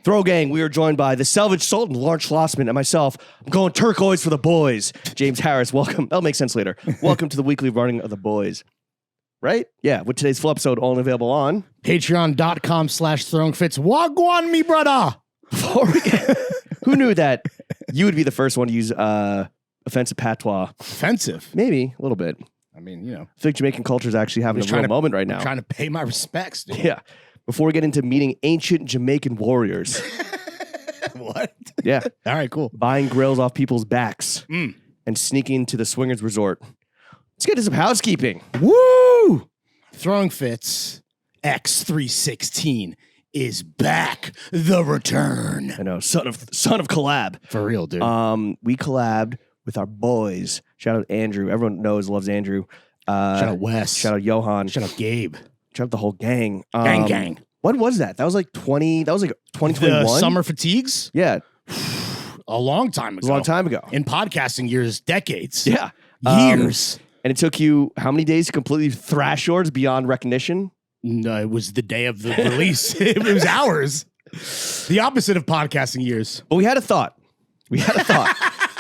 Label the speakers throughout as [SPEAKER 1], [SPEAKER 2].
[SPEAKER 1] Throw gang, we are joined by the Salvage Sultan, Lawrence Schlossman, and myself. I'm going turquoise for the boys. James Harris, welcome. That'll make sense later. Welcome to the weekly running of the boys. Right? Yeah, with today's full episode only available on
[SPEAKER 2] Patreon.com/throwingfits. Wagwan, me brother.
[SPEAKER 1] Who knew that you would be the first one to use offensive patois?
[SPEAKER 2] Offensive?
[SPEAKER 1] Maybe, a little bit.
[SPEAKER 2] I mean, you know.
[SPEAKER 1] I think Jamaican culture is actually having a real moment right now.
[SPEAKER 2] I'm trying to pay my respects, dude.
[SPEAKER 1] Yeah. Before we get into meeting ancient Jamaican warriors.
[SPEAKER 2] What?
[SPEAKER 1] Yeah.
[SPEAKER 2] All right, cool.
[SPEAKER 1] Buying grills off people's backs and sneaking to the swingers resort. Let's get to some housekeeping.
[SPEAKER 2] Woo! Throwing Fits X316 is back. The return.
[SPEAKER 1] I know, son of collab.
[SPEAKER 2] For real, dude.
[SPEAKER 1] We collabed with our boys. Shout out Andrew. Everyone loves Andrew.
[SPEAKER 2] Shout out Wes.
[SPEAKER 1] Shout out Johan.
[SPEAKER 2] Shout out Gabe.
[SPEAKER 1] Shout out the whole gang.
[SPEAKER 2] Gang.
[SPEAKER 1] When was that? That was like 2021.
[SPEAKER 2] The summer fatigues?
[SPEAKER 1] Yeah.
[SPEAKER 2] A long time ago.
[SPEAKER 1] A long time ago.
[SPEAKER 2] In podcasting years, decades.
[SPEAKER 1] Yeah.
[SPEAKER 2] Years.
[SPEAKER 1] And it took you how many days to completely thrash yours beyond recognition?
[SPEAKER 2] No, it was the day of the release. It was hours. The opposite of podcasting years.
[SPEAKER 1] But we had a thought. We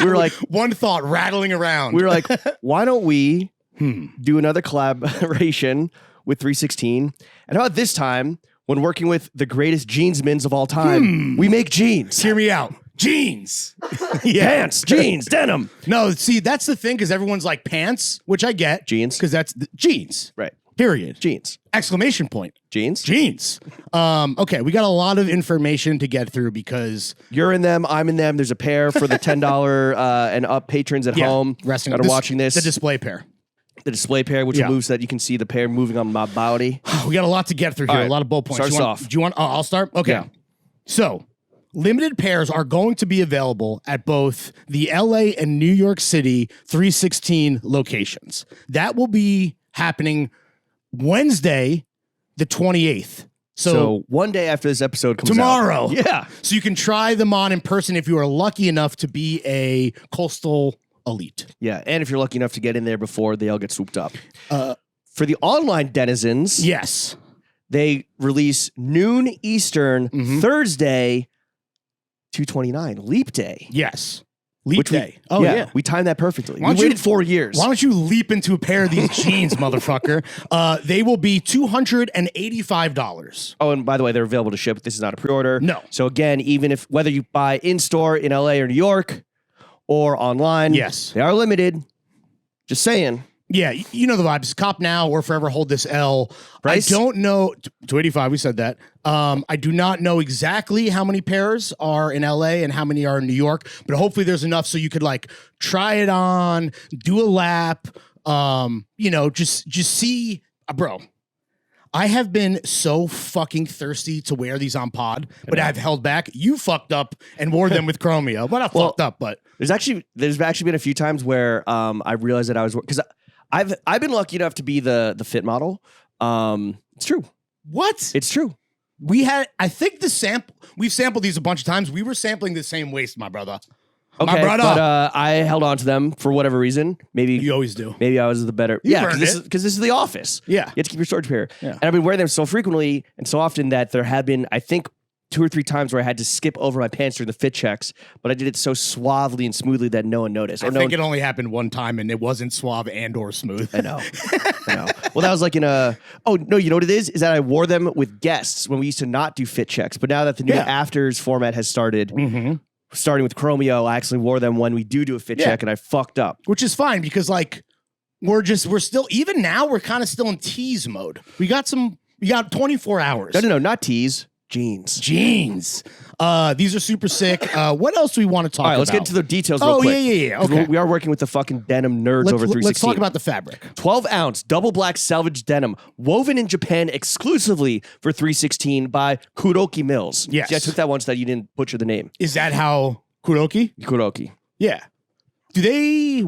[SPEAKER 1] were like,
[SPEAKER 2] one thought rattling around.
[SPEAKER 1] We were like, why don't we do another collaboration with 316? And how about this time, when working with the greatest jeansmans of all time, we make jeans.
[SPEAKER 2] Hear me out. Jeans.
[SPEAKER 1] Pants, jeans, denim.
[SPEAKER 2] No, see, that's the thing, because everyone's like pants, which I get.
[SPEAKER 1] Jeans.
[SPEAKER 2] Because that's jeans.
[SPEAKER 1] Right.
[SPEAKER 2] Period.
[SPEAKER 1] Jeans.
[SPEAKER 2] Exclamation point.
[SPEAKER 1] Jeans.
[SPEAKER 2] Jeans. Okay, we got a lot of information to get through because
[SPEAKER 1] you're in them, I'm in them. There's a pair for the $10 and up patrons at home
[SPEAKER 2] that
[SPEAKER 1] are watching this.
[SPEAKER 2] The display pair.
[SPEAKER 1] The display pair, which moves so that you can see the pair moving on my body.
[SPEAKER 2] We got a lot to get through here.
[SPEAKER 1] Right.
[SPEAKER 2] A lot of bullet points.
[SPEAKER 1] Start off.
[SPEAKER 2] Do you want? I'll start. Okay.
[SPEAKER 1] Yeah.
[SPEAKER 2] So, limited pairs are going to be available at both the LA and New York City 316 locations. That will be happening Wednesday, the 28th.
[SPEAKER 1] So one day after this episode comes
[SPEAKER 2] tomorrow.
[SPEAKER 1] out. Yeah.
[SPEAKER 2] So you can try them on in person if you are lucky enough to be a coastal elite.
[SPEAKER 1] Yeah, and if you're lucky enough to get in there before they all get swooped up. For the online denizens,
[SPEAKER 2] yes,
[SPEAKER 1] they release noon Eastern Thursday, 2/29, Leap Day.
[SPEAKER 2] Yes, Leap Day.
[SPEAKER 1] We timed that perfectly. We waited 4 years.
[SPEAKER 2] Why don't you leap into a pair of these jeans, motherfucker? They will be $285.
[SPEAKER 1] Oh, and by the way, they're available to ship. This is not a pre-order.
[SPEAKER 2] No.
[SPEAKER 1] So again, even if whether you buy in store in LA or New York or online,
[SPEAKER 2] yes,
[SPEAKER 1] they are limited. Just saying.
[SPEAKER 2] Yeah, you know the vibes. Cop now or forever hold this L.
[SPEAKER 1] Price?
[SPEAKER 2] I don't know. 285. We said that. I do not know exactly how many pairs are in LA and how many are in New York, but hopefully there's enough so you could like try it on, do a lap. Just see, bro. I have been so fucking thirsty to wear these on pod, but I've held back. You fucked up and wore them with Chromio. But I fucked up, but
[SPEAKER 1] there's actually been a few times where I realized that I was, because I've been lucky enough to be the fit model. It's true.
[SPEAKER 2] What?
[SPEAKER 1] It's true.
[SPEAKER 2] I think we've sampled these a bunch of times. We were sampling the same waist, my brother.
[SPEAKER 1] Okay,
[SPEAKER 2] my brother.
[SPEAKER 1] But I held on to them for whatever reason. Maybe
[SPEAKER 2] you always do.
[SPEAKER 1] Maybe I was the better. Because this is the office.
[SPEAKER 2] Yeah,
[SPEAKER 1] you have to keep your storage pair.
[SPEAKER 2] Yeah.
[SPEAKER 1] And I've been wearing them so frequently and so often that there have been, I think, 2 or 3 times where I had to skip over my pants during the fit checks, but I did it so suavely and smoothly that no one noticed.
[SPEAKER 2] I think it only happened one time, and it wasn't suave and or smooth.
[SPEAKER 1] I know. Well, that was like in a. Oh no, you know what it is? Is that I wore them with guests when we used to not do fit checks, but now that the new afters format has started. Starting with Chromio, I actually wore them when we do a fit check, and I fucked up.
[SPEAKER 2] Which is fine because like we're still, even now we're kind of still in tease mode. We got 24 hours.
[SPEAKER 1] No, not tease. Jeans.
[SPEAKER 2] These are super sick. What else do we want to talk about?
[SPEAKER 1] All right, let's get into the details real quick.
[SPEAKER 2] Yeah. Okay.
[SPEAKER 1] We are working with the fucking denim nerds over 316.
[SPEAKER 2] Let's talk about the fabric.
[SPEAKER 1] 12-ounce double black salvage denim woven in Japan exclusively for 316 by Kuroki Mills.
[SPEAKER 2] Yes.
[SPEAKER 1] See, I took that once that you didn't butcher the name.
[SPEAKER 2] Is that how Kuroki? Yeah. Do they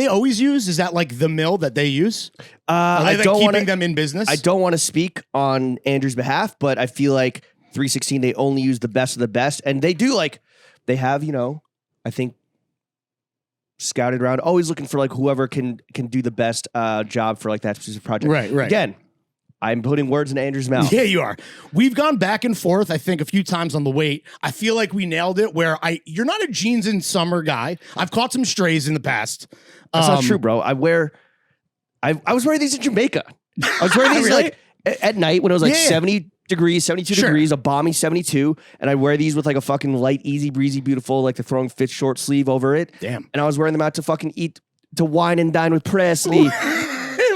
[SPEAKER 2] always use? Is that like the mill that they use? Are they keeping them in business?
[SPEAKER 1] I don't want to speak on Andrew's behalf, but I feel like 316, they only use the best of the best. And they do they have, I think scouted around, always looking for like whoever can do the best job for like that specific project.
[SPEAKER 2] Right.
[SPEAKER 1] Again, I'm putting words in Andrew's mouth.
[SPEAKER 2] Yeah, you are. We've gone back and forth, I think, a few times on the weight. I feel like we nailed it where you're not a jeans in summer guy. I've caught some strays in the past.
[SPEAKER 1] That's not true, bro. I was wearing these in Jamaica. I was wearing these
[SPEAKER 2] Really?
[SPEAKER 1] like at night when it was like 70 degrees, 72 degrees, a balmy 72. And I wear these with like a fucking light, easy breezy, beautiful, like the throwing fit short sleeve over it.
[SPEAKER 2] Damn.
[SPEAKER 1] And I was wearing them out to fucking to wine and dine with Presley.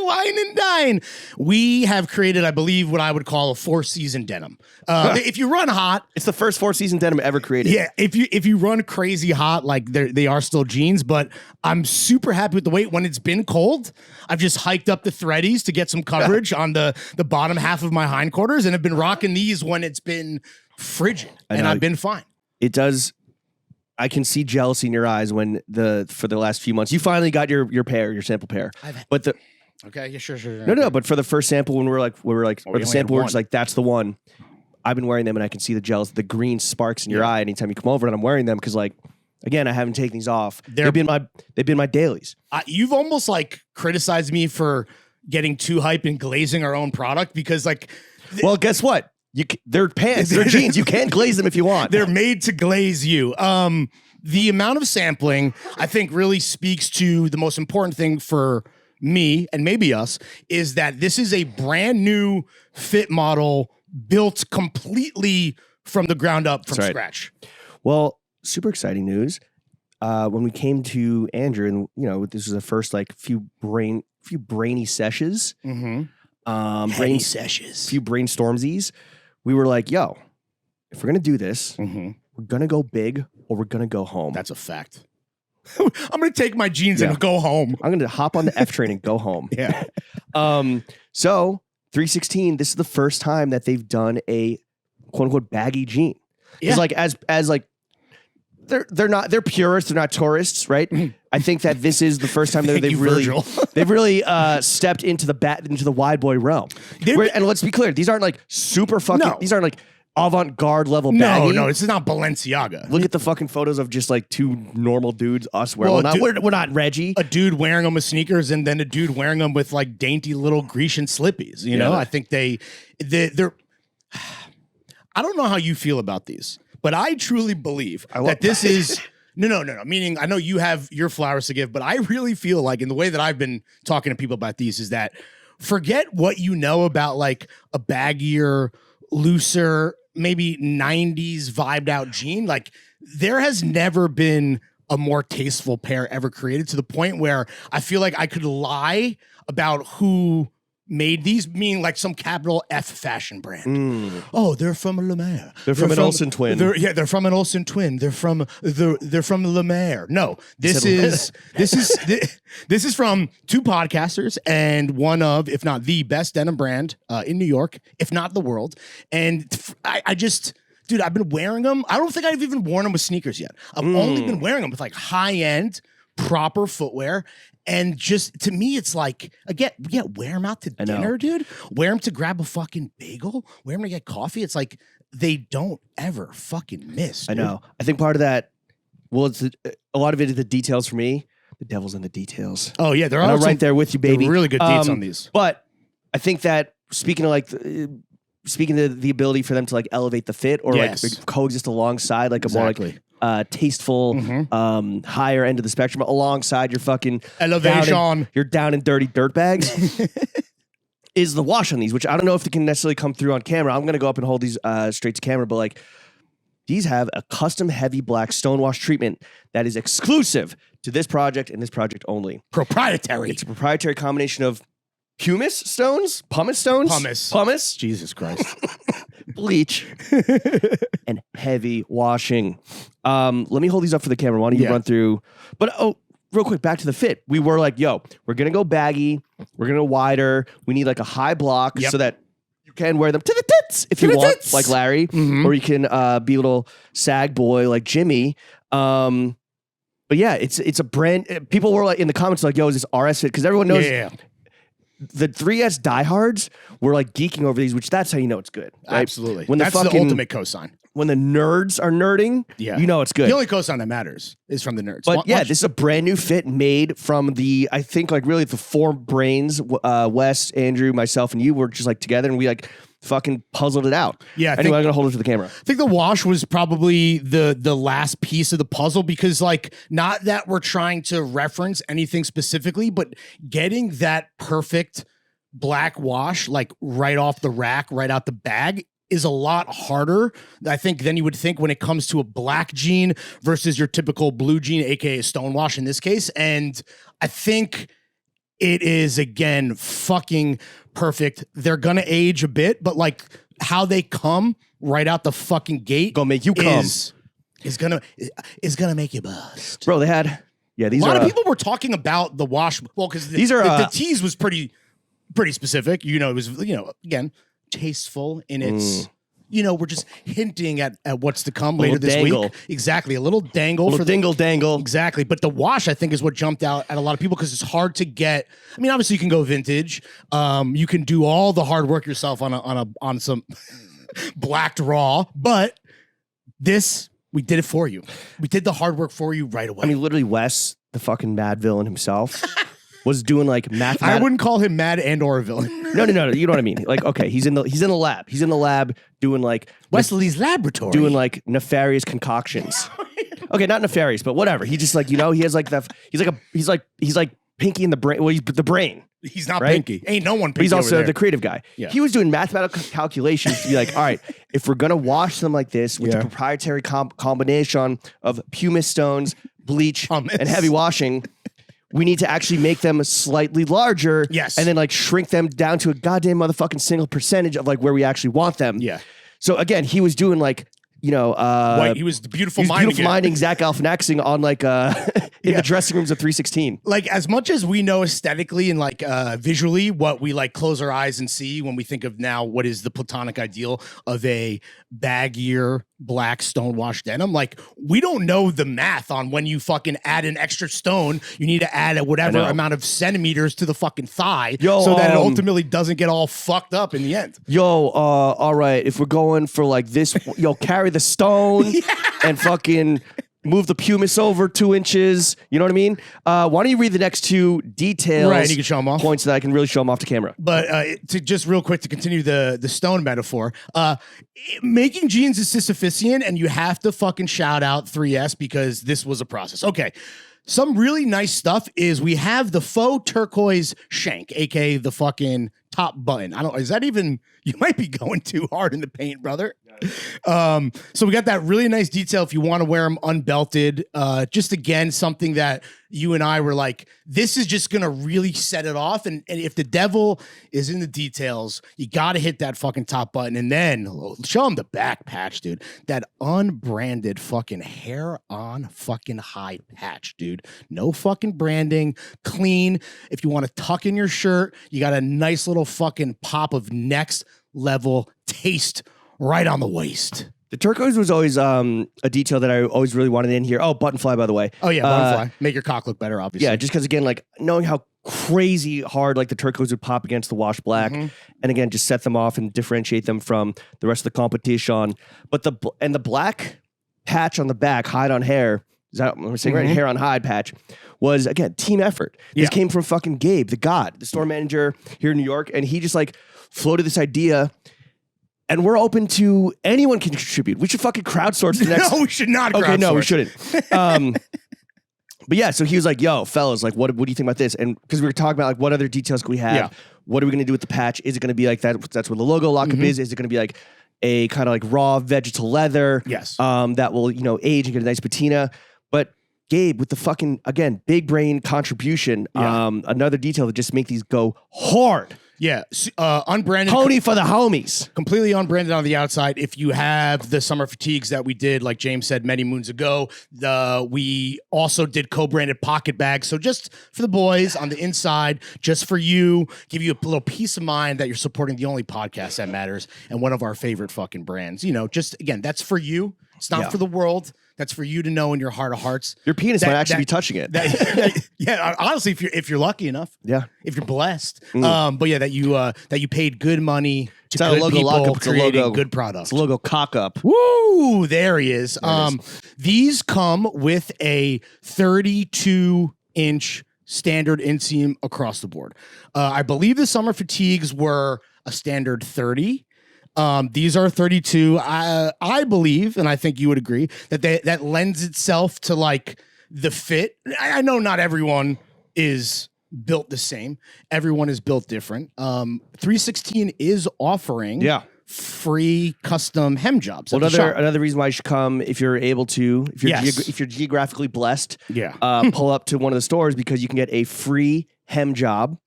[SPEAKER 2] Wine and dine. We have created, I believe, what I would call a 4-season denim. If you run hot,
[SPEAKER 1] It's the first 4-season denim ever created.
[SPEAKER 2] yeah. If you run crazy hot, like they are still jeans. But I'm super happy with the weight. When it's been cold, I've just hiked up the threadies to get some coverage on the bottom half of my hindquarters, and have been rocking these when it's been frigid, and I've been fine.
[SPEAKER 1] It does. I can see jealousy in your eyes when for the last few months you finally got your sample pair. But the
[SPEAKER 2] Okay, yeah, sure.
[SPEAKER 1] No. But for the first sample, when or the sample, we're just like, that's the one. I've been wearing them, and I can see the green sparks in your eye anytime you come over, and I'm wearing them because, like, again, I haven't taken these off. They've been my dailies.
[SPEAKER 2] You've almost like criticized me for getting too hype and glazing our own product because, like,
[SPEAKER 1] well, guess what? They're pants, they're jeans. You can glaze them if you want.
[SPEAKER 2] They're made to glaze you. The amount of sampling, I think, really speaks to the most important thing for me and maybe us, is that this is a brand new fit model built completely from the ground up from scratch.
[SPEAKER 1] Well, super exciting news. When we came to Andrew, and this was the first like few brainy sessions.
[SPEAKER 2] Mm-hmm.
[SPEAKER 1] Brain
[SPEAKER 2] sessions.
[SPEAKER 1] Few brainstormsies. We were like, yo, if we're gonna do this, we're gonna go big or we're gonna go home.
[SPEAKER 2] That's a fact. I'm gonna take my jeans and go home.
[SPEAKER 1] I'm gonna hop on the F train and go home.
[SPEAKER 2] Yeah.
[SPEAKER 1] So 316, this is the first time that they've done a quote unquote baggy jean.
[SPEAKER 2] Yeah.
[SPEAKER 1] It's like as like they're purists, they're not tourists, right? I think that this is the first time that they've really stepped into the wide boy realm. And let's be clear, these aren't like super fucking. These aren't like avant-garde level baggy.
[SPEAKER 2] No, this is not Balenciaga.
[SPEAKER 1] Look at the fucking photos of just like two normal dudes, us wearing. We're not Reggie.
[SPEAKER 2] A dude wearing them with sneakers, and then a dude wearing them with like dainty little Grecian slippies. You know, I think they're. I don't know how you feel about these, but I truly believe that this is no. Meaning, I know you have your flowers to give, but I really feel like, in the way that I've been talking to people about these, is that forget what you know about like a baggier, looser, maybe 90s vibed out jean. Like, there has never been a more tasteful pair ever created, to the point where I feel like I could lie about who made these, meaning like some capital F fashion brand. Oh, they're from Le Maire.
[SPEAKER 1] They're from an Olsen twin.
[SPEAKER 2] They're from an Olsen twin. They're from Le Maire. No, this is from two podcasters and one of, if not the best denim brand in New York, if not the world. And I just, dude, I've been wearing them. I don't think I've even worn them with sneakers yet. I've only been wearing them with like high end, proper footwear. And just, to me, it's like, again, wear them out to dinner, dude. Wear them to grab a fucking bagel. Wear them to get coffee. It's like, they don't ever fucking miss, dude.
[SPEAKER 1] I know. I think part of that, well, it's a lot of it is the details for me. The devil's in the details.
[SPEAKER 2] Oh, yeah. They're all
[SPEAKER 1] right there with you, baby.
[SPEAKER 2] Really good deets on these.
[SPEAKER 1] But I think that, speaking to the ability for them to like elevate the fit or like coexist alongside like a more like tasteful, higher end of the spectrum, alongside your fucking
[SPEAKER 2] elevation,
[SPEAKER 1] your down and dirty dirt bags, is the wash on these, which I don't know if they can necessarily come through on camera. I'm gonna go up and hold these straight to camera, but like, these have a custom heavy black stonewash treatment that is exclusive to this project and this project only.
[SPEAKER 2] Proprietary.
[SPEAKER 1] It's a proprietary combination of pumice stones, pumice,
[SPEAKER 2] Jesus Christ,
[SPEAKER 1] bleach, and heavy washing. Let me hold these up for the camera. Why don't you run through? But real quick, back to the fit. We were like, yo, we're gonna go baggy, we're gonna go wider. We need like a high block so that you can wear them to the tits if you want, like Larry, or you can be a little sag boy like Jimmy. But yeah, it's a brand. People were like in the comments like, yo, is this RS fit? Because everyone knows. Yeah. The 3S diehards were like geeking over these, which that's how you know it's good. Right?
[SPEAKER 2] Absolutely.
[SPEAKER 1] When
[SPEAKER 2] that's the ultimate cosign.
[SPEAKER 1] when the nerds are nerding, you know it's good.
[SPEAKER 2] The only cosign that matters is from the nerds.
[SPEAKER 1] But this is a brand new fit made from I think like really the four brains, Wes, Andrew, myself, and you were just like together, and we like fucking puzzled it out.
[SPEAKER 2] Yeah.
[SPEAKER 1] Anyway, I'm gonna hold it to the camera.
[SPEAKER 2] I think the wash was probably the last piece of the puzzle, because like, not that we're trying to reference anything specifically, but getting that perfect black wash like right off the rack, right out the bag, is a lot harder, I think, than you would think when it comes to a black jean versus your typical blue jean, aka stonewash in this case. And I think it is, again, fucking perfect. They're gonna age a bit, but like how they come right out the fucking gate,
[SPEAKER 1] gonna make you come.
[SPEAKER 2] Is gonna make you bust,
[SPEAKER 1] bro. They had these.
[SPEAKER 2] A lot of people were talking about the wash, well, because these are the tease was pretty specific. You know, it was again, tasteful in its, we're just hinting at what's to come later this week. Exactly. A little dangle.
[SPEAKER 1] Dangle.
[SPEAKER 2] Exactly. But the wash, I think, is what jumped out at a lot of people, because it's hard to get. I mean, obviously you can go vintage. You can do all the hard work yourself on some blacked raw, but this, we did it for you. We did the hard work for you right away.
[SPEAKER 1] I mean, literally Wes, the fucking mad villain himself, was doing like mathematics.
[SPEAKER 2] I wouldn't call him mad and or a villain.
[SPEAKER 1] No. You know what I mean? Like, okay, he's in the lab. He's in the lab doing like
[SPEAKER 2] Wesley's laboratory,
[SPEAKER 1] doing like nefarious concoctions. Okay, not nefarious, but whatever. He just like, he has like he's like Pinky in the brain. Well, he's the brain.
[SPEAKER 2] He's not
[SPEAKER 1] right?
[SPEAKER 2] Pinky. Ain't no one Pinky.
[SPEAKER 1] But he's also
[SPEAKER 2] over there.
[SPEAKER 1] the creative guy.
[SPEAKER 2] Yeah.
[SPEAKER 1] He was doing mathematical calculations to be like, all right, if we're gonna wash them like this with the proprietary combination of pumice stones, bleach, and heavy washing, we need to actually make them slightly larger.
[SPEAKER 2] Yes.
[SPEAKER 1] And then like shrink them down to a goddamn motherfucking single percentage of like where we actually want them.
[SPEAKER 2] Yeah.
[SPEAKER 1] So again, he was doing like, he was
[SPEAKER 2] the beautiful mind
[SPEAKER 1] minding Zach Galifianakising on like in the dressing rooms of 316.
[SPEAKER 2] Like, as much as we know aesthetically and like visually what we like close our eyes and see when we think of now what is the platonic ideal of a baggier black stonewash denim, like, we don't know the math on when you fucking add an extra stone, you need to add a whatever amount of centimeters to the fucking thigh so that it ultimately doesn't get all fucked up in the end.
[SPEAKER 1] All right, if we're going for like this, carry the stone and fucking move the pumice over 2 inches. You know what I mean? Why don't you read the next two details?
[SPEAKER 2] Right, you can show them off.
[SPEAKER 1] Points that I can really show them off to camera.
[SPEAKER 2] But to just real quick to continue the stone metaphor, making jeans is Sisyphusian, and you have to fucking shout out 3S because this was a process. Okay. Some really nice stuff is we have the faux turquoise shank, aka the fucking top button. Is that even, you might be going too hard in the paint, brother. So we got that really nice detail if you want to wear them unbelted. Just again, something that you and I were like, this is just going to really set it off. And if the devil is in the details, you got to hit that fucking top button and then show them the back patch, dude. That unbranded fucking hair on fucking hide patch, dude. No fucking branding, clean. If you want to tuck in your shirt, you got a nice little fucking pop of next level taste right on the waist.
[SPEAKER 1] The turquoise was always a detail that I always really wanted in here. Oh, button fly, by the way.
[SPEAKER 2] Oh, yeah, button fly. Make your cock look better, obviously.
[SPEAKER 1] Yeah, just because, again, like, knowing how crazy hard, like, the turquoise would pop against the wash black. And, again, just set them off and differentiate them from the rest of the competition. But the black patch on the back, hide on hair, is that what I'm saying, right? Hair on hide patch, was, again, team effort. This came from fucking Gabe, the god, the store manager here in New York. And he just, like, floated this idea. And we're open to anyone can contribute. We should fucking crowdsource the next.
[SPEAKER 2] No, we should not.
[SPEAKER 1] Okay, no, we shouldn't. But yeah, so he was like, "Yo, fellas, like, what do you think about this?" And because we were talking about like, what other details can we have? Yeah. What are we gonna do with the patch? Is it gonna be like that? That's where the logo lockup is. Is it gonna be like a kind of like raw vegetal leather?
[SPEAKER 2] Yes.
[SPEAKER 1] That will age and get a nice patina. But Gabe with the fucking again big brain contribution. Another detail that just make these go hard.
[SPEAKER 2] Yeah, unbranded.
[SPEAKER 1] Pony for the homies.
[SPEAKER 2] Completely unbranded on the outside. If you have the summer fatigues that we did, like James said many moons ago, we also did co-branded pocket bags. So just for the boys on the inside, just for you, give you a little peace of mind that you're supporting the only podcast that matters and one of our favorite fucking brands. You know, just again, that's for you. It's not for the world. That's for you to know in your heart of hearts.
[SPEAKER 1] Your penis might actually be touching it.
[SPEAKER 2] Yeah, honestly, if you're lucky enough.
[SPEAKER 1] Yeah.
[SPEAKER 2] If you're blessed. But yeah, that you paid good money to good
[SPEAKER 1] logo
[SPEAKER 2] people
[SPEAKER 1] lockup. It's
[SPEAKER 2] creating
[SPEAKER 1] a logo,
[SPEAKER 2] good products.
[SPEAKER 1] It's a logo cock up.
[SPEAKER 2] Woo! There he is. These come with a 32-inch standard inseam across the board. I believe the summer fatigues were a standard 30. These are 32. I believe, and I think you would agree, that lends itself to like the fit. I know not everyone is built the same. Everyone is built different. 316 is offering free custom hem jobs.
[SPEAKER 1] Well, another reason why you should come if you're able to, if you're geographically blessed, pull up to one of the stores because you can get a free hem job.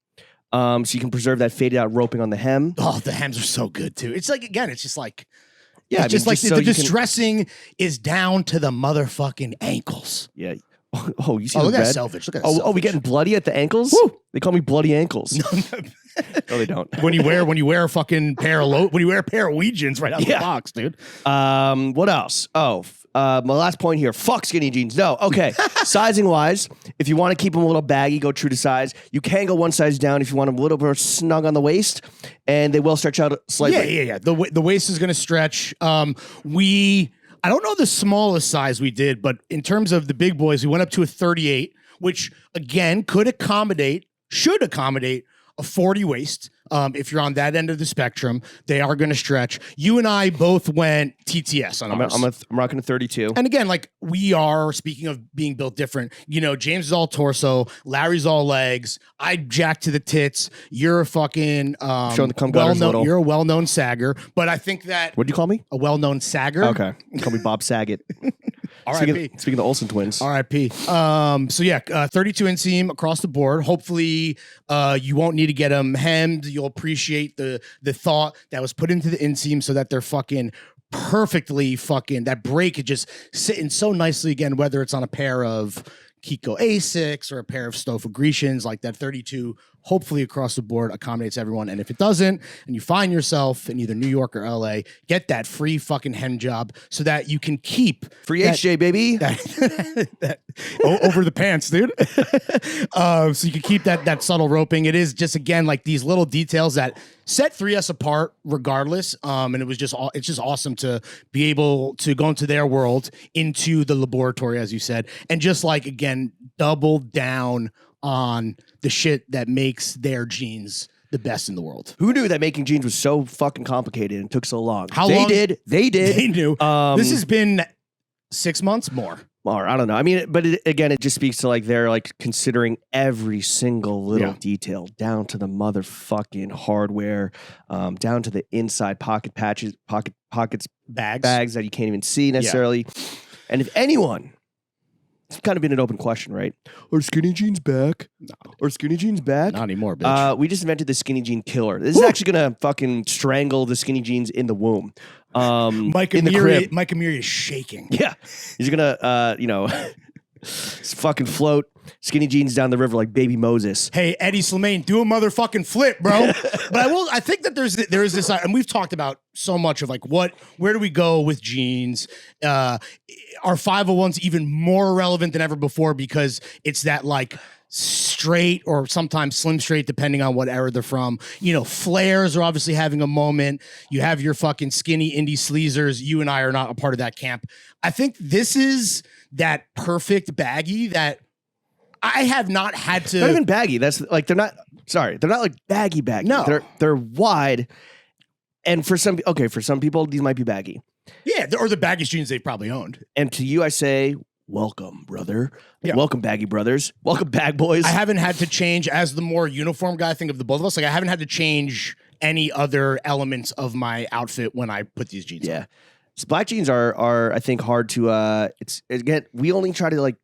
[SPEAKER 1] So you can preserve that faded out roping on the hem.
[SPEAKER 2] Oh, the hems are so good too. It's like, again, it's just like,
[SPEAKER 1] it's
[SPEAKER 2] just like the distressing is down to the motherfucking ankles.
[SPEAKER 1] Yeah. Oh, you see
[SPEAKER 2] look
[SPEAKER 1] the
[SPEAKER 2] at
[SPEAKER 1] red?
[SPEAKER 2] that selfish. Look at that selfish.
[SPEAKER 1] We getting bloody at the ankles?
[SPEAKER 2] Woo!
[SPEAKER 1] They call me bloody ankles. No, they don't.
[SPEAKER 2] when you wear a fucking pair of Weegians right out of the box, dude.
[SPEAKER 1] What else? Oh, my last point here. Fuck skinny jeans. No. Okay. Sizing wise, if you want to keep them a little baggy, go true to size. You can go one size down if you want them a little more snug on the waist, and they will stretch out slightly.
[SPEAKER 2] Yeah. The waist is going to stretch. I don't know the smallest size we did, but in terms of the big boys, we went up to a 38, which again should accommodate a 40 waist. If you're on that end of the spectrum, they are going to stretch. You and I both went TTS on ours.
[SPEAKER 1] I'm rocking a 32.
[SPEAKER 2] And again, like we are, speaking of being built different, James is all torso, Larry's all legs, I jack to the tits. You're a fucking
[SPEAKER 1] showing the cum gutters a little.
[SPEAKER 2] You're a well-known sagger, but I think that
[SPEAKER 1] What'd you call me?
[SPEAKER 2] A well-known sagger.
[SPEAKER 1] Okay, call me Bob Saget.
[SPEAKER 2] R.I.P.
[SPEAKER 1] Speaking of the Olsen twins.
[SPEAKER 2] R.I.P. 32 inseam across the board. Hopefully, you won't need to get them hemmed. You'll appreciate the thought that was put into the inseam so that they're fucking perfectly fucking, that break is just sitting so nicely again, whether it's on a pair of Kiko Asics or a pair of Stofa Grecians, like that 32, hopefully across the board accommodates everyone. And if it doesn't, and you find yourself in either New York or LA, get that free fucking hem job so that you can keep
[SPEAKER 1] free HJ, baby.
[SPEAKER 2] Over the pants, dude. So you can keep that subtle roping. It is just, again, like these little details that set 3S apart regardless. And it's just awesome to be able to go into their world, into the laboratory, as you said, and just like, again, double down on the shit that makes their jeans the best in the world.
[SPEAKER 1] Who knew that making jeans was so fucking complicated and took so long?
[SPEAKER 2] They
[SPEAKER 1] did. They
[SPEAKER 2] knew. This has been 6 months more.
[SPEAKER 1] Or I don't know. I mean, but it just speaks to like they're like considering every single little detail down to the motherfucking hardware, down to the inside pockets, bags that you can't even see necessarily. Yeah. And if anyone, it's kind of been an open question, right? Are skinny jeans back?
[SPEAKER 2] No.
[SPEAKER 1] Are skinny jeans back?
[SPEAKER 2] Not anymore, bitch.
[SPEAKER 1] We just invented the skinny jean killer. This is actually gonna fucking strangle the skinny jeans in the womb.
[SPEAKER 2] Mike Amiri is shaking.
[SPEAKER 1] Yeah, he's gonna, fucking float skinny jeans down the river like baby Moses.
[SPEAKER 2] Hey, Eddie Slimane, do a motherfucking flip, bro. But I think that there is this, and we've talked about so much of like where do we go with jeans? Are 501s even more relevant than ever before because it's that like straight or sometimes slim straight, depending on what era they're from. Flares are obviously having a moment. You have your fucking skinny indie sleazers. You and I are not a part of that camp. I think this is that perfect baggy that I have not had to.
[SPEAKER 1] Not even baggy. That's like they're not like baggy.
[SPEAKER 2] No,
[SPEAKER 1] they're wide. And for some people, these might be baggy.
[SPEAKER 2] Yeah, or the baggiest jeans they've probably owned.
[SPEAKER 1] And to you, I say, welcome, brother. Yeah. Welcome, baggy brothers. Welcome, bag boys.
[SPEAKER 2] I haven't had to change, as the more uniform guy, I think of the both of us, like I haven't had to change any other elements of my outfit when I put these jeans on.
[SPEAKER 1] So black jeans are I think hard to we only try to like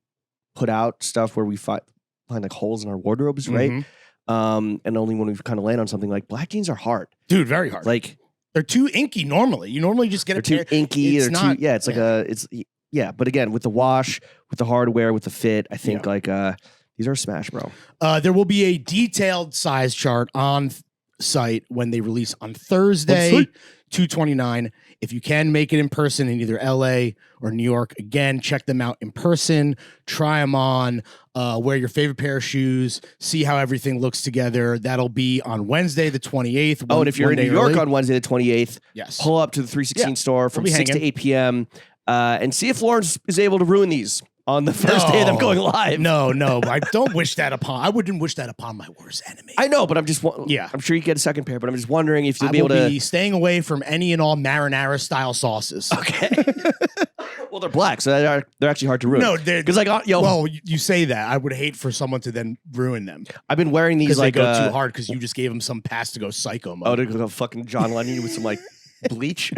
[SPEAKER 1] put out stuff where we find like holes in our wardrobes, right? And only when we kind of land on something like black jeans are hard.
[SPEAKER 2] Dude, very hard.
[SPEAKER 1] Like
[SPEAKER 2] they're too inky normally. You normally just get
[SPEAKER 1] they're too inky. But again, with the wash, with the hardware, with the fit, I think these are a smash, bro.
[SPEAKER 2] There will be a detailed size chart on site when they release on Thursday, 2/29. If you can make it in person in either LA or New York, again, check them out in person, try them on, wear your favorite pair of shoes, see how everything looks together. That'll be on Wednesday, the 28th.
[SPEAKER 1] Oh, and if you're in New York
[SPEAKER 2] early,
[SPEAKER 1] on Wednesday, the 28th,
[SPEAKER 2] yes,
[SPEAKER 1] pull up to the 316 store from
[SPEAKER 2] we'll
[SPEAKER 1] 6 to 8 p.m. And see if Florence is able to ruin these on the first day of them going live.
[SPEAKER 2] No, I don't wish that upon. I wouldn't wish that upon my worst enemy.
[SPEAKER 1] I know, but I'm just.
[SPEAKER 2] Yeah,
[SPEAKER 1] I'm sure you get a second pair, but I'm just wondering if you'll be able
[SPEAKER 2] to be staying away from any and all marinara style sauces.
[SPEAKER 1] Okay. Well, they're black, so they're actually hard to ruin.
[SPEAKER 2] No, they're
[SPEAKER 1] because
[SPEAKER 2] well, you say that. I would hate for someone to then ruin them.
[SPEAKER 1] I've been wearing these like
[SPEAKER 2] they go too hard because you just gave them some pass to go psycho mode.
[SPEAKER 1] Oh, to go fucking John Lennon with some like bleach.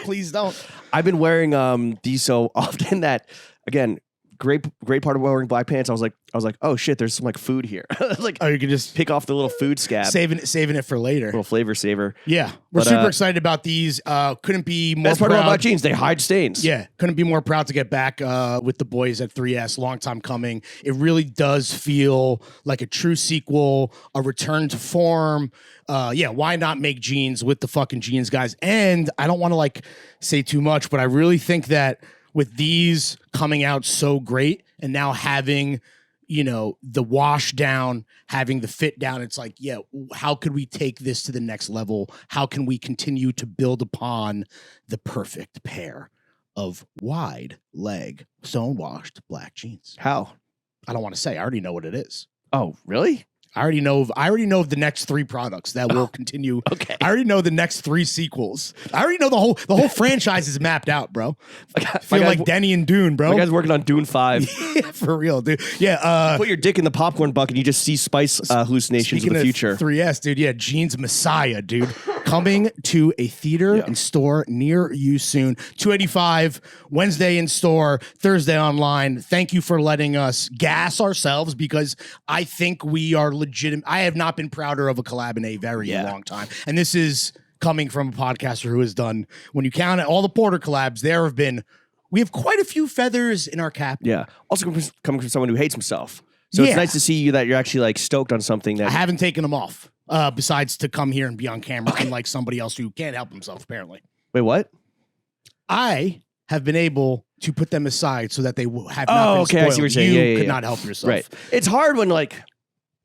[SPEAKER 2] Please don't.
[SPEAKER 1] I've been wearing these so often that again. Great part of wearing black pants. I was like, oh shit, there's some like food here. Like,
[SPEAKER 2] oh, you can just
[SPEAKER 1] pick off the little food scab,
[SPEAKER 2] saving it for later.
[SPEAKER 1] Little flavor saver.
[SPEAKER 2] Yeah, we're super excited about these. Couldn't be more.
[SPEAKER 1] That's part about jeans. They hide stains.
[SPEAKER 2] Yeah, couldn't be more proud to get back with the boys at 3S. Long time coming. It really does feel like a true sequel, a return to form. Yeah, why not make jeans with the fucking jeans guys? And I don't want to like say too much, but I really think that with these coming out so great and now having, the wash down, having the fit down, it's like, yeah, how could we take this to the next level? How can we continue to build upon the perfect pair of wide leg stone-washed black jeans?
[SPEAKER 1] How?
[SPEAKER 2] I don't want to say. I already know what it is.
[SPEAKER 1] Oh, really?
[SPEAKER 2] I already know of the next 3 products that will continue.
[SPEAKER 1] Okay.
[SPEAKER 2] I already know the next 3 sequels. I already know the whole franchise is mapped out, bro. I feel like Denny and Dune, bro.
[SPEAKER 1] My guy's working on Dune 5.
[SPEAKER 2] Yeah, for real, dude. Yeah.
[SPEAKER 1] Put your dick in the popcorn bucket. You just see spice hallucinations in the future.
[SPEAKER 2] 3S, dude. Yeah, Jeans Messiah, dude. Coming to a theater and store near you soon. 285 Wednesday in store, Thursday online. Thank you for letting us gas ourselves because I think we are legitimate. I have not been prouder of a collab in a very long time. And this is coming from a podcaster who has done, when you count all the Porter collabs, we have quite a few feathers in our cap.
[SPEAKER 1] Yeah. Also coming from someone who hates himself. So it's nice to see you that you're actually like stoked on something that
[SPEAKER 2] I haven't taken them off. Besides to come here and be on camera, unlike somebody else who can't help himself, apparently.
[SPEAKER 1] Wait, what?
[SPEAKER 2] I have been able to put them aside so that they have not been spoiled.
[SPEAKER 1] I see what you're saying.
[SPEAKER 2] You could not help yourself.
[SPEAKER 1] Right. It's hard when like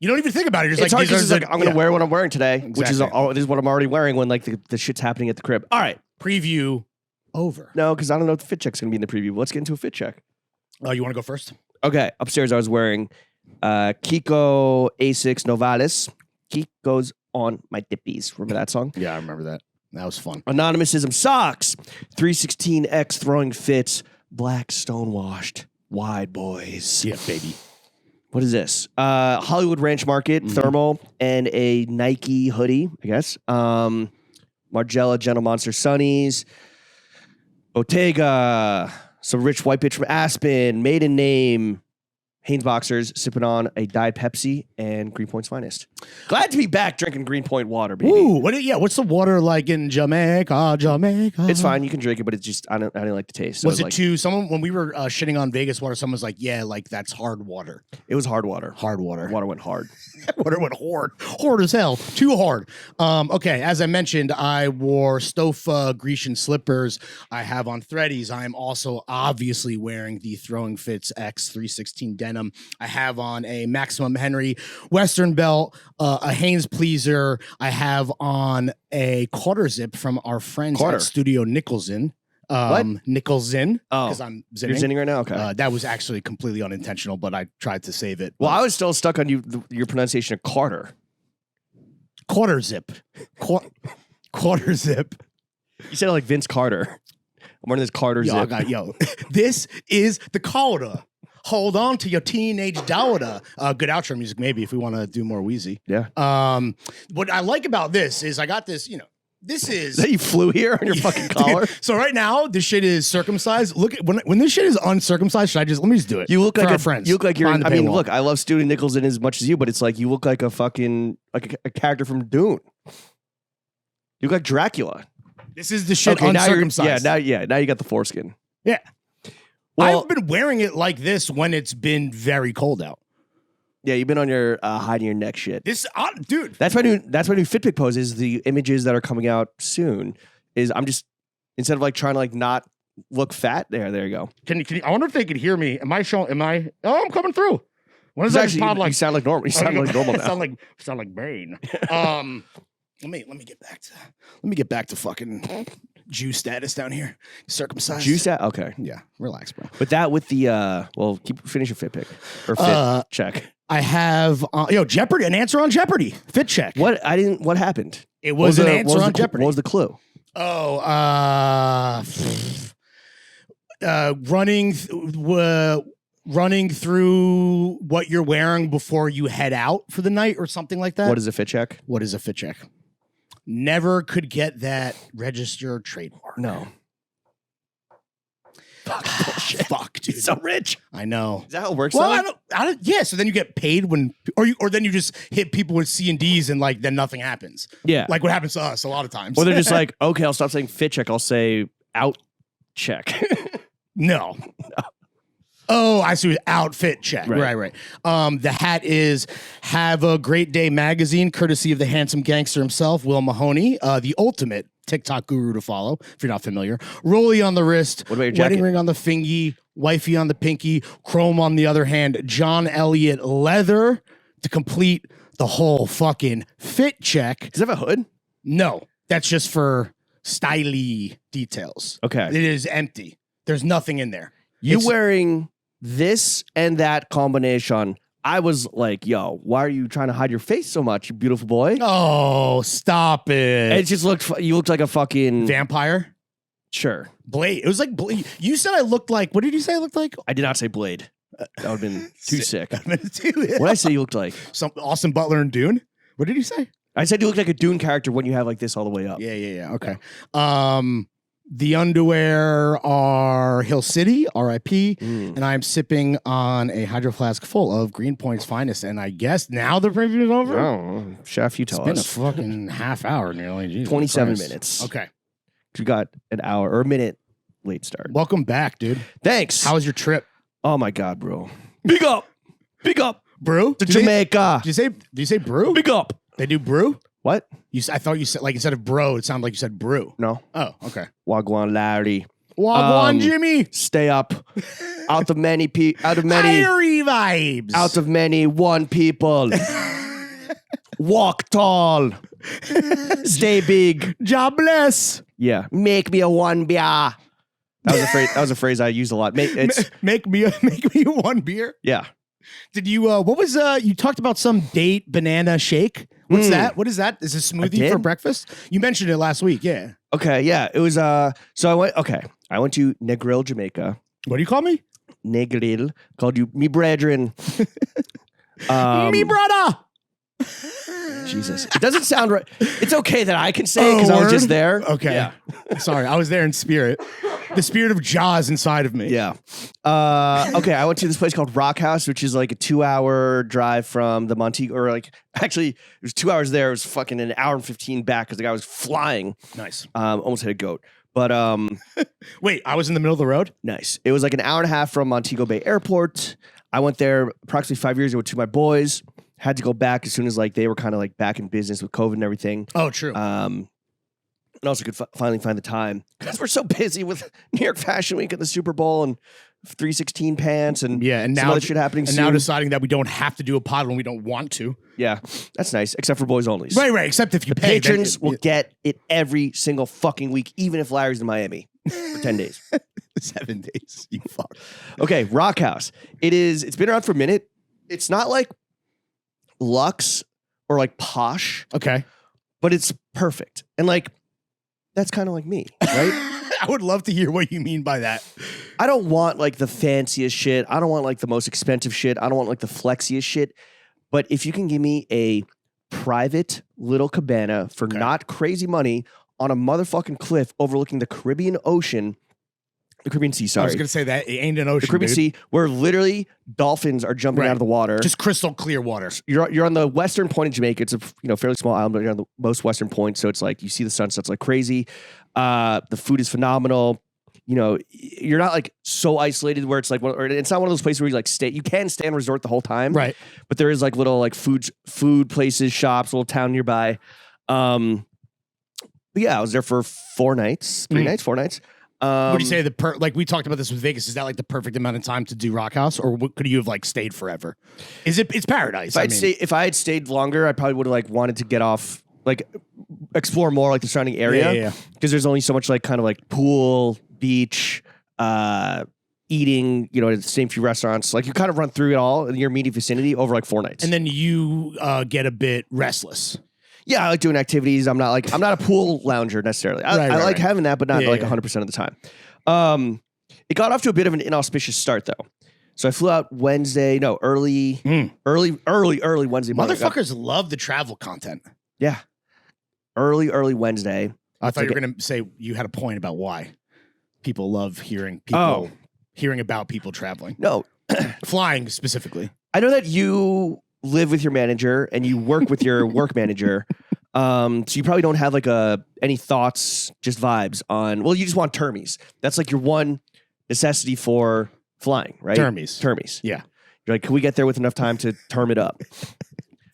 [SPEAKER 2] you don't even think about it. You're
[SPEAKER 1] just
[SPEAKER 2] like,
[SPEAKER 1] hard I'm going to wear what I'm wearing today,
[SPEAKER 2] exactly.
[SPEAKER 1] which is this is what I'm already wearing when like the shit's happening at the crib. All right.
[SPEAKER 2] Preview over.
[SPEAKER 1] No, because I don't know if the fit check's going to be in the preview. Let's get into a fit check.
[SPEAKER 2] Oh, you want to go first?
[SPEAKER 1] Okay. Upstairs, I was wearing Kiko A6 Novalis. Kiko's on my dippies. Remember that song?
[SPEAKER 2] Yeah, I remember that. That was fun.
[SPEAKER 1] Anonymousism socks. 316X throwing fits. Black stonewashed. Wide boys.
[SPEAKER 2] Yeah, baby.
[SPEAKER 1] What is this? Hollywood Ranch Market thermal and a Nike hoodie, I guess. Margiela Gentle Monster Sunnies. Bottega. Some rich white bitch from Aspen. Maiden name. Hanes Boxers, sipping on a Diet Pepsi and Greenpoint's finest. Glad to be back drinking Greenpoint water, baby.
[SPEAKER 2] Ooh, what's the water like in Jamaica?
[SPEAKER 1] It's fine, you can drink it, but it's just I didn't like the taste. So
[SPEAKER 2] was it too? Someone when we were shitting on Vegas water, someone's like, yeah, like that's hard water.
[SPEAKER 1] It was hard water.
[SPEAKER 2] Hard water.
[SPEAKER 1] Water went hard.
[SPEAKER 2] Water went hard as hell. Too hard. Okay, as I mentioned, I wore Stofa Grecian slippers. I have on threadies. I am also obviously wearing the Throwing Fits X316 denim. I have on a Maximum Henry Western belt, a Hanes Pleaser. I have on a quarter zip from our friends at Studio Nicholson.
[SPEAKER 1] What?
[SPEAKER 2] Nicholson.
[SPEAKER 1] Oh,
[SPEAKER 2] because I'm zinning.
[SPEAKER 1] You're zinning right now? Okay.
[SPEAKER 2] That was actually completely unintentional, but I tried to save it.
[SPEAKER 1] Well, I was still stuck on your pronunciation of Carter.
[SPEAKER 2] Quarter zip. Quarter zip.
[SPEAKER 1] You said it like Vince Carter. I'm wearing this Carter zip.
[SPEAKER 2] This is the Carter. Hold on to your teenage daughter. Good outro music, maybe, if we want to do more Wheezy.
[SPEAKER 1] Yeah.
[SPEAKER 2] What I like about this is I got this, this is...
[SPEAKER 1] That you flew here on your fucking collar?
[SPEAKER 2] So right now, this shit is circumcised. Look, when this shit is uncircumcised, let me just do it.
[SPEAKER 1] You look like
[SPEAKER 2] our friends.
[SPEAKER 1] You look like you're... I mean, look, I love Studio Nicholson as much as you, but it's like you look like a fucking... like a character from Dune. You look like Dracula.
[SPEAKER 2] This is the shit uncircumcised.
[SPEAKER 1] Now you got the foreskin.
[SPEAKER 2] Yeah.
[SPEAKER 1] Well,
[SPEAKER 2] I've been wearing it like this when it's been very cold out.
[SPEAKER 1] Yeah, you've been on your hiding your neck shit.
[SPEAKER 2] This, dude.
[SPEAKER 1] That's my new Fitbit pose. Is the images that are coming out soon. Is I'm just instead of like trying to like not look fat. There you go.
[SPEAKER 2] Can you, I wonder if they could hear me. Oh, I'm coming through. When is that
[SPEAKER 1] Actually,
[SPEAKER 2] pod like?
[SPEAKER 1] You sound like normal. You sound like normal now.
[SPEAKER 2] sound like Bane. Let me get back to fucking Jew status down here. Circumcised.
[SPEAKER 1] Jew status? Okay.
[SPEAKER 2] Yeah, relax, bro.
[SPEAKER 1] But that with the finish your fit pick or fit check.
[SPEAKER 2] I have Jeopardy, an answer on Jeopardy. Fit check.
[SPEAKER 1] What happened?
[SPEAKER 2] It was an answer on Jeopardy.
[SPEAKER 1] What was the clue?
[SPEAKER 2] Oh, running through what you're wearing before you head out for the night or something like that.
[SPEAKER 1] What is a fit check?
[SPEAKER 2] What is a fit check? Never could get that registered trademark.
[SPEAKER 1] No.
[SPEAKER 2] Fuck, bullshit. Fuck, dude.
[SPEAKER 1] He's so rich.
[SPEAKER 2] I know.
[SPEAKER 1] Is that how it works?
[SPEAKER 2] Well, I don't. Yeah. So then you get paid or then you just hit people with C&Ds and like then nothing happens.
[SPEAKER 1] Yeah.
[SPEAKER 2] Like what happens to us a lot of times.
[SPEAKER 1] Or they're just like, okay, I'll stop saying fit check. I'll say out check.
[SPEAKER 2] No. Oh, I see. Outfit check. Right. The hat is Have a Great Day magazine, courtesy of the handsome gangster himself, Will Mahoney, the ultimate TikTok guru to follow, if you're not familiar. Rollie on the wrist,
[SPEAKER 1] what about your jacket?
[SPEAKER 2] Wedding ring on the fingy, wifey on the pinky, chrome on the other hand, John Elliott leather to complete the whole fucking fit check.
[SPEAKER 1] Does it have a hood?
[SPEAKER 2] No, that's just for styly details.
[SPEAKER 1] Okay.
[SPEAKER 2] It is empty. There's nothing in there.
[SPEAKER 1] You wearing this and that combination, I was like, yo, why are you trying to hide your face so much, you beautiful boy?
[SPEAKER 2] Oh, stop it.
[SPEAKER 1] It just you looked like a fucking
[SPEAKER 2] vampire.
[SPEAKER 1] Sure.
[SPEAKER 2] Blade. It was like Blade. You said I looked like, what did you say I looked like?
[SPEAKER 1] I did not say Blade. That would have been too sick.
[SPEAKER 2] What
[SPEAKER 1] did I say you looked like?
[SPEAKER 2] Some Austin Butler and Dune? What did you say?
[SPEAKER 1] I said you looked like a Dune character when you have like this all the way up.
[SPEAKER 2] Yeah. Okay. The underwear are Hill City, R.I.P., and I'm sipping on a hydro flask full of Greenpoint's finest. And I guess now the preview is over?
[SPEAKER 1] Oh, Chef, you tell us.
[SPEAKER 2] It's been a fucking half hour nearly. Jesus
[SPEAKER 1] 27
[SPEAKER 2] Christ.
[SPEAKER 1] minutes.
[SPEAKER 2] Okay.
[SPEAKER 1] We got an hour or a minute late start.
[SPEAKER 2] Welcome back, dude.
[SPEAKER 1] Thanks.
[SPEAKER 2] How was your trip?
[SPEAKER 1] Oh, my God, bro. Big up. Big up.
[SPEAKER 2] Brew?
[SPEAKER 1] To Jamaica.
[SPEAKER 2] Did you say brew?
[SPEAKER 1] Big up.
[SPEAKER 2] They do brew?
[SPEAKER 1] What?
[SPEAKER 2] I thought you said, like, instead of bro, it sounded like you said brew.
[SPEAKER 1] No.
[SPEAKER 2] Oh, okay.
[SPEAKER 1] Wagwan Larry.
[SPEAKER 2] Wagwan Jimmy.
[SPEAKER 1] Stay up. Out of many
[SPEAKER 2] Irie vibes.
[SPEAKER 1] Out of many one people. Walk tall. Stay big.
[SPEAKER 2] God bless.
[SPEAKER 1] Yeah. Make me a one beer. That was a phrase I used a lot.
[SPEAKER 2] Make me one beer.
[SPEAKER 1] Yeah.
[SPEAKER 2] Did you what was you talked about some date banana shake? What's that? What is that? Is a smoothie for breakfast? You mentioned it last week, yeah.
[SPEAKER 1] Okay, yeah. It was so I went to Negril, Jamaica.
[SPEAKER 2] What do you call me?
[SPEAKER 1] Negril. Called you me brethren.
[SPEAKER 2] Me brother.
[SPEAKER 1] Jesus. It doesn't sound right. It's okay that I can say it because I was just there.
[SPEAKER 2] Okay.
[SPEAKER 1] Yeah.
[SPEAKER 2] Sorry, I was there in spirit. The spirit of Jaws inside of me.
[SPEAKER 1] Yeah. Okay, I went to this place called Rockhouse, which is like a 2-hour drive from the Montego, or like, actually, it was 2 hours there. It was fucking an hour and 15 back because the guy was flying.
[SPEAKER 2] Nice.
[SPEAKER 1] Almost hit a goat. But
[SPEAKER 2] wait, I was in the middle of the road?
[SPEAKER 1] Nice. It was like an hour and a half from Montego Bay Airport. I went there approximately 5 years ago with two of my boys. Had to go back as soon as like they were kind of like back in business with COVID and everything.
[SPEAKER 2] Oh, true.
[SPEAKER 1] And also could finally find the time because we're so busy with New York Fashion Week and the Super Bowl and 316 pants and
[SPEAKER 2] and
[SPEAKER 1] some
[SPEAKER 2] now
[SPEAKER 1] other shit happening.
[SPEAKER 2] And
[SPEAKER 1] soon.
[SPEAKER 2] now deciding that we don't have to do a pod when we don't want to.
[SPEAKER 1] Yeah, that's nice, except for boys only.
[SPEAKER 2] Right. Except if you pay,
[SPEAKER 1] patrons will get it every single fucking week, even if Larry's in Miami for 10 days.
[SPEAKER 2] 7 days. You fuck.
[SPEAKER 1] Okay, Rockhouse. It's been around for a minute. It's not like luxe or like posh.
[SPEAKER 2] Okay.
[SPEAKER 1] But it's perfect. And like, that's kind of like me, right?
[SPEAKER 2] I would love to hear what you mean by that.
[SPEAKER 1] I don't want like the fanciest shit. I don't want like the most expensive shit. I don't want like the flexiest shit. But if you can give me a private little cabana for not crazy money on a motherfucking cliff overlooking the Caribbean Sea, sorry.
[SPEAKER 2] I was going to say that it ain't an ocean,
[SPEAKER 1] the Caribbean Sea, where literally dolphins are jumping out of the water.
[SPEAKER 2] Just crystal clear water.
[SPEAKER 1] You're on the western point of Jamaica. It's a fairly small island, but you're on the most western point. So it's like you see the sunsets like crazy. The food is phenomenal. You know, you're not like so isolated where it's like, or it's not one of those places where you like stay. You can stay and resort the whole time,
[SPEAKER 2] right?
[SPEAKER 1] But there is like little like food places, shops, a little town nearby. But yeah, I was there for 4 nights, 3 nights, 4 nights.
[SPEAKER 2] Would you say like we talked about this with Vegas? Is that like the perfect amount of time to do Rockhouse, or could you have like stayed forever? It's paradise.
[SPEAKER 1] If I had stayed longer, I probably would have like wanted to get off, like explore more like the surrounding area.
[SPEAKER 2] Yeah.
[SPEAKER 1] Because there's only so much like kind of like pool, beach, eating, at the same few restaurants. Like you kind of run through it all in your immediate vicinity over like 4 nights.
[SPEAKER 2] And then you get a bit restless.
[SPEAKER 1] Yeah, I like doing activities. I'm not a pool lounger necessarily. I like having that, but not 100% of the time. It got off to a bit of an inauspicious start though. So I flew out early Wednesday morning.
[SPEAKER 2] Motherfuckers love the travel content.
[SPEAKER 1] Yeah. Early Wednesday.
[SPEAKER 2] I thought you were going to say you had a point about why people love hearing about people traveling.
[SPEAKER 1] No.
[SPEAKER 2] Flying specifically.
[SPEAKER 1] I know that you live with your manager and you work with your work manager. So you probably don't have like any thoughts, just vibes on, well, you just want termies. That's like your one necessity for flying, right? Termies.
[SPEAKER 2] Yeah.
[SPEAKER 1] You're like, can we get there with enough time to term it up?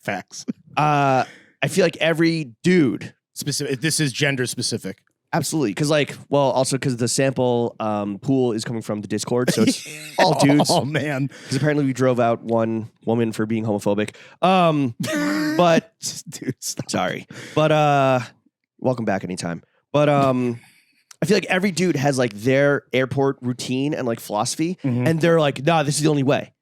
[SPEAKER 2] Facts.
[SPEAKER 1] I feel like every dude.
[SPEAKER 2] Specific. This is gender specific.
[SPEAKER 1] Absolutely. Because also because the sample pool is coming from the Discord. So it's all dudes.
[SPEAKER 2] Oh, man.
[SPEAKER 1] Because apparently we drove out one woman for being homophobic. But
[SPEAKER 2] dude, stop.
[SPEAKER 1] Sorry. But welcome back anytime. But I feel like every dude has like their airport routine and like philosophy. Mm-hmm. And they're like, nah, this is the only way.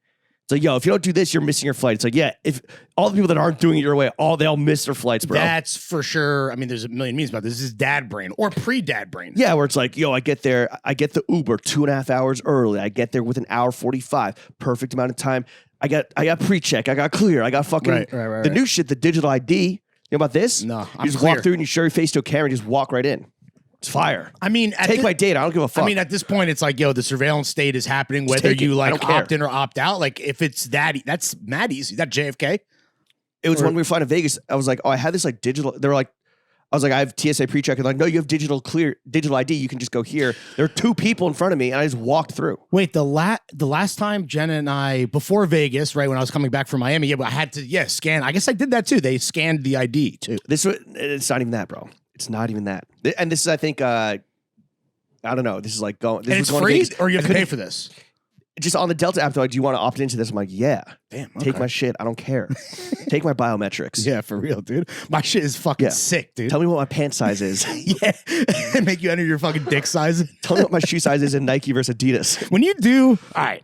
[SPEAKER 1] It's like, yo, if you don't do this, you're missing your flight. It's like, yeah, if all the people that aren't doing it your way, they'll miss their flights, bro.
[SPEAKER 2] That's for sure. I mean, there's a million memes about this. This is dad brain or pre-dad brain.
[SPEAKER 1] Yeah, where it's like, yo, I get there, I get the Uber 2.5 hours early. I get there with an hour 45, perfect amount of time. I got pre-check, I got clear, I got fucking the new shit, the digital ID. You know about this?
[SPEAKER 2] No,
[SPEAKER 1] you just walk through and you show your face to a camera and just walk right in. It's fire.
[SPEAKER 2] I mean,
[SPEAKER 1] take my data. I don't give a fuck.
[SPEAKER 2] I mean, at this point, it's like, yo, the surveillance state is happening, whether you like opt in or opt out. Like, if it's that's mad easy. That JFK.
[SPEAKER 1] It was when we were flying to Vegas. I was like, oh, I had this like digital. They were like, I was like, I have TSA pre-check. And like, no, you have digital ID. You can just go here. There are 2 people in front of me, and I just walked through.
[SPEAKER 2] Wait, the last time Jenna and I, before Vegas, right when I was coming back from Miami, I had to scan. I guess I did that too. They scanned the ID too.
[SPEAKER 1] It's not even that, bro. It's not even that. And this is, I think, I don't know. This is like going. This
[SPEAKER 2] and it's free, or you have to pay for this?
[SPEAKER 1] Just on the Delta app, they're like, do you want to opt into this? I'm like, yeah.
[SPEAKER 2] Damn. Okay.
[SPEAKER 1] Take my shit. I don't care. Take my biometrics.
[SPEAKER 2] Yeah, for real, dude. My shit is fucking sick, dude.
[SPEAKER 1] Tell me what my pant size is.
[SPEAKER 2] Yeah. Make you enter your fucking dick size.
[SPEAKER 1] Tell me what my shoe size is in Nike versus Adidas.
[SPEAKER 2] When you do, all right.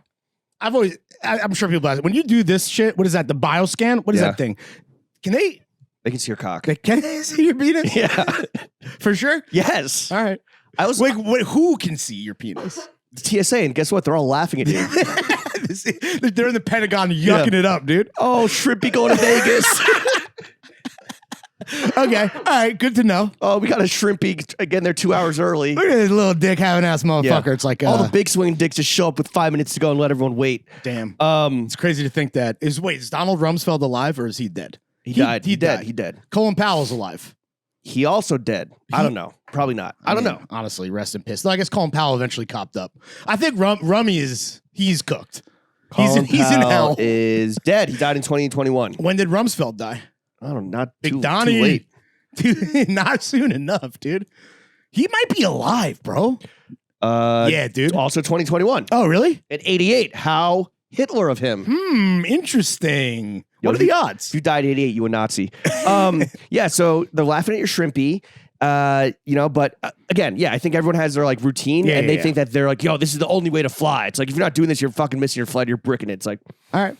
[SPEAKER 2] I'm sure people ask, when you do this shit, what is that? The bioscan? What is that thing? They
[SPEAKER 1] can see your cock.
[SPEAKER 2] Can they see your penis?
[SPEAKER 1] Yeah.
[SPEAKER 2] For sure?
[SPEAKER 1] Yes.
[SPEAKER 2] All right. Wait, who can see your penis?
[SPEAKER 1] The TSA, and guess what? They're all laughing at you.
[SPEAKER 2] They're in the Pentagon yucking it up, dude.
[SPEAKER 1] Oh, Shrimpy going to Vegas.
[SPEAKER 2] Okay. All right. Good to know.
[SPEAKER 1] Oh, we got a Shrimpy. Again, they're 2 hours early.
[SPEAKER 2] Look at this little dick having ass motherfucker. Yeah. It's like
[SPEAKER 1] all the big swinging dicks just show up with 5 minutes to go and let everyone wait.
[SPEAKER 2] Damn. It's crazy to think that. Is Donald Rumsfeld alive or is he dead?
[SPEAKER 1] He died. He dead.
[SPEAKER 2] Colin Powell's alive.
[SPEAKER 1] He also dead. I don't know. Probably not. I don't know.
[SPEAKER 2] Honestly, rest in piss. Though I guess Colin Powell eventually copped up. I think Rummy he's cooked. He's in hell.
[SPEAKER 1] Is dead. He died in 2021.
[SPEAKER 2] When did Rumsfeld die?
[SPEAKER 1] I don't know. Not
[SPEAKER 2] Big
[SPEAKER 1] too
[SPEAKER 2] Donnie.
[SPEAKER 1] Too late.
[SPEAKER 2] Dude, not soon enough, dude. He might be alive, bro. Yeah, dude.
[SPEAKER 1] Also 2021.
[SPEAKER 2] Oh, really?
[SPEAKER 1] At 88. How Hitler of him.
[SPEAKER 2] Interesting. What are the odds?
[SPEAKER 1] If you died at 88, you a Nazi. Yeah, so they're laughing at your Shrimpy. But again, I think everyone has their like routine and they think that they're like, yo, this is the only way to fly. It's like, if you're not doing this, you're fucking missing your flight. You're bricking it. It's like,
[SPEAKER 2] all right.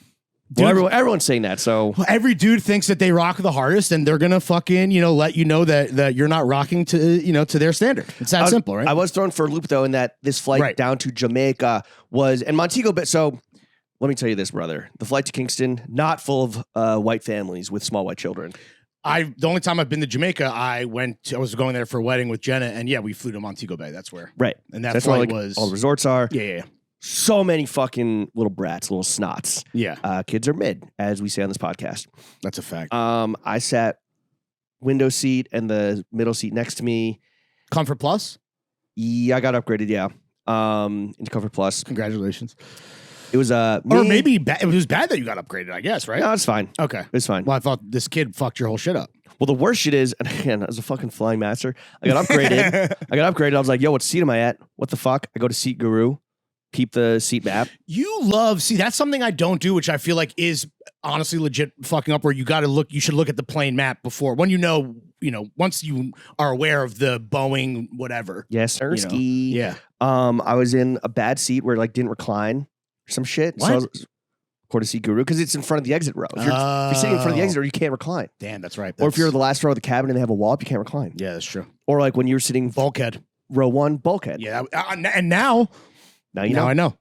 [SPEAKER 1] Well, everyone's saying that. So
[SPEAKER 2] every dude thinks that they rock the hardest and they're going to fucking, let you know that you're not rocking to their standard. It's that simple, right?
[SPEAKER 1] I was thrown for a loop though, in that this flight down to Jamaica was, and Montego Bay. So let me tell you this, brother. The flight to Kingston, not full of white families with small white children.
[SPEAKER 2] The only time I've been to Jamaica, I was going there for a wedding with Jenna, and we flew to Montego Bay. That's where.
[SPEAKER 1] Right.
[SPEAKER 2] And that's flight
[SPEAKER 1] where, all the resorts are.
[SPEAKER 2] Yeah.
[SPEAKER 1] So many fucking little brats, little snots.
[SPEAKER 2] Yeah.
[SPEAKER 1] Kids are mid, as we say on this podcast.
[SPEAKER 2] That's a fact.
[SPEAKER 1] I sat window seat and the middle seat next to me.
[SPEAKER 2] Comfort Plus?
[SPEAKER 1] Yeah, I got upgraded, into Comfort Plus.
[SPEAKER 2] Congratulations.
[SPEAKER 1] It was
[SPEAKER 2] or maybe it was bad that you got upgraded, I guess, right?
[SPEAKER 1] No, it's fine.
[SPEAKER 2] Okay.
[SPEAKER 1] It's fine.
[SPEAKER 2] Well, I thought this kid fucked your whole shit up.
[SPEAKER 1] Well, the worst shit is, and again, as a fucking flying master, I got upgraded. I was like, yo, what seat am I at? What the fuck? I go to Seat Guru, peep the seat map.
[SPEAKER 2] See, that's something I don't do, which I feel like is honestly legit fucking up, where you should look at the plane map before, when once you are aware of the Boeing, whatever.
[SPEAKER 1] Yes, sir. Ski.
[SPEAKER 2] Yeah.
[SPEAKER 1] I was in a bad seat where it like didn't recline or some shit.
[SPEAKER 2] What?
[SPEAKER 1] So I was, according to Seat Guru, because it's in front of the exit row. If you're sitting in front of the exit row, you can't recline.
[SPEAKER 2] Damn, that's right.
[SPEAKER 1] Or if you're in the last row of the cabin and they have a wall up, you can't recline.
[SPEAKER 2] Yeah, that's true.
[SPEAKER 1] Or like when you were sitting
[SPEAKER 2] bulkhead,
[SPEAKER 1] row 1, bulkhead.
[SPEAKER 2] Yeah, and now
[SPEAKER 1] you know.
[SPEAKER 2] I know.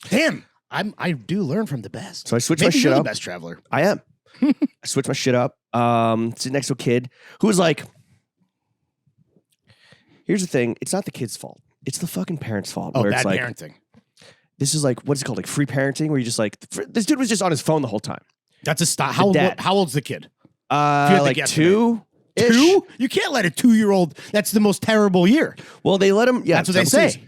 [SPEAKER 2] Damn, I do learn from the best.
[SPEAKER 1] So I switched my shit up.
[SPEAKER 2] The best traveler.
[SPEAKER 1] I am. I switched my shit up. Sitting next to a kid who was like, here's the thing. It's not the kid's fault. It's the fucking parents' fault.
[SPEAKER 2] Oh,
[SPEAKER 1] where
[SPEAKER 2] bad
[SPEAKER 1] it's like,
[SPEAKER 2] parenting.
[SPEAKER 1] This is like, what's it called? Like free parenting, where you just like, this dude was just on his phone the whole time.
[SPEAKER 2] That's a stop. How old's the kid?
[SPEAKER 1] Like 2.
[SPEAKER 2] 2? You can't let a 2-year-old. That's the most terrible year.
[SPEAKER 1] Well, they let him. Yeah,
[SPEAKER 2] that's what they say.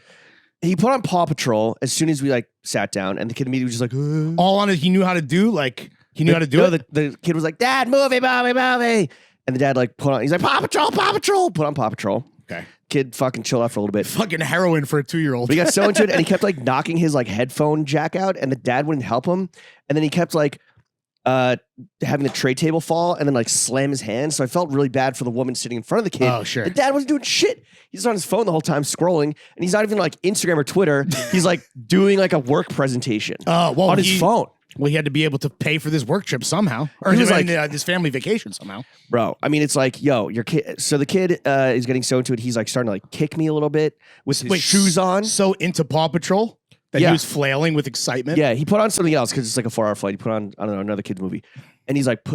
[SPEAKER 1] He put on Paw Patrol as soon as we like sat down, and the kid immediately was just like,
[SPEAKER 2] all on it. He knew how to do. Like he knew how to do it.
[SPEAKER 1] The kid was like, Dad, movie, and the dad like put on. He's like, Paw Patrol, Paw Patrol. Put on Paw Patrol.
[SPEAKER 2] Okay.
[SPEAKER 1] Kid fucking chilled out for a little bit.
[SPEAKER 2] Fucking heroin for a 2-year-old.
[SPEAKER 1] But he got so into it, and he kept like knocking his like headphone jack out, and the dad wouldn't help him, and then he kept like having the tray table fall and then like slam his hand. So I felt really bad for the woman sitting in front of the kid.
[SPEAKER 2] Oh, sure.
[SPEAKER 1] The dad wasn't doing shit. He's on his phone the whole time scrolling, and he's not even like Instagram or Twitter. He's like doing like a work presentation on his phone.
[SPEAKER 2] Well, he had to be able to pay for this work trip somehow, or this family vacation somehow.
[SPEAKER 1] Bro, I mean, it's like, yo, your kid. So the kid is getting so into it. He's like starting to like kick me a little bit with his shoes on.
[SPEAKER 2] So into Paw Patrol that he was flailing with excitement.
[SPEAKER 1] Yeah, he put on something else because it's like a 4-hour flight. He put on, I don't know, another kid's movie, and he's like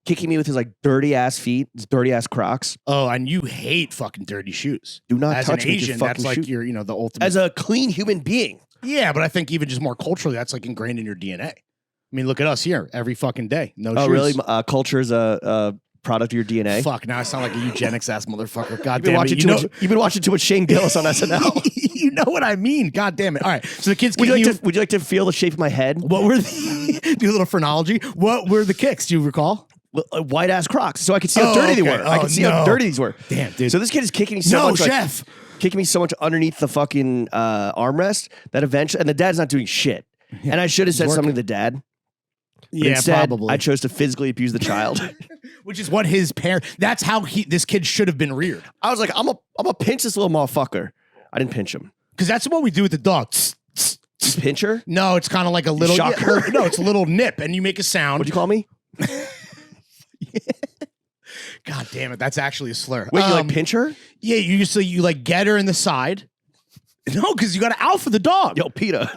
[SPEAKER 1] kicking me with his like dirty ass feet, his dirty ass Crocs.
[SPEAKER 2] Oh, and you hate fucking dirty shoes.
[SPEAKER 1] Do not
[SPEAKER 2] As
[SPEAKER 1] touch
[SPEAKER 2] an
[SPEAKER 1] me with
[SPEAKER 2] Asian,
[SPEAKER 1] your
[SPEAKER 2] that's
[SPEAKER 1] fucking
[SPEAKER 2] like
[SPEAKER 1] shoes.
[SPEAKER 2] your, the ultimate.
[SPEAKER 1] As a clean human being.
[SPEAKER 2] Yeah, but I think even just more culturally, that's like ingrained in your DNA. I mean, look at us here every fucking day. No shoes.
[SPEAKER 1] Oh, really? Culture is a product of your DNA?
[SPEAKER 2] Fuck, now I sound like a eugenics ass motherfucker. God
[SPEAKER 1] You've
[SPEAKER 2] damn it.
[SPEAKER 1] You've been watching too much Shane Gillis on SNL.
[SPEAKER 2] You know what I mean. God damn it. All right. So the kids
[SPEAKER 1] would you like to feel the shape of my head?
[SPEAKER 2] What were do a little phrenology? What were the kicks? Do you recall?
[SPEAKER 1] White ass Crocs, so I could see how dirty they were. I could see how dirty these were.
[SPEAKER 2] Damn, dude.
[SPEAKER 1] So this kid is kicking me so much.
[SPEAKER 2] Chef.
[SPEAKER 1] Kicking me so much underneath the fucking armrest that eventually, and the dad's not doing shit. Yeah, and I should have said something to the dad.
[SPEAKER 2] Yeah,
[SPEAKER 1] instead,
[SPEAKER 2] probably.
[SPEAKER 1] I chose to physically abuse the child.
[SPEAKER 2] Which is what his parent. That's how this kid should have been reared.
[SPEAKER 1] I was like, I'm a pinch this little motherfucker. I didn't pinch him.
[SPEAKER 2] Because that's what we do with the dog.
[SPEAKER 1] Pincher?
[SPEAKER 2] No, it's kind of like a little
[SPEAKER 1] shocker.
[SPEAKER 2] No, it's a little nip, and you make a sound.
[SPEAKER 1] What'd you call me?
[SPEAKER 2] God damn it, that's actually a slur.
[SPEAKER 1] Wait, you like pinch her?
[SPEAKER 2] Yeah, you like get her in the side. No, because you got to alpha the dog.
[SPEAKER 1] Yo, PETA.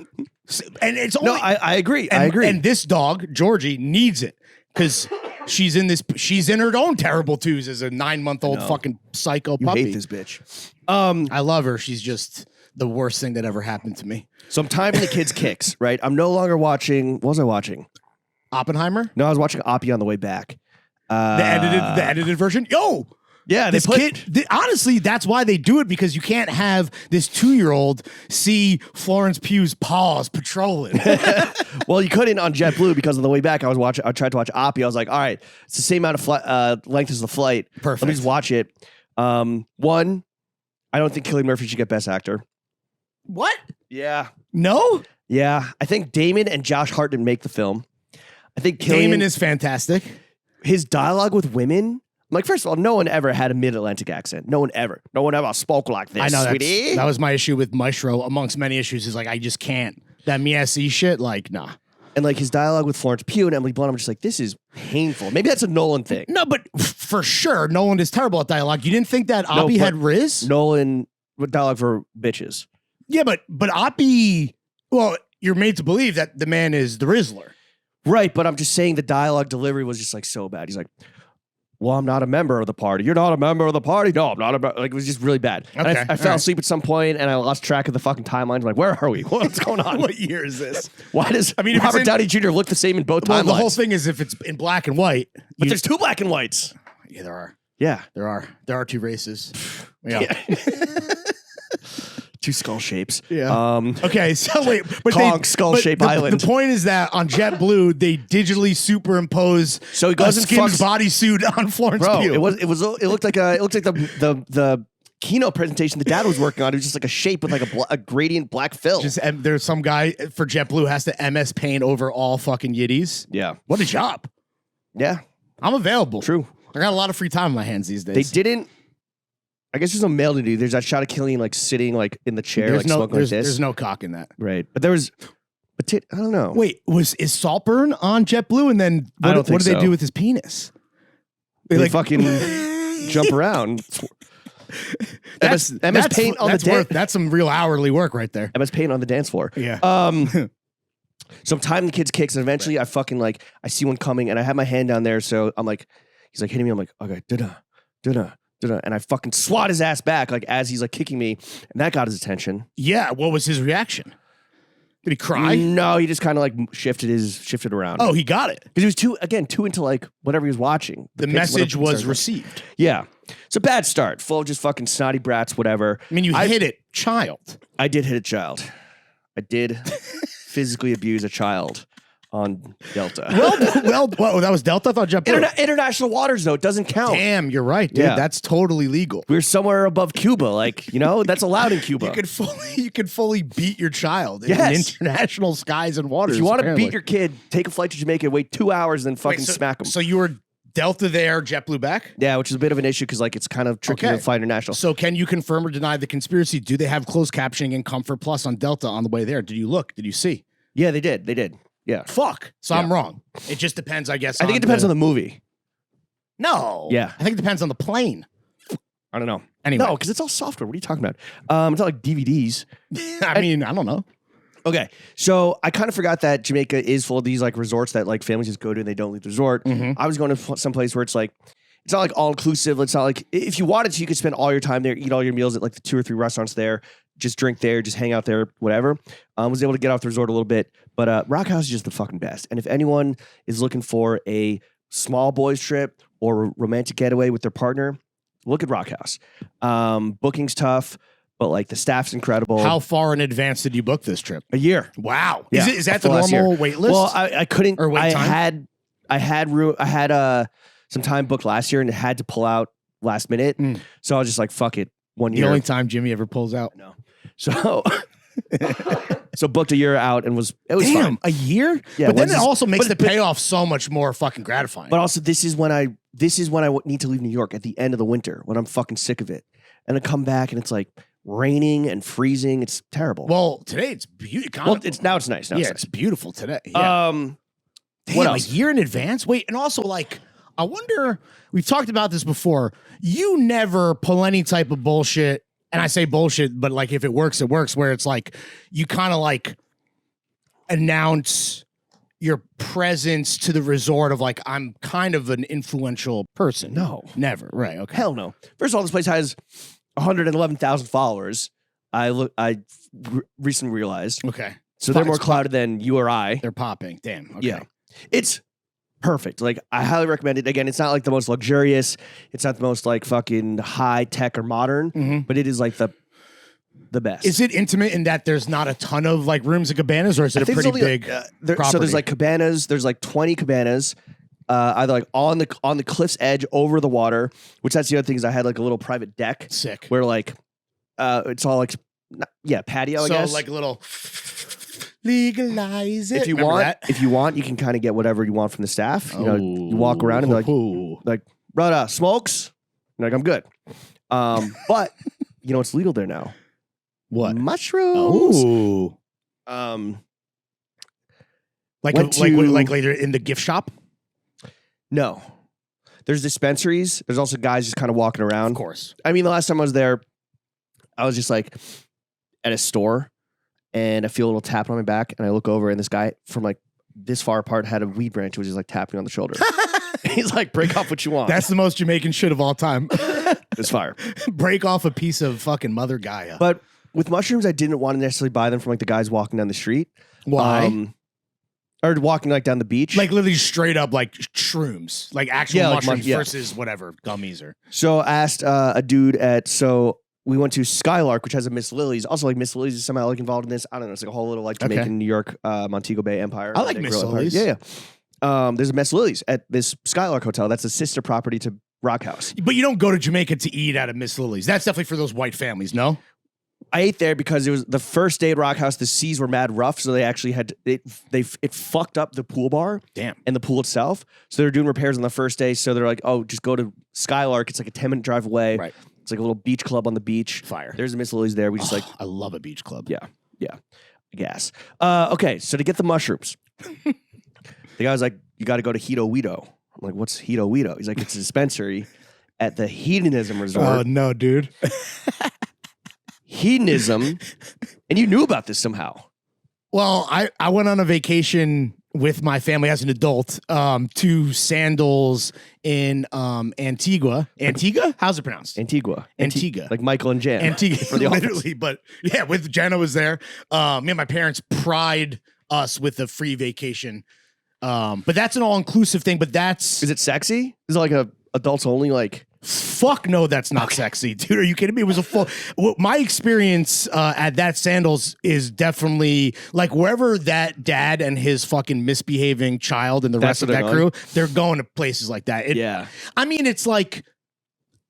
[SPEAKER 2] And it's only,
[SPEAKER 1] no, I agree. I agree.
[SPEAKER 2] And this dog, Georgie, needs it because she's in her own terrible twos as a 9-month-old fucking psycho puppy.
[SPEAKER 1] You hate this bitch.
[SPEAKER 2] I love her. She's just the worst thing that ever happened to me.
[SPEAKER 1] So I'm timing the kids' kicks, right? I'm no longer watching. What was I watching?
[SPEAKER 2] Oppenheimer?
[SPEAKER 1] No, I was watching Oppie on the way back.
[SPEAKER 2] The edited version. Yo,
[SPEAKER 1] yeah,
[SPEAKER 2] honestly, that's why they do it, because you can't have this 2-year-old see Florence Pugh's paws patrolling.
[SPEAKER 1] Well, you couldn't on JetBlue because on the way back I tried to watch Oppie. I was like, all right, it's the same amount of length as the flight.
[SPEAKER 2] Perfect.
[SPEAKER 1] Let me just watch it. One, I don't think Cillian Murphy should get Best Actor.
[SPEAKER 2] What?
[SPEAKER 1] Yeah.
[SPEAKER 2] No?
[SPEAKER 1] Yeah. I think Damon and Josh Hartnett make the film. I think
[SPEAKER 2] Damon is fantastic.
[SPEAKER 1] His dialogue with women, like, first of all, no one ever had a mid-Atlantic accent. No one ever spoke like this.
[SPEAKER 2] I know
[SPEAKER 1] sweetie.
[SPEAKER 2] That was my issue with Maestro, amongst many issues. Is like, I just can't. That me-see shit, like, nah.
[SPEAKER 1] And like his dialogue with Florence Pugh and Emily Blunt, I'm just like, this is painful. Maybe that's a Nolan thing.
[SPEAKER 2] No, but for sure, Nolan is terrible at dialogue. You didn't think that Oppie had Riz?
[SPEAKER 1] Nolan with dialogue for bitches.
[SPEAKER 2] Yeah, but Oppie, well, you're made to believe that the man is the Rizzler.
[SPEAKER 1] Right, but I'm just saying the dialogue delivery was just like so bad. He's like, well, I'm not a member of the party. You're not a member of the party? No, I'm not a member. Like, it was just really bad.
[SPEAKER 2] Okay,
[SPEAKER 1] and I fell asleep at some point and I lost track of the fucking timelines. I'm like, where are we? What's going on?
[SPEAKER 2] What year is this?
[SPEAKER 1] Why does Robert Downey Jr. look the same in both timelines?
[SPEAKER 2] The whole thing is if it's in black and white.
[SPEAKER 1] But there's 2 black and whites.
[SPEAKER 2] Yeah, there are.
[SPEAKER 1] Yeah.
[SPEAKER 2] There are 2 races. Yeah.
[SPEAKER 1] Two skull shapes.
[SPEAKER 2] Yeah. Okay, so wait, but
[SPEAKER 1] skull shape island.
[SPEAKER 2] The point is that on JetBlue they digitally superimpose
[SPEAKER 1] so he goes
[SPEAKER 2] a Skims bodysuit on Florence Pugh.
[SPEAKER 1] It looked like the keynote presentation the dad was working on. It was just like a shape with like a gradient black fill.
[SPEAKER 2] Just there's some guy for JetBlue has to MS paint over all fucking yiddies.
[SPEAKER 1] Yeah.
[SPEAKER 2] What a job.
[SPEAKER 1] Yeah.
[SPEAKER 2] I'm available.
[SPEAKER 1] True.
[SPEAKER 2] I got a lot of free time on my hands these days.
[SPEAKER 1] They didn't. I guess there's no male nudity. There's that shot of Killian like sitting like in the chair, like smoking like this.
[SPEAKER 2] There's no cock in that.
[SPEAKER 1] Right. But there was I don't know.
[SPEAKER 2] Wait, is Saltburn on JetBlue? And then what do they do with his penis?
[SPEAKER 1] They like fucking jump around. MS paint on the dance.
[SPEAKER 2] That's some real hourly work right there.
[SPEAKER 1] MS paint on the dance floor.
[SPEAKER 2] Yeah.
[SPEAKER 1] So I'm timing the kids' kicks, and eventually I fucking like I see one coming, and I have my hand down there, so I'm like, he's like hitting me. I'm like, okay, and I fucking swat his ass back like as he's like kicking me, and that got his attention.
[SPEAKER 2] Yeah. What was his reaction? Did he cry?
[SPEAKER 1] No, he just kind of like shifted around.
[SPEAKER 2] Oh, he got it
[SPEAKER 1] because he was too into like whatever he was watching.
[SPEAKER 2] The message was received.
[SPEAKER 1] Yeah, it's a bad start, full of just fucking snotty brats, whatever.
[SPEAKER 2] I mean, you hit it, child.
[SPEAKER 1] I did hit a child. I did physically abuse a child on Delta.
[SPEAKER 2] Well, that was Delta. I thought JetBlue.
[SPEAKER 1] International waters, though, it doesn't count.
[SPEAKER 2] Damn, you're right, dude. Yeah. That's totally legal.
[SPEAKER 1] We're somewhere above Cuba, like that's allowed in Cuba.
[SPEAKER 2] You could fully beat your child in international skies and waters.
[SPEAKER 1] If you want to beat your kid, take a flight to Jamaica, wait 2 hours, and then fucking smack them.
[SPEAKER 2] So you were Delta there, JetBlue back?
[SPEAKER 1] Yeah, which is a bit of an issue because like it's kind of tricky to fly international.
[SPEAKER 2] So can you confirm or deny the conspiracy? Do they have closed captioning and Comfort Plus on Delta on the way there? Did you look? Did you see?
[SPEAKER 1] Yeah, they did. Yeah.
[SPEAKER 2] Fuck. So I'm wrong. It just depends, I guess.
[SPEAKER 1] I think it depends on the movie.
[SPEAKER 2] No.
[SPEAKER 1] Yeah.
[SPEAKER 2] I think it depends on the plane.
[SPEAKER 1] I don't know.
[SPEAKER 2] Anyway.
[SPEAKER 1] No, because it's all software. What are you talking about? It's not like DVDs.
[SPEAKER 2] I mean, I don't know.
[SPEAKER 1] Okay, so I kind of forgot that Jamaica is full of these like resorts that like families just go to and they don't leave the resort. I was going to some place where it's like, it's not like all inclusive. It's not like if you wanted to, you could spend all your time there, eat all your meals at like the 2 or 3 restaurants there, just drink there, just hang out there, whatever. Was able to get off the resort a little bit, but Rockhouse is just the fucking best. And if anyone is looking for a small boys trip or a romantic getaway with their partner, look at Rockhouse. Booking's tough. But like the staff's incredible.
[SPEAKER 2] How far in advance did you book this trip?
[SPEAKER 1] A year.
[SPEAKER 2] Wow.
[SPEAKER 1] Yeah,
[SPEAKER 2] is that the normal wait list?
[SPEAKER 1] Well, I couldn't.
[SPEAKER 2] Or wait time?
[SPEAKER 1] I had some time booked last year and had to pull out last minute. So I was just like, fuck it. 1 year.
[SPEAKER 2] The only time Jimmy ever pulls out.
[SPEAKER 1] No. So so booked a year out and it was fine.
[SPEAKER 2] A year?
[SPEAKER 1] Yeah.
[SPEAKER 2] But then it also makes the payoff so much more fucking gratifying.
[SPEAKER 1] But also this is when I need to leave New York at the end of the winter when I'm fucking sick of it. And I come back and it's like raining and freezing. It's terrible.
[SPEAKER 2] Well, today it's beautiful.
[SPEAKER 1] Well, it's nice.
[SPEAKER 2] It's beautiful today. Yeah. Damn,
[SPEAKER 1] what else?
[SPEAKER 2] A year in advance? Wait, and also like, I wonder, we've talked about this before. You never pull any type of bullshit, and I say bullshit, but like if it works, it works, where it's like you kind of like announce your presence to the resort of like, I'm kind of an influential person.
[SPEAKER 1] No.
[SPEAKER 2] Never. Right. Okay.
[SPEAKER 1] Hell no. First of all, this place has 111,000 followers. I recently realized.
[SPEAKER 2] Okay.
[SPEAKER 1] So they're more clouded than you or I.
[SPEAKER 2] They're popping. Damn. Okay.
[SPEAKER 1] Yeah. It's perfect. Like I highly recommend it. Again, it's not like the most luxurious. It's not the most like fucking high tech or modern, but it is like the best.
[SPEAKER 2] Is it intimate in that there's not a ton of like rooms and cabanas, or is it a pretty big property?
[SPEAKER 1] So there's like cabanas. There's like 20 cabanas. Either like on the cliff's edge over the water, which that's the other thing is I had like a little private deck.
[SPEAKER 2] Sick.
[SPEAKER 1] Where like it's all like patio, I guess.
[SPEAKER 2] So like a little legalize it.
[SPEAKER 1] If you want, you can kind of get whatever you want from the staff. You know, you walk around and they're like, brother, smokes? And like, I'm good. But you know what's legal there now?
[SPEAKER 2] What?
[SPEAKER 1] Mushrooms.
[SPEAKER 2] Oh. Like later in the gift shop?
[SPEAKER 1] No. There's dispensaries. There's also guys just kind of walking around.
[SPEAKER 2] Of course.
[SPEAKER 1] I mean, the last time I was there, I was just like at a store and I feel a little tap on my back and I look over and this guy from like this far apart had a weed branch which is like tapping on the shoulder. He's like, break off what you want.
[SPEAKER 2] That's the most Jamaican shit of all time.
[SPEAKER 1] It's fire.
[SPEAKER 2] Break off a piece of fucking Mother Gaia.
[SPEAKER 1] But with mushrooms, I didn't want to necessarily buy them from like the guys walking down the street.
[SPEAKER 2] Why?
[SPEAKER 1] Or walking like down the beach.
[SPEAKER 2] Like literally straight up like shrooms. Like actual mushrooms
[SPEAKER 1] like
[SPEAKER 2] versus whatever, gummies or.
[SPEAKER 1] So I asked a dude at, we went to Skylark, which has a Miss Lily's. Also, like Miss Lily's is somehow like involved in this. I don't know. It's like a whole little like Jamaican, New York, Montego Bay Empire.
[SPEAKER 2] I like Miss Lily's.
[SPEAKER 1] Yeah. There's a Miss Lily's at this Skylark hotel. That's a sister property to Rockhouse.
[SPEAKER 2] But you don't go to Jamaica to eat out of Miss Lily's. That's definitely for those white families, no?
[SPEAKER 1] I ate there because it was the first day at Rockhouse. The seas were mad rough, so they actually had it fucked up the pool bar.
[SPEAKER 2] Damn.
[SPEAKER 1] And the pool itself. So they were doing repairs on the first day. So they're like, oh, just go to Skylark. It's like a 10-minute drive away.
[SPEAKER 2] Right.
[SPEAKER 1] It's like a little beach club on the beach.
[SPEAKER 2] Fire.
[SPEAKER 1] There's a Miss Lily's there. We just like
[SPEAKER 2] I love a beach club.
[SPEAKER 1] Yeah. I guess. Okay, so to get the mushrooms, the guy was like, you got to go to Hedo. I'm like, what's Hedo? He's like, it's a dispensary at the Hedonism Resort.
[SPEAKER 2] Oh no, dude.
[SPEAKER 1] Hedonism, and you knew about this somehow.
[SPEAKER 2] Well, I went on a vacation with my family as an adult to Sandals in Antigua. Antigua? How's it pronounced?
[SPEAKER 1] Antigua.
[SPEAKER 2] Antigua.
[SPEAKER 1] Like Michael and Jan.
[SPEAKER 2] Antigua,
[SPEAKER 1] for the
[SPEAKER 2] literally. But yeah, with Jana was there. Me and my parents pried us with a free vacation. But that's an all-inclusive thing. But
[SPEAKER 1] Is it sexy? Is it like a adults only like?
[SPEAKER 2] Fuck no, that's not sexy, dude. Are you kidding me? It was a full. My experience at that Sandals is definitely like wherever that dad and his fucking misbehaving child and the rest of that crew, they're going to places like that.
[SPEAKER 1] Yeah.
[SPEAKER 2] I mean, it's like,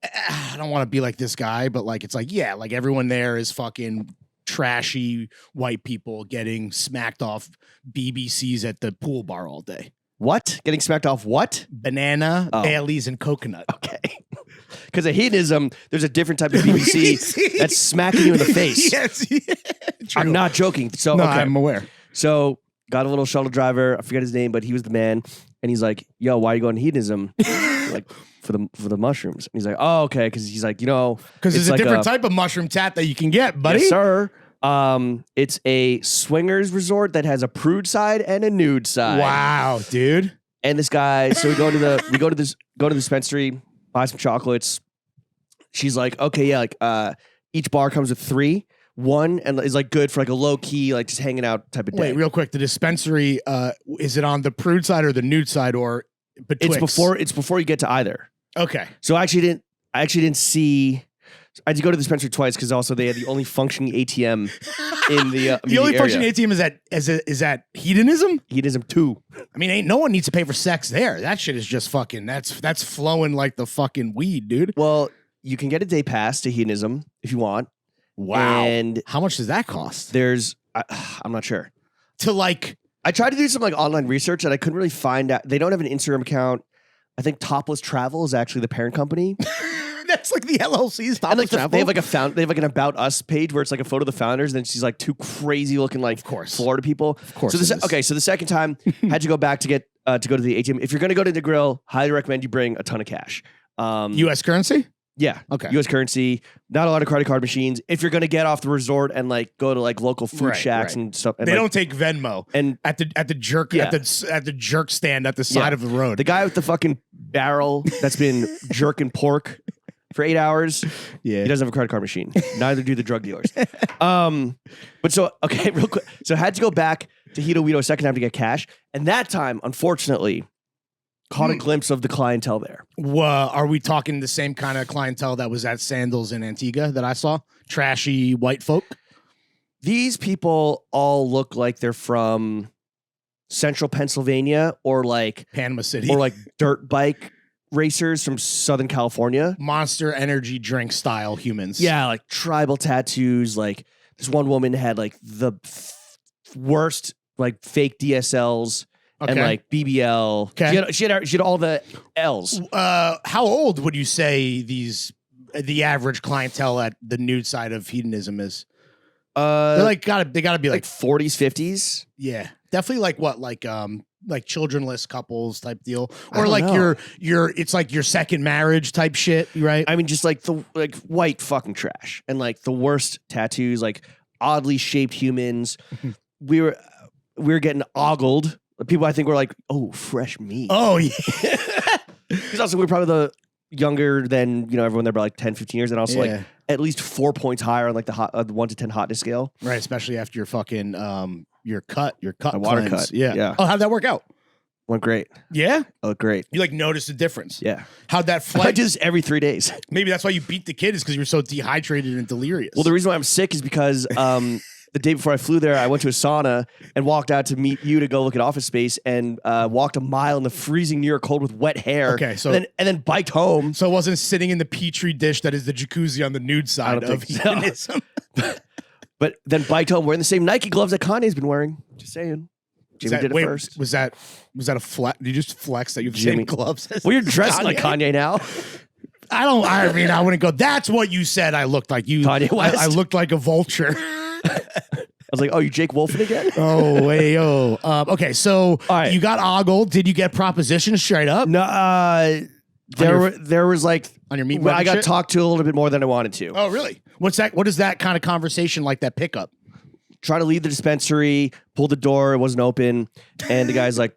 [SPEAKER 2] I don't want to be like this guy, but like, it's like, yeah, like everyone there is fucking trashy white people getting smacked off BBCs at the pool bar all day.
[SPEAKER 1] What? Getting smacked off what?
[SPEAKER 2] Banana, Baileys, and coconut.
[SPEAKER 1] Okay. Because of hedonism, there's a different type of BBC that's smacking you in the face.
[SPEAKER 2] Yes.
[SPEAKER 1] I'm not joking. So
[SPEAKER 2] no,
[SPEAKER 1] okay.
[SPEAKER 2] I'm aware.
[SPEAKER 1] So got a little shuttle driver. I forget his name, but he was the man. And he's like, yo, why are you going to hedonism? Like for the mushrooms. And he's like, oh, okay. Because he's like,
[SPEAKER 2] because there's a different type of mushroom tap that you can get, buddy.
[SPEAKER 1] Yes, sir. It's a swingers resort that has a prude side and a nude side.
[SPEAKER 2] Wow, dude.
[SPEAKER 1] And this guy, so we go to the dispensary, buy some chocolates. She's like, okay, yeah, like each bar comes with 3. One and is like good for like a low key, like just hanging out type of day.
[SPEAKER 2] Wait, real quick, the dispensary, is it on the prude side or the nude side or betwixt?
[SPEAKER 1] It's before you get to either.
[SPEAKER 2] Okay.
[SPEAKER 1] So I actually didn't see. I had to go to the dispensary twice because also they had the only functioning ATM in the
[SPEAKER 2] the only functioning ATM is at Hedonism.
[SPEAKER 1] Hedonism 2.
[SPEAKER 2] I mean, ain't no one needs to pay for sex there. That shit is just fucking. That's flowing like the fucking weed, dude.
[SPEAKER 1] Well, you can get a day pass to Hedonism if you want.
[SPEAKER 2] Wow.
[SPEAKER 1] And
[SPEAKER 2] how much does that cost?
[SPEAKER 1] I'm not sure.
[SPEAKER 2] To like,
[SPEAKER 1] I tried to do some like online research and I couldn't really find out. They don't have an Instagram account. I think Topless Travel is actually the parent company.
[SPEAKER 2] That's like the LLC's Topless Travel.
[SPEAKER 1] They have like an About Us page where it's like a photo of the founders, and then she's like 2 crazy looking like Florida people.
[SPEAKER 2] Of course.
[SPEAKER 1] So the second time had to go back to get to go to the ATM. If you're gonna go to the grill, highly recommend you bring a ton of cash.
[SPEAKER 2] U.S. currency.
[SPEAKER 1] Yeah.
[SPEAKER 2] Okay.
[SPEAKER 1] U.S. currency. Not a lot of credit card machines. If you're gonna get off the resort and like go to like local food shacks and stuff, and
[SPEAKER 2] they don't take Venmo. And at the jerk at the jerk stand at the side of the road.
[SPEAKER 1] The guy with the fucking barrel that's been jerking pork for 8 hours. Yeah. He doesn't have a credit card machine. Neither do the drug dealers. But so okay, real quick. So I had to go back to Hedo a second time to get cash, and that time, unfortunately, caught a glimpse of the clientele there.
[SPEAKER 2] Are we talking the same kind of clientele that was at Sandals in Antigua that I saw? Trashy white folk?
[SPEAKER 1] These people all look like they're from central Pennsylvania or like
[SPEAKER 2] Panama City.
[SPEAKER 1] Or like dirt bike racers from Southern California.
[SPEAKER 2] Monster energy drink style humans.
[SPEAKER 1] Yeah, like tribal tattoos. Like this one woman had like the worst like fake DSLs. Okay. And like BBL. Okay. She had all the L's.
[SPEAKER 2] How old would you say the average clientele at the nude side of hedonism is? They gotta be like
[SPEAKER 1] 40s, 50s.
[SPEAKER 2] Yeah. Definitely like what? Like childrenless couples type deal. Or like your it's like your second marriage type shit, right?
[SPEAKER 1] I mean, just like the like white fucking trash. And like the worst tattoos, like oddly shaped humans. we were getting ogled. People I think were like, oh, fresh meat.
[SPEAKER 2] Oh, yeah.
[SPEAKER 1] Because also we're probably the younger than, everyone there by like 10, 15 years. And also like at least 4 points higher on like the 1 to 10 hotness scale.
[SPEAKER 2] Right. Especially after your fucking, your cut
[SPEAKER 1] water cut.
[SPEAKER 2] Yeah. Oh, how'd that work out?
[SPEAKER 1] Went great.
[SPEAKER 2] Yeah?
[SPEAKER 1] Oh, great.
[SPEAKER 2] You like noticed the difference?
[SPEAKER 1] Yeah.
[SPEAKER 2] How'd that
[SPEAKER 1] I
[SPEAKER 2] flight?
[SPEAKER 1] do this every 3 days.
[SPEAKER 2] Maybe that's why you beat the kid is because you were so dehydrated and delirious.
[SPEAKER 1] Well, the reason why I'm sick is because the day before I flew there, I went to a sauna and walked out to meet you to go look at Office Space and walked a mile in the freezing New York cold with wet hair.
[SPEAKER 2] Okay, so
[SPEAKER 1] and then biked home.
[SPEAKER 2] So it wasn't sitting in the petri dish that is the jacuzzi on the nude side of hedonism.
[SPEAKER 1] But then biked home wearing the same Nike gloves that Kanye's been wearing. Just saying. Jimmy did it first.
[SPEAKER 2] Was that a flex? Did you just flex that you have the same gloves?
[SPEAKER 1] Well, you're dressed like Kanye now.
[SPEAKER 2] I mean, I wouldn't go. That's what you said. I looked like you.
[SPEAKER 1] Kanye West.
[SPEAKER 2] I looked like a vulture.
[SPEAKER 1] I was like, oh, you Jake Wolfing again?
[SPEAKER 2] Oh, hey, yo. Okay, so you got ogled. Did you get propositioned straight up?
[SPEAKER 1] No, there was like
[SPEAKER 2] on your meat.
[SPEAKER 1] I got talked to a little bit more than I wanted to.
[SPEAKER 2] Oh, really? What's that? What is that kind of conversation like? That pickup?
[SPEAKER 1] Trying to leave the dispensary, pulled the door, it wasn't open, and the guy's like,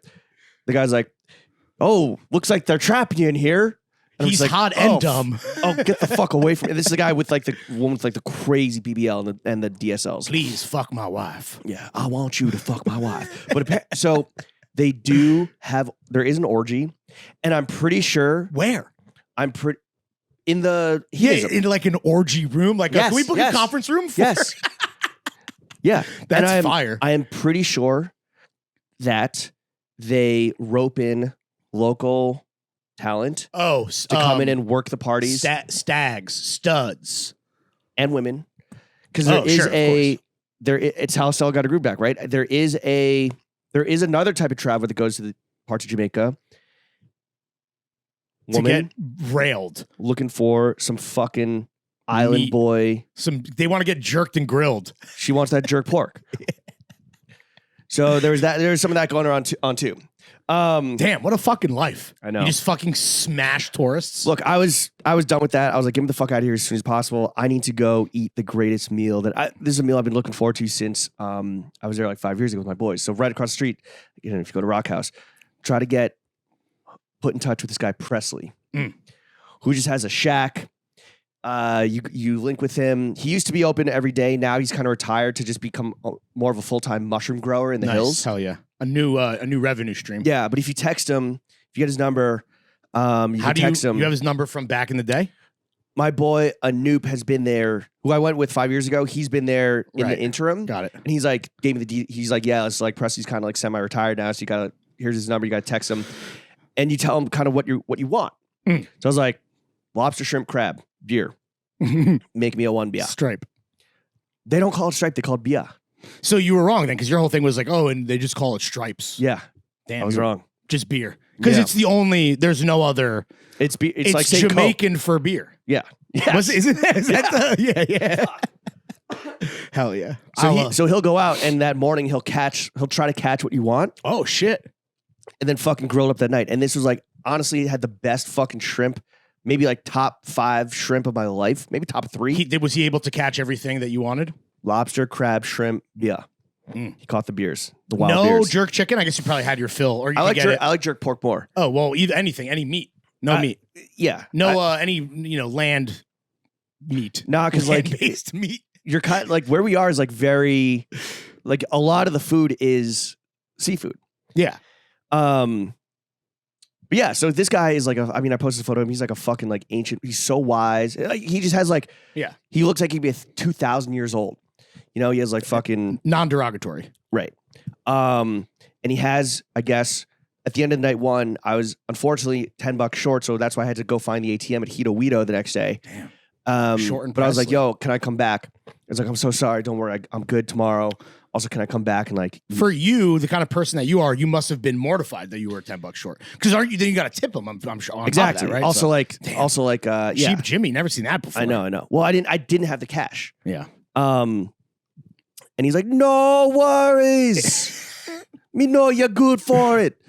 [SPEAKER 1] oh, looks like they're trapping you in here. And
[SPEAKER 2] he's like, hot and dumb.
[SPEAKER 1] Oh, get the fuck away from me. This is the guy with like the woman with like the crazy BBL and the DSLs.
[SPEAKER 2] Please fuck my wife.
[SPEAKER 1] Yeah, I want you to fuck my wife. But so they do have, there is an orgy, and I'm pretty sure.
[SPEAKER 2] Where?
[SPEAKER 1] In the
[SPEAKER 2] hedonism. In like an orgy room. Like, can we book a conference room for?
[SPEAKER 1] Yes. Yeah,
[SPEAKER 2] that's fire.
[SPEAKER 1] I am pretty sure that they rope in local talent to come in and work the parties.
[SPEAKER 2] Stags, studs,
[SPEAKER 1] and women. Because it's how Stella got a group back, right? There is another type of traveler that goes to the parts of Jamaica.
[SPEAKER 2] Woman to get railed.
[SPEAKER 1] Looking for some fucking island boy.
[SPEAKER 2] They want to get jerked and grilled.
[SPEAKER 1] She wants that jerk pork. So there's some of that going on too.
[SPEAKER 2] Damn, what a fucking life.
[SPEAKER 1] I know.
[SPEAKER 2] You just fucking smash tourists.
[SPEAKER 1] Look, I was done with that. I was like, get me the fuck out of here as soon as possible. I need to go eat the greatest meal this is a meal I've been looking forward to since I was there like 5 years ago with my boys. So right across the street, if you go to Rockhouse, try to get put in touch with this guy Presley, who just has a shack. You link with him. He used to be open every day. Now he's kind of retired to just become more of a full-time mushroom grower in the hills.
[SPEAKER 2] Hell yeah. A new revenue stream.
[SPEAKER 1] Yeah, but if you text him, if you get his number, you text him.
[SPEAKER 2] You have his number from back in the day?
[SPEAKER 1] My boy Anoop has been there, who I went with 5 years ago. He's been there in the interim.
[SPEAKER 2] Got it.
[SPEAKER 1] And he's like, gave me he's like, yeah, it's like Presley's kind of like semi-retired now, so here's his number, you gotta text him. And you tell him kind of what you want. So I was like, lobster, shrimp, crab, beer. Make me a 1 beer.
[SPEAKER 2] Stripe. They
[SPEAKER 1] don't call it stripe, they call it beer.
[SPEAKER 2] So you were wrong then, because your whole thing was like, oh, and they just call it stripes.
[SPEAKER 1] Yeah.
[SPEAKER 2] Damn.
[SPEAKER 1] I was wrong.
[SPEAKER 2] Just beer. Because it's the only, there's no other.
[SPEAKER 1] It's like
[SPEAKER 2] Jamaican Coke. For beer.
[SPEAKER 1] Yeah. Yes.
[SPEAKER 2] Isn't that yeah. Hell yeah.
[SPEAKER 1] So he'll go out and that morning he'll try to catch what you want.
[SPEAKER 2] Oh shit.
[SPEAKER 1] And then fucking grill up that night. And this was like, honestly, it had the best fucking shrimp. Maybe like top 5 shrimp of my life. Maybe top 3.
[SPEAKER 2] Was he able to catch everything that you wanted?
[SPEAKER 1] Lobster, crab, shrimp, yeah. He caught the beers, the wild beers.
[SPEAKER 2] No jerk chicken? I guess you probably had your fill. Or
[SPEAKER 1] I like jerk pork more.
[SPEAKER 2] Oh, well, anything, any meat. No meat.
[SPEAKER 1] Yeah.
[SPEAKER 2] No, any, land meat.
[SPEAKER 1] Nah, because like
[SPEAKER 2] based meat.
[SPEAKER 1] You're kind of like where we are is like very, like a lot of the food is seafood.
[SPEAKER 2] Yeah.
[SPEAKER 1] But yeah, so this guy is like I posted a photo of him. He's like a fucking like ancient. He's so wise. He just has like, he looks like he'd be 2,000 years old. You know, he has like fucking
[SPEAKER 2] non-derogatory.
[SPEAKER 1] Right. And he has, I guess, at the end of night 1, I was unfortunately $10 short, so that's why I had to go find the ATM at Hedo the next day.
[SPEAKER 2] Damn. Short and
[SPEAKER 1] but I was like, yo, can I come back? I was like, I'm so sorry. Don't worry. I'm good tomorrow. Also, can I come back and like...
[SPEAKER 2] For you, the kind of person that you are, you must have been mortified that you were $10 short. Because then you got to tip him, I'm sure.
[SPEAKER 1] Exactly.
[SPEAKER 2] That, right?
[SPEAKER 1] Also, yeah.
[SPEAKER 2] Cheap Jimmy, never seen that before.
[SPEAKER 1] I know. Well, I didn't have the cash.
[SPEAKER 2] Yeah.
[SPEAKER 1] And he's like, no worries. Me know you're good for it.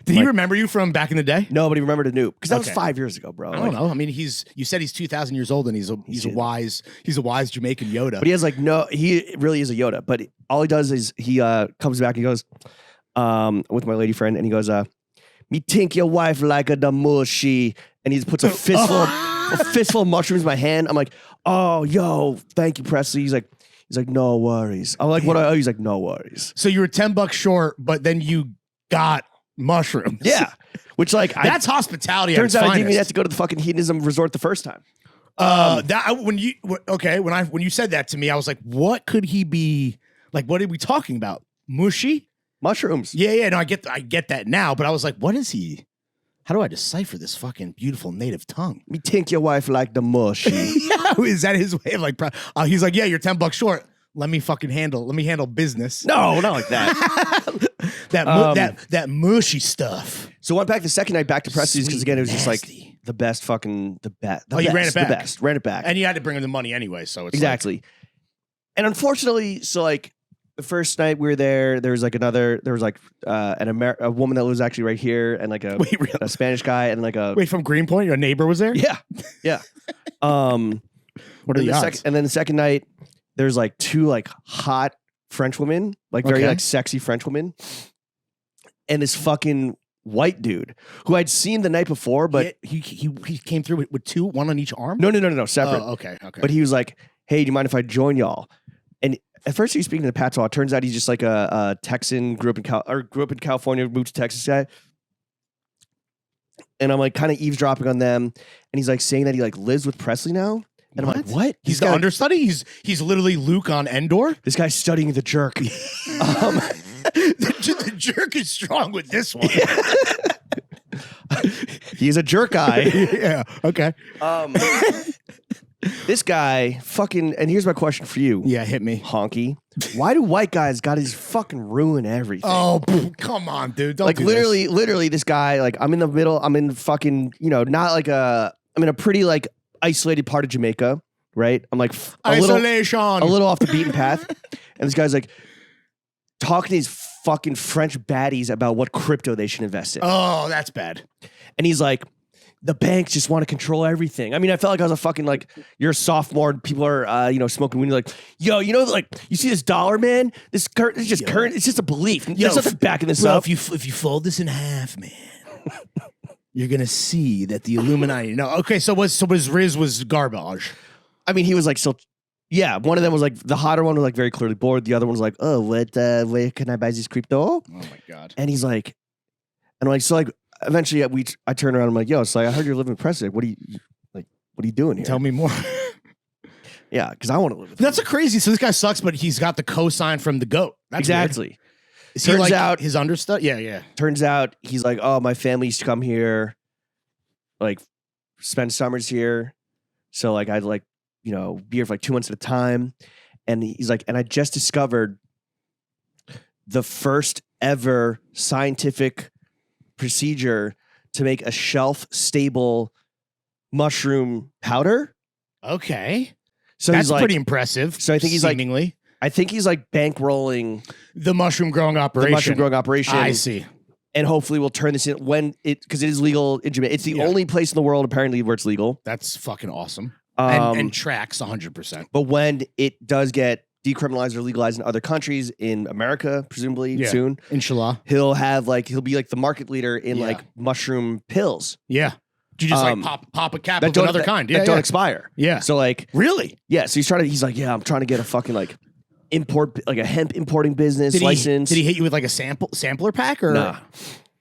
[SPEAKER 2] Did he remember you from back in the day?
[SPEAKER 1] No, but he remembered Anoop because that was 5 years ago, bro.
[SPEAKER 2] I don't know. I mean, you said he's 2,000 years old and he's a wise Jamaican Yoda.
[SPEAKER 1] But he has like he really is a Yoda. But all he does is he comes back and he goes with my lady friend and he goes, me think your wife like a da mushy, and he puts a fistful of mushrooms in my hand. I'm like, oh, yo, thank you, Presley. He's like, no worries. I'm like, what? He's like, no worries.
[SPEAKER 2] So you were $10 short, but then you got mushrooms.
[SPEAKER 1] Yeah. Which like
[SPEAKER 2] that's hospitality.
[SPEAKER 1] Turns
[SPEAKER 2] at its
[SPEAKER 1] out I didn't even
[SPEAKER 2] finest.
[SPEAKER 1] have to go to the fucking hedonism resort the first time.
[SPEAKER 2] When you said that to me, I was like, what could he be like? What are we talking about? Mushy
[SPEAKER 1] mushrooms?
[SPEAKER 2] Yeah. No, I get that now, but I was like, what is he? How do I decipher this fucking beautiful native tongue?
[SPEAKER 1] Me think your wife like the mushy.
[SPEAKER 2] Yeah, is that his way of like? He's like, yeah, you're $10 short. Let me handle business.
[SPEAKER 1] No, not like that.
[SPEAKER 2] that mushy stuff.
[SPEAKER 1] So went back the second night back to Presley's because again it was just like
[SPEAKER 2] Nasty.
[SPEAKER 1] the best fucking the best.
[SPEAKER 2] You ran it back.
[SPEAKER 1] The best. Ran it back.
[SPEAKER 2] And you had to bring him the money anyway, so it's
[SPEAKER 1] exactly. And unfortunately, so like the first night we were there was like a woman that was actually right here and like a Spanish guy and like a
[SPEAKER 2] from Greenpoint, your neighbor was there?
[SPEAKER 1] Yeah.
[SPEAKER 2] What are the odds?
[SPEAKER 1] And then the second night there's like two like hot French women, like very like sexy French women, and this fucking white dude who I'd seen the night before, but
[SPEAKER 2] he came through with two, one on each arm.
[SPEAKER 1] No, separate.
[SPEAKER 2] Oh, okay.
[SPEAKER 1] But he was like, "Hey, do you mind if I join y'all?" And at first he was speaking to Patois. It turns out he's just like a Texan, grew up in California, moved to Texas guy. And I'm like kind of eavesdropping on them, and he's like saying that he like lives with Presley now. And I'm like, what?
[SPEAKER 2] He's the understudy? He's literally Luke on Endor?
[SPEAKER 1] This guy's studying the jerk.
[SPEAKER 2] The jerk is strong with this one.
[SPEAKER 1] He's a jerk guy.
[SPEAKER 2] Yeah. Okay.
[SPEAKER 1] This guy fucking, and here's my question for you.
[SPEAKER 2] Yeah, hit me.
[SPEAKER 1] Honky. Why do white guys got his fucking ruin everything?
[SPEAKER 2] Oh, come on, dude. Don't
[SPEAKER 1] like
[SPEAKER 2] do
[SPEAKER 1] literally this guy, like I'm in the middle, I'm in fucking, not like I'm in a pretty like isolated part of Jamaica, right? I'm like a little off the beaten path. And this guy's like talking to these fucking French baddies about what crypto they should invest in.
[SPEAKER 2] Oh, that's bad.
[SPEAKER 1] And he's like, the banks just want to control everything. I mean, I felt like I was a fucking like, you're a sophomore, and people are smoking weed. You're like, yo, like you see this dollar, man? This current, it's just current. It's just a belief. There's nothing backing this up.
[SPEAKER 2] If you fold this in half, man. You're gonna see that the Illuminati. No, okay. So Riz was garbage.
[SPEAKER 1] I mean, he was like still. Yeah, one of them was like the hotter one was like very clearly bored. The other one was like, oh, what? Where can I buy this crypto?
[SPEAKER 2] Oh my god!
[SPEAKER 1] And he's like, and I'm like, so like eventually I turn around. I'm like, yo, so I heard you're living in President. What are you doing here?
[SPEAKER 2] Tell me more.
[SPEAKER 1] Yeah, because I want to live with
[SPEAKER 2] That's a crazy. So this guy sucks, but he's got the cosign from the goat. That's
[SPEAKER 1] exactly.
[SPEAKER 2] Weird. Turns out his understudy. Yeah.
[SPEAKER 1] Turns out he's like, oh, my family used to come here, like spend summers here. So like I'd like, be here for like 2 months at a time. And he's like, and I just discovered the first ever scientific procedure to make a shelf-stable mushroom powder.
[SPEAKER 2] Okay.
[SPEAKER 1] So
[SPEAKER 2] that's
[SPEAKER 1] he's like,
[SPEAKER 2] pretty impressive.
[SPEAKER 1] So I think he's
[SPEAKER 2] seemingly.
[SPEAKER 1] I think he's like bankrolling
[SPEAKER 2] the mushroom growing operation.
[SPEAKER 1] I
[SPEAKER 2] see.
[SPEAKER 1] And hopefully we'll turn this in because it is legal in Jamaica. It's the only place in the world apparently where it's legal.
[SPEAKER 2] That's fucking awesome. And tracks 100%.
[SPEAKER 1] But when it does get decriminalized or legalized in other countries, in America, presumably soon,
[SPEAKER 2] inshallah,
[SPEAKER 1] he'll be like the market leader in like mushroom pills.
[SPEAKER 2] Yeah. You just like pop a cap of another kind.
[SPEAKER 1] That don't expire.
[SPEAKER 2] Yeah.
[SPEAKER 1] So like
[SPEAKER 2] really?
[SPEAKER 1] Yeah. So he's like, yeah, I'm trying to get a fucking like a hemp importing business license.
[SPEAKER 2] Did he hit you with like a sampler pack or?
[SPEAKER 1] Nah.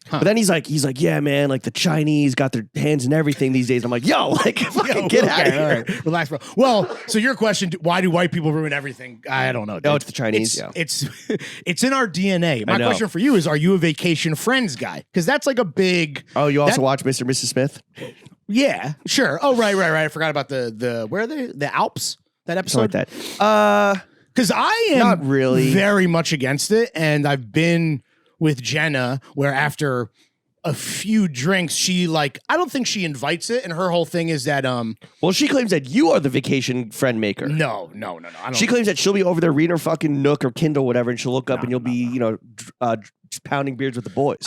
[SPEAKER 1] Huh. But then he's like, yeah, man, like the Chinese got their hands in everything these days. I'm like, yo, like fucking get out of here.
[SPEAKER 2] All right. Relax, bro. Well, so your question, why do white people ruin everything? I don't know. Dude.
[SPEAKER 1] No, it's the Chinese.
[SPEAKER 2] It's in our DNA. My question for you is, are you a Vacation Friends guy? Because that's like a big.
[SPEAKER 1] Oh, you also watch Mr. and Mrs. Smith?
[SPEAKER 2] Yeah, sure. Oh, right. I forgot about the where are they? The Alps? That episode?
[SPEAKER 1] Something like that.
[SPEAKER 2] Because I am
[SPEAKER 1] not really
[SPEAKER 2] very much against it, and I've been with Jenna where after a few drinks, she like, I don't think she invites it, and her whole thing is that
[SPEAKER 1] well, she claims that you are the vacation friend maker.
[SPEAKER 2] No.
[SPEAKER 1] She claims that she'll be over there reading her fucking Nook or Kindle, whatever, and she'll look up and you'll be, just pounding beers with the boys.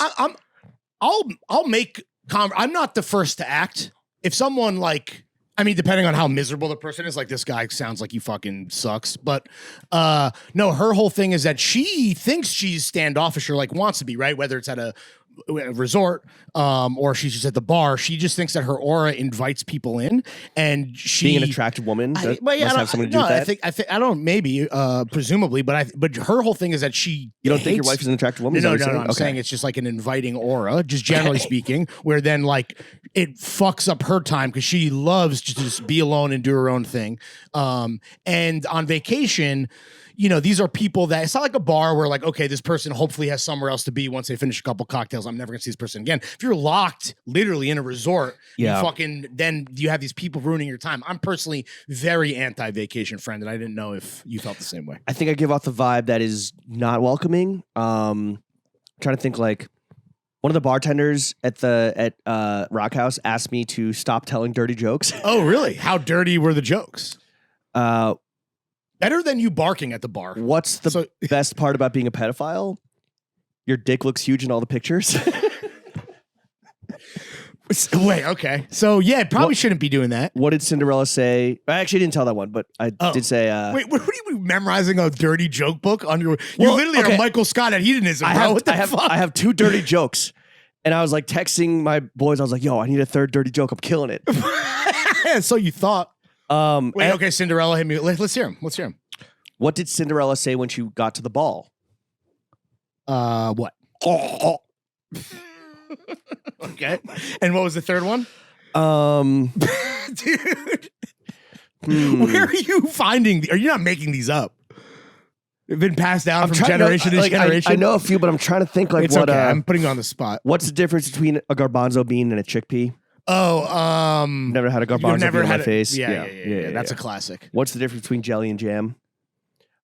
[SPEAKER 2] I'll make I'm not the first to act. If someone like, I mean, depending on how miserable the person is, like this guy sounds like he fucking sucks. But no, her whole thing is that she thinks she's standoffish or like wants to be, right? Whether it's at a a resort, or she's just at the bar. She just thinks that her aura invites people in, and she
[SPEAKER 1] being an attractive woman must have something to do with that.
[SPEAKER 2] I don't maybe presumably, but her whole thing is that she
[SPEAKER 1] you don't think your wife is an attractive woman?
[SPEAKER 2] No. I'm saying it's just like an inviting aura, just generally speaking, where then like it fucks up her time because she loves to just be alone and do her own thing. And on vacation, you know, these are people that it's not like a bar where like, okay, this person hopefully has somewhere else to be once they finish a couple cocktails. I'm never gonna see this person again. If you're locked literally in a resort, then you have these people ruining your time. I'm personally very anti-vacation friend, and I didn't know if you felt the same way.
[SPEAKER 1] I think I give off the vibe that is not welcoming. Trying to think like one of the bartenders at Rockhouse asked me to stop telling dirty jokes.
[SPEAKER 2] Oh, really? How dirty were the jokes? Better than you barking at the bar.
[SPEAKER 1] What's the best part about being a pedophile? Your dick looks huge in all the pictures.
[SPEAKER 2] Wait, okay. So, yeah, probably shouldn't be doing that.
[SPEAKER 1] What did Cinderella say? I actually didn't tell that one, but I did say...
[SPEAKER 2] Wait, what are you memorizing a dirty joke book? You literally are Michael Scott at Hedonism, bro.
[SPEAKER 1] I have 2 dirty jokes. And I was like texting my boys. I was like, yo, I need a 3rd dirty joke. I'm killing it.
[SPEAKER 2] Yeah, so you thought... Wait, okay, Cinderella hit me. Let's hear him.
[SPEAKER 1] What did Cinderella say when she got to the ball?
[SPEAKER 2] What? Okay. And what was the 3rd one? Dude. Where are you finding are you not making these up? They've been passed down from generation to generation.
[SPEAKER 1] I know a few, but I'm trying to think like
[SPEAKER 2] it's
[SPEAKER 1] what
[SPEAKER 2] okay. I'm putting you on the spot.
[SPEAKER 1] What's the difference between a garbanzo bean and a chickpea?
[SPEAKER 2] Oh,
[SPEAKER 1] never had a garbanzo bean on my face.
[SPEAKER 2] Yeah. That's a classic.
[SPEAKER 1] What's the difference between jelly and jam?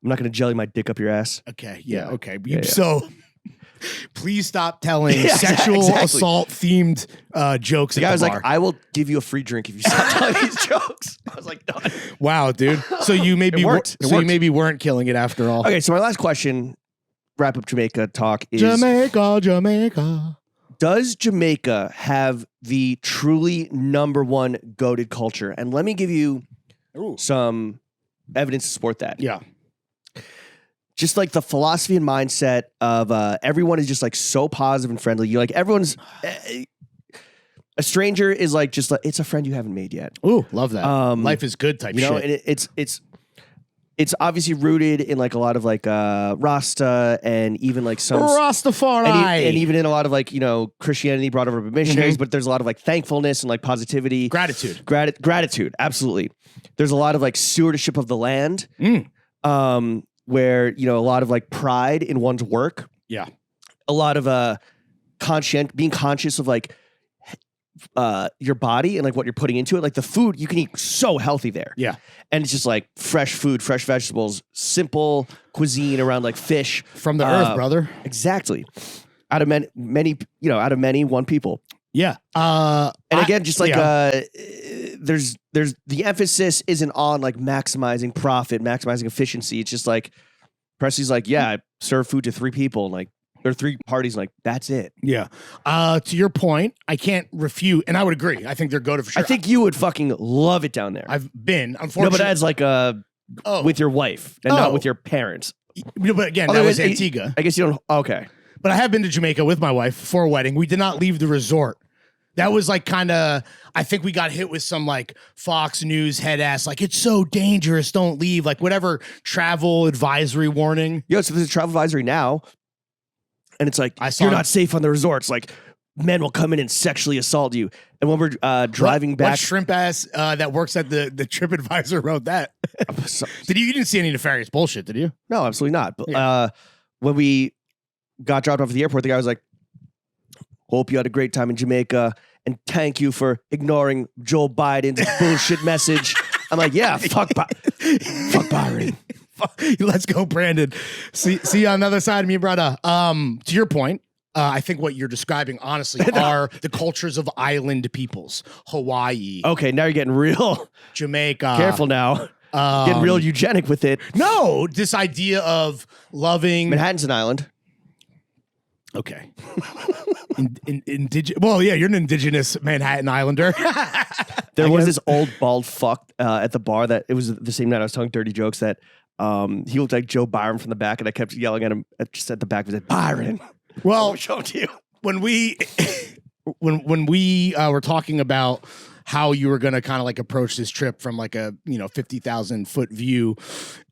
[SPEAKER 1] I'm not going to jelly my dick up your ass.
[SPEAKER 2] Okay. Yeah. Okay. So please stop telling sexual assault themed jokes. The guy was
[SPEAKER 1] like, I will give you a free drink if you stop telling these jokes. I was like, done.
[SPEAKER 2] Wow, dude. So you maybe you maybe weren't killing it after all.
[SPEAKER 1] Okay. So my last question, wrap up Jamaica talk is
[SPEAKER 2] Jamaica.
[SPEAKER 1] Does Jamaica have the truly #1 goated culture? And let me give you some evidence to support that.
[SPEAKER 2] Yeah.
[SPEAKER 1] Just like the philosophy and mindset of everyone is just like so positive and friendly. You like everyone's a stranger is like just like it's a friend you haven't made yet.
[SPEAKER 2] Ooh, love that. Life is good type
[SPEAKER 1] you know,
[SPEAKER 2] shit.
[SPEAKER 1] And it's obviously rooted in like a lot of like Rasta and even like some
[SPEAKER 2] Rastafari
[SPEAKER 1] and even in a lot of like, you know, Christianity brought over by missionaries, but there's a lot of like thankfulness and like positivity. Gratitude. Absolutely. There's a lot of like stewardship of the land. Where, you know, a lot of like pride in one's work.
[SPEAKER 2] Yeah.
[SPEAKER 1] A lot of being conscious of like your body and like what you're putting into it. Like the food, you can eat so healthy there.
[SPEAKER 2] Yeah.
[SPEAKER 1] And it's just like fresh food, fresh vegetables, simple cuisine around like fish.
[SPEAKER 2] From the earth, brother.
[SPEAKER 1] Exactly. Out of many, one people.
[SPEAKER 2] Yeah.
[SPEAKER 1] And again, just like there's the emphasis isn't on like maximizing profit, maximizing efficiency. It's just like Presley's like, yeah, I serve food to 3 people and like there are 3 parties, like that's it.
[SPEAKER 2] Yeah. To your point, I can't refute, and I would agree. I think they're goated for sure.
[SPEAKER 1] I think you would fucking love it down there.
[SPEAKER 2] I've been, unfortunately.
[SPEAKER 1] No, but that's like with your wife and not with your parents.
[SPEAKER 2] But again, that was Antigua.
[SPEAKER 1] I guess you don't. Okay.
[SPEAKER 2] But I have been to Jamaica with my wife for a wedding. We did not leave the resort. That was like kind of, I think we got hit with some like Fox News head ass, like it's so dangerous, don't leave, like whatever travel advisory warning.
[SPEAKER 1] Yo, so there's a travel advisory now. And it's like, you're not safe on the resorts. Like men will come in and sexually assault you. And when we're driving back.
[SPEAKER 2] What shrimp ass that works at the TripAdvisor wrote that? You didn't see any nefarious bullshit, did you?
[SPEAKER 1] No, absolutely not. But when we got dropped off at the airport, the guy was like, hope you had a great time in Jamaica and thank you for ignoring Joe Biden's bullshit message. I'm like, yeah, fuck Byron.
[SPEAKER 2] Let's go, Brandon. See you on the other side of me, brother. To your point, I think what you're describing, honestly, are the cultures of island peoples. Hawaii.
[SPEAKER 1] Okay, now you're getting real.
[SPEAKER 2] Jamaica.
[SPEAKER 1] Careful now. Getting real eugenic with it.
[SPEAKER 2] No, this idea of loving...
[SPEAKER 1] Manhattan's an island.
[SPEAKER 2] Okay. Well, yeah, you're an indigenous Manhattan Islander.
[SPEAKER 1] There was this old bald fuck at the bar that it was the same night I was telling dirty jokes that he looked like Joe Byron from the back, and I kept yelling at him just at the back. I said, Byron.
[SPEAKER 2] Well,
[SPEAKER 1] I'll show it to you.
[SPEAKER 2] when we when we were talking about how you were going to kind of like approach this trip from like a 50,000 foot view,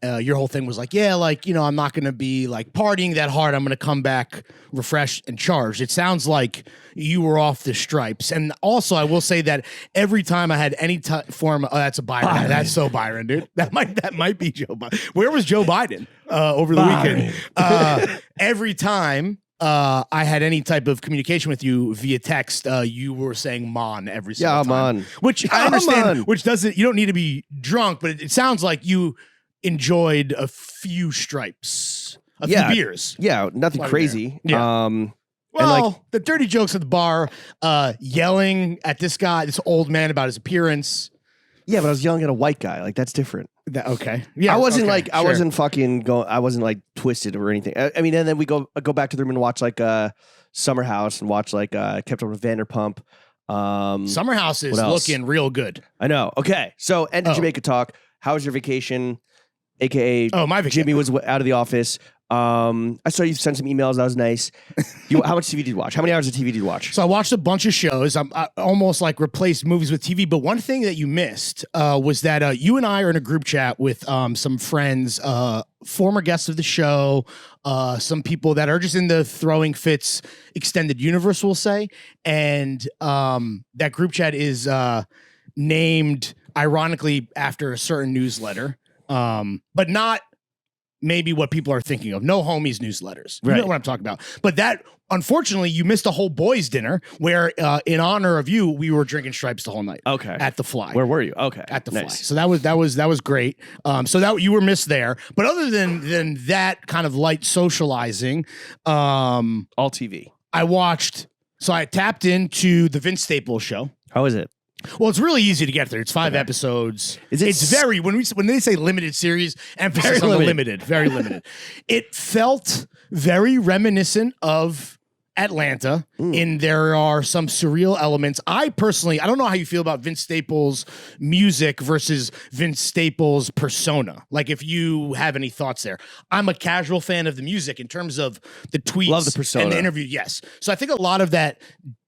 [SPEAKER 2] your whole thing was like, yeah, like, I'm not going to be like partying that hard. I'm going to come back refreshed and charged. It sounds like you were off the stripes. And also I will say that every time I had any form, that's a Byron. That's so Byron, dude. That might be Joe Biden. Where was Joe Biden over the weekend? Every time I had any type of communication with you via text, you were saying "mon" every single time.
[SPEAKER 1] Man.
[SPEAKER 2] Which I understand. Which doesn't. You don't need to be drunk, but it sounds like you enjoyed a few stripes, a few beers.
[SPEAKER 1] Yeah, nothing crazy.
[SPEAKER 2] Yeah. Well, the dirty jokes at the bar, yelling at this old man about his appearance.
[SPEAKER 1] Yeah, but I was yelling at a white guy. Like, that's different.
[SPEAKER 2] Okay. Yeah.
[SPEAKER 1] I wasn't I wasn't fucking going. I wasn't like twisted or anything. I mean, and then we go back to the room and watch like Summer House and watch like Kept Up with Vanderpump.
[SPEAKER 2] Summer House is looking real good.
[SPEAKER 1] I know. Okay. So, end of Jamaica talk. How was your vacation? AKA,
[SPEAKER 2] my vacation.
[SPEAKER 1] Jimmy was out of the office. I saw you sent some emails. That was nice. How much TV did you watch? How many hours of TV did you watch?
[SPEAKER 2] So I watched a bunch of shows. I almost like replaced movies with TV. But one thing that you missed was that you and I are in a group chat with some friends, former guests of the show, some people that are just in the Throwing Fits extended universe, we'll say. And that group chat is named, ironically, after a certain newsletter, but not maybe what people are thinking of. No Homies newsletters. You know what I'm talking about. But that, unfortunately, you missed a whole boys' dinner where, in honor of you, we were drinking stripes the whole night.
[SPEAKER 1] Okay.
[SPEAKER 2] At the Fly.
[SPEAKER 1] Where were you? Okay.
[SPEAKER 2] At the Fly. So that was great. So that you were missed there. But other than that kind of light socializing,
[SPEAKER 1] all TV.
[SPEAKER 2] I tapped into the Vince Staples show.
[SPEAKER 1] How is it?
[SPEAKER 2] Well, it's really easy to get there. It's 5 episodes. It's very when they say limited series, emphasis on the limited, very limited. It felt very reminiscent of Atlanta in there are some surreal elements. I don't know how you feel about Vince Staples' music versus Vince Staples' persona. Like, if you have any thoughts there. I'm a casual fan of the music in terms of the tweets.
[SPEAKER 1] Love the persona.
[SPEAKER 2] And the interview, yes. So I think a lot of that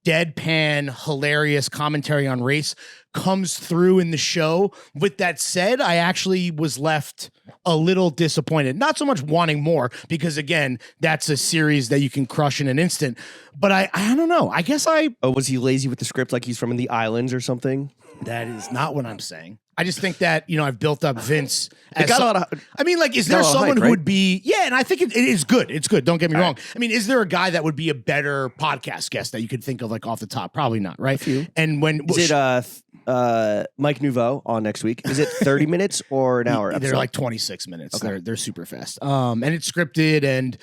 [SPEAKER 2] deadpan, hilarious commentary on race comes through in the show. With that said, I actually was left a little disappointed. Not so much wanting more, because again, that's a series that you can crush in an instant. But I don't know. I guess
[SPEAKER 1] was he lazy with the script, like he's from the islands or something?
[SPEAKER 2] That is not what I'm saying. I just think that, I've built up Vince.
[SPEAKER 1] It got a lot of,
[SPEAKER 2] is there someone who would be, and I think it is good. It's good. Don't get me wrong. I mean, is there a guy that would be a better podcast guest that you could think of like off the top? Probably not, right?
[SPEAKER 1] A few.
[SPEAKER 2] And
[SPEAKER 1] is it Mike Nouveau on next week? Is it 30 minutes or an hour?
[SPEAKER 2] They're like 26 minutes.
[SPEAKER 1] Okay.
[SPEAKER 2] They're super fast. And it's scripted and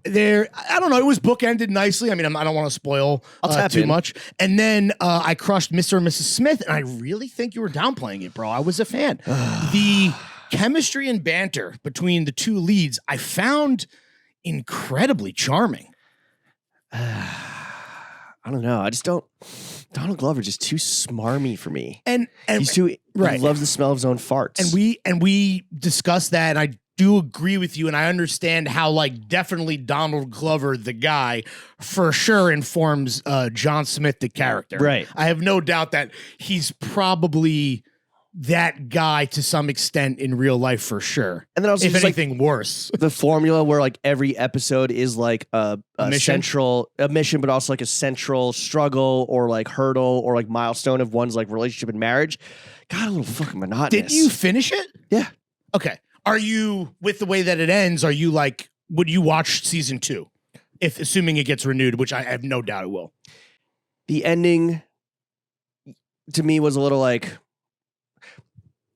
[SPEAKER 2] I don't know. It was bookended nicely. I mean, I don't want to spoil too much. And then I crushed Mr. and Mrs. Smith, and I really think you were downplaying it, bro. I was a fan. The chemistry and banter between the two leads, I found incredibly charming.
[SPEAKER 1] I don't know. I just don't. Donald Glover's just too smarmy for me.
[SPEAKER 2] And
[SPEAKER 1] he's too. He loves the smell of his own farts.
[SPEAKER 2] And we discussed that. And I do agree with you, and I understand how, like, definitely Donald Glover, the guy, for sure informs John Smith, the character.
[SPEAKER 1] Right.
[SPEAKER 2] I have no doubt that he's probably that guy to some extent in real life, for sure. And then also, if anything, worse.
[SPEAKER 1] The formula where like every episode is like a mission, but also like a central struggle or like hurdle or like milestone of one's like relationship and marriage. Got a little fucking monotonous.
[SPEAKER 2] Did you finish it?
[SPEAKER 1] Yeah.
[SPEAKER 2] Okay. Are you, with the way that it ends, are you like, would you watch season 2? If assuming it gets renewed, which I have no doubt it will.
[SPEAKER 1] The ending to me was a little like,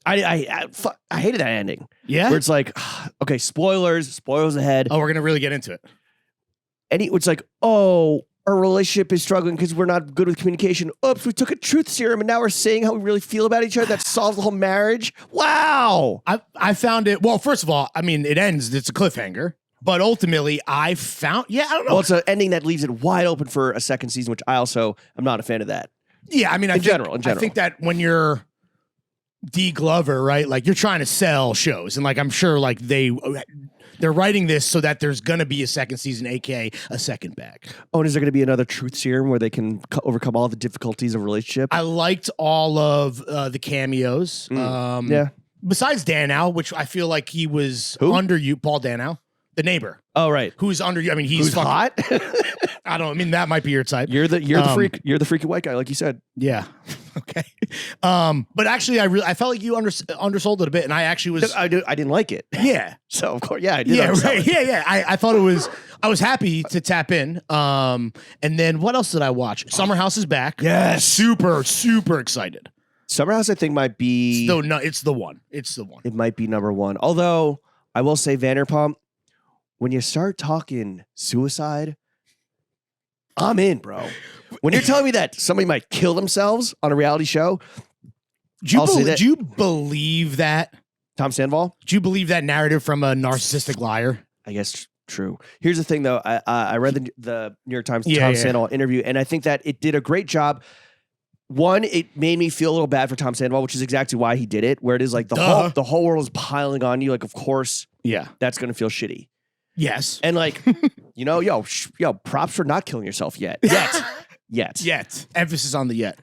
[SPEAKER 1] I hated that ending.
[SPEAKER 2] Yeah.
[SPEAKER 1] Where it's like, okay, spoilers ahead.
[SPEAKER 2] Oh, we're going to really get into it.
[SPEAKER 1] And it's like, oh, our relationship is struggling because we're not good with communication. Oops, we took a truth serum and now we're saying how we really feel about each other. That solves the whole marriage. Wow.
[SPEAKER 2] I found it. Well, first of all, I mean, it ends. It's a cliffhanger. But ultimately, I don't know.
[SPEAKER 1] Well, it's an ending that leaves it wide open for a second season, which I also am not a fan of that.
[SPEAKER 2] Yeah, I mean, in general. I think that when you're D. Glover, right, like you're trying to sell shows. And like, I'm sure like they They're writing this so that there's going to be a second season, aka a second bag.
[SPEAKER 1] Oh, and is there going to be another truth serum where they can overcome all the difficulties of a relationship?
[SPEAKER 2] I liked all of the cameos.
[SPEAKER 1] Yeah.
[SPEAKER 2] Besides Danow, which I feel like he was under you, Paul Danow, the neighbor.
[SPEAKER 1] Oh, right.
[SPEAKER 2] Who's under you? I mean, he's
[SPEAKER 1] hot.
[SPEAKER 2] I don't. I mean, that might be your type.
[SPEAKER 1] You're the freak. You're the freaky white guy, like you said.
[SPEAKER 2] Yeah. Okay. But actually, I felt like you undersold it a bit, and I actually was.
[SPEAKER 1] I didn't like it.
[SPEAKER 2] Yeah.
[SPEAKER 1] So of course, yeah, I did.
[SPEAKER 2] Yeah. Right. Yeah. I thought it was. I was happy to tap in. And then what else did I watch? Summer House is back.
[SPEAKER 1] Yes.
[SPEAKER 2] Super excited.
[SPEAKER 1] Summer House, I think, might be.
[SPEAKER 2] No, it's the one. It's the one.
[SPEAKER 1] It might be number one. Although I will say, Vanderpump, when you start talking suicide, I'm in, bro. When you're telling me that somebody might kill themselves on a reality show,
[SPEAKER 2] do you believe that?
[SPEAKER 1] Tom Sandoval?
[SPEAKER 2] Do you believe that narrative from a narcissistic liar?
[SPEAKER 1] I guess true. Here's the thing, though. I read the New York Times Tom Sandoval interview, and I think that it did a great job. One, it made me feel a little bad for Tom Sandoval, which is exactly why he did it, where it is like the whole world is piling on you. Like, of course, that's going to feel shitty.
[SPEAKER 2] Yes.
[SPEAKER 1] And like, yo, props for not killing yourself yet. Yet.
[SPEAKER 2] Emphasis on the yet.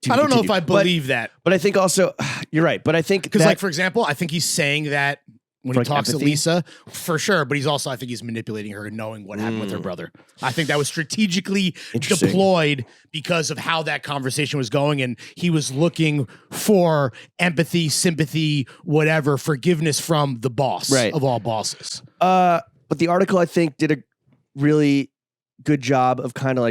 [SPEAKER 1] To
[SPEAKER 2] I don't know if I
[SPEAKER 1] continue.
[SPEAKER 2] believe that.
[SPEAKER 1] But I think also, you're right. But I think
[SPEAKER 2] because, like, for example, I think he's saying that when he talks to Lisa, for sure. But I think he's manipulating her and knowing what happened with her brother. I think that was strategically deployed because of how that conversation was going. And he was looking for empathy, sympathy, whatever, forgiveness from the boss of all bosses.
[SPEAKER 1] But the article, I think, did a really good job of kind of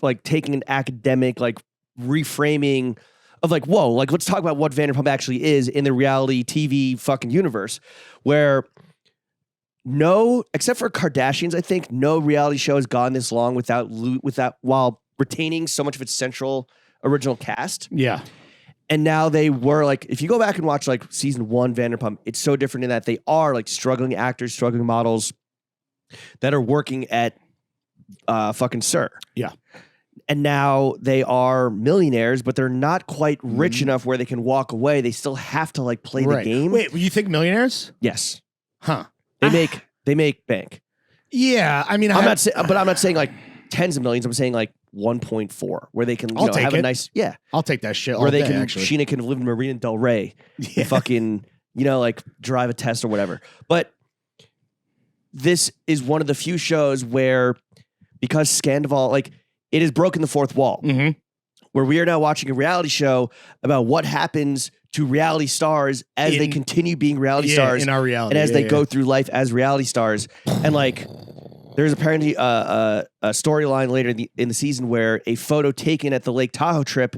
[SPEAKER 1] like taking an academic, like, reframing of like, whoa, like, let's talk about what Vanderpump actually is in the reality TV fucking universe, where except for Kardashians, I think no reality show has gone this long without while retaining so much of its central original cast.
[SPEAKER 2] Yeah.
[SPEAKER 1] And now they were like, if you go back and watch like season 1 Vanderpump, it's so different in that they are like struggling actors, struggling models that are working at fucking Sir.
[SPEAKER 2] Yeah.
[SPEAKER 1] And now they are millionaires, but they're not quite rich enough where they can walk away. They still have to like play the game.
[SPEAKER 2] Wait, you think millionaires?
[SPEAKER 1] Yes.
[SPEAKER 2] Huh.
[SPEAKER 1] They make bank.
[SPEAKER 2] Yeah, I mean,
[SPEAKER 1] I'm not saying like tens of millions. I'm saying like 1.4, where they can have a nice
[SPEAKER 2] I'll take that shit.
[SPEAKER 1] Where Sheena can live in Marina Del Rey, and fucking like drive a Tesla or whatever. But this is one of the few shows where, because Scandival, like, it has broken the fourth wall, where we are now watching a reality show about what happens to reality stars as they continue being reality stars
[SPEAKER 2] in our reality,
[SPEAKER 1] and as they go through life as reality stars. And like, there's apparently a storyline later in the season where a photo taken at the Lake Tahoe trip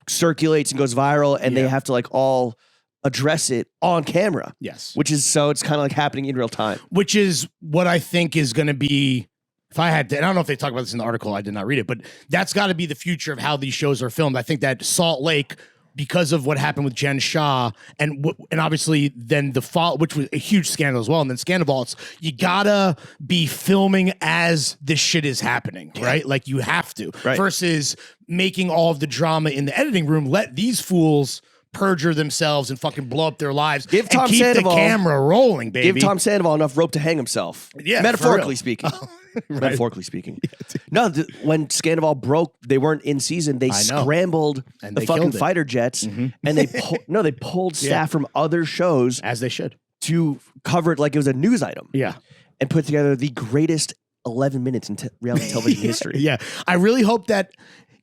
[SPEAKER 1] circulates and goes viral, and they have to like all address it on camera.
[SPEAKER 2] Yes.
[SPEAKER 1] Which is, so it's kind of like happening in real time.
[SPEAKER 2] Which is what I think is going to be, if I had to, and I don't know if they talk about this in the article, I did not read it, but that's got to be the future of how these shows are filmed. I think that Salt Lake, because of what happened with Jen Shah, and obviously then the fall, which was a huge scandal as well, and then Scandal, you gotta be filming as this shit is happening, right? Like, you have to, versus making all of the drama in the editing room. Let these fools perjure themselves and fucking blow up their lives.
[SPEAKER 1] Give Tom
[SPEAKER 2] keep
[SPEAKER 1] Sandoval,
[SPEAKER 2] the camera rolling, baby.
[SPEAKER 1] Give Tom Sandoval enough rope to hang himself.
[SPEAKER 2] Yeah,
[SPEAKER 1] metaphorically speaking. Metaphorically speaking. No, when Scandival broke, they weren't in season. They scrambled the fucking fighter jets, and they pulled staff from other shows,
[SPEAKER 2] as they should,
[SPEAKER 1] to cover it like it was a news item.
[SPEAKER 2] Yeah,
[SPEAKER 1] and put together the greatest 11 minutes in reality television history.
[SPEAKER 2] Yeah, I really hope that.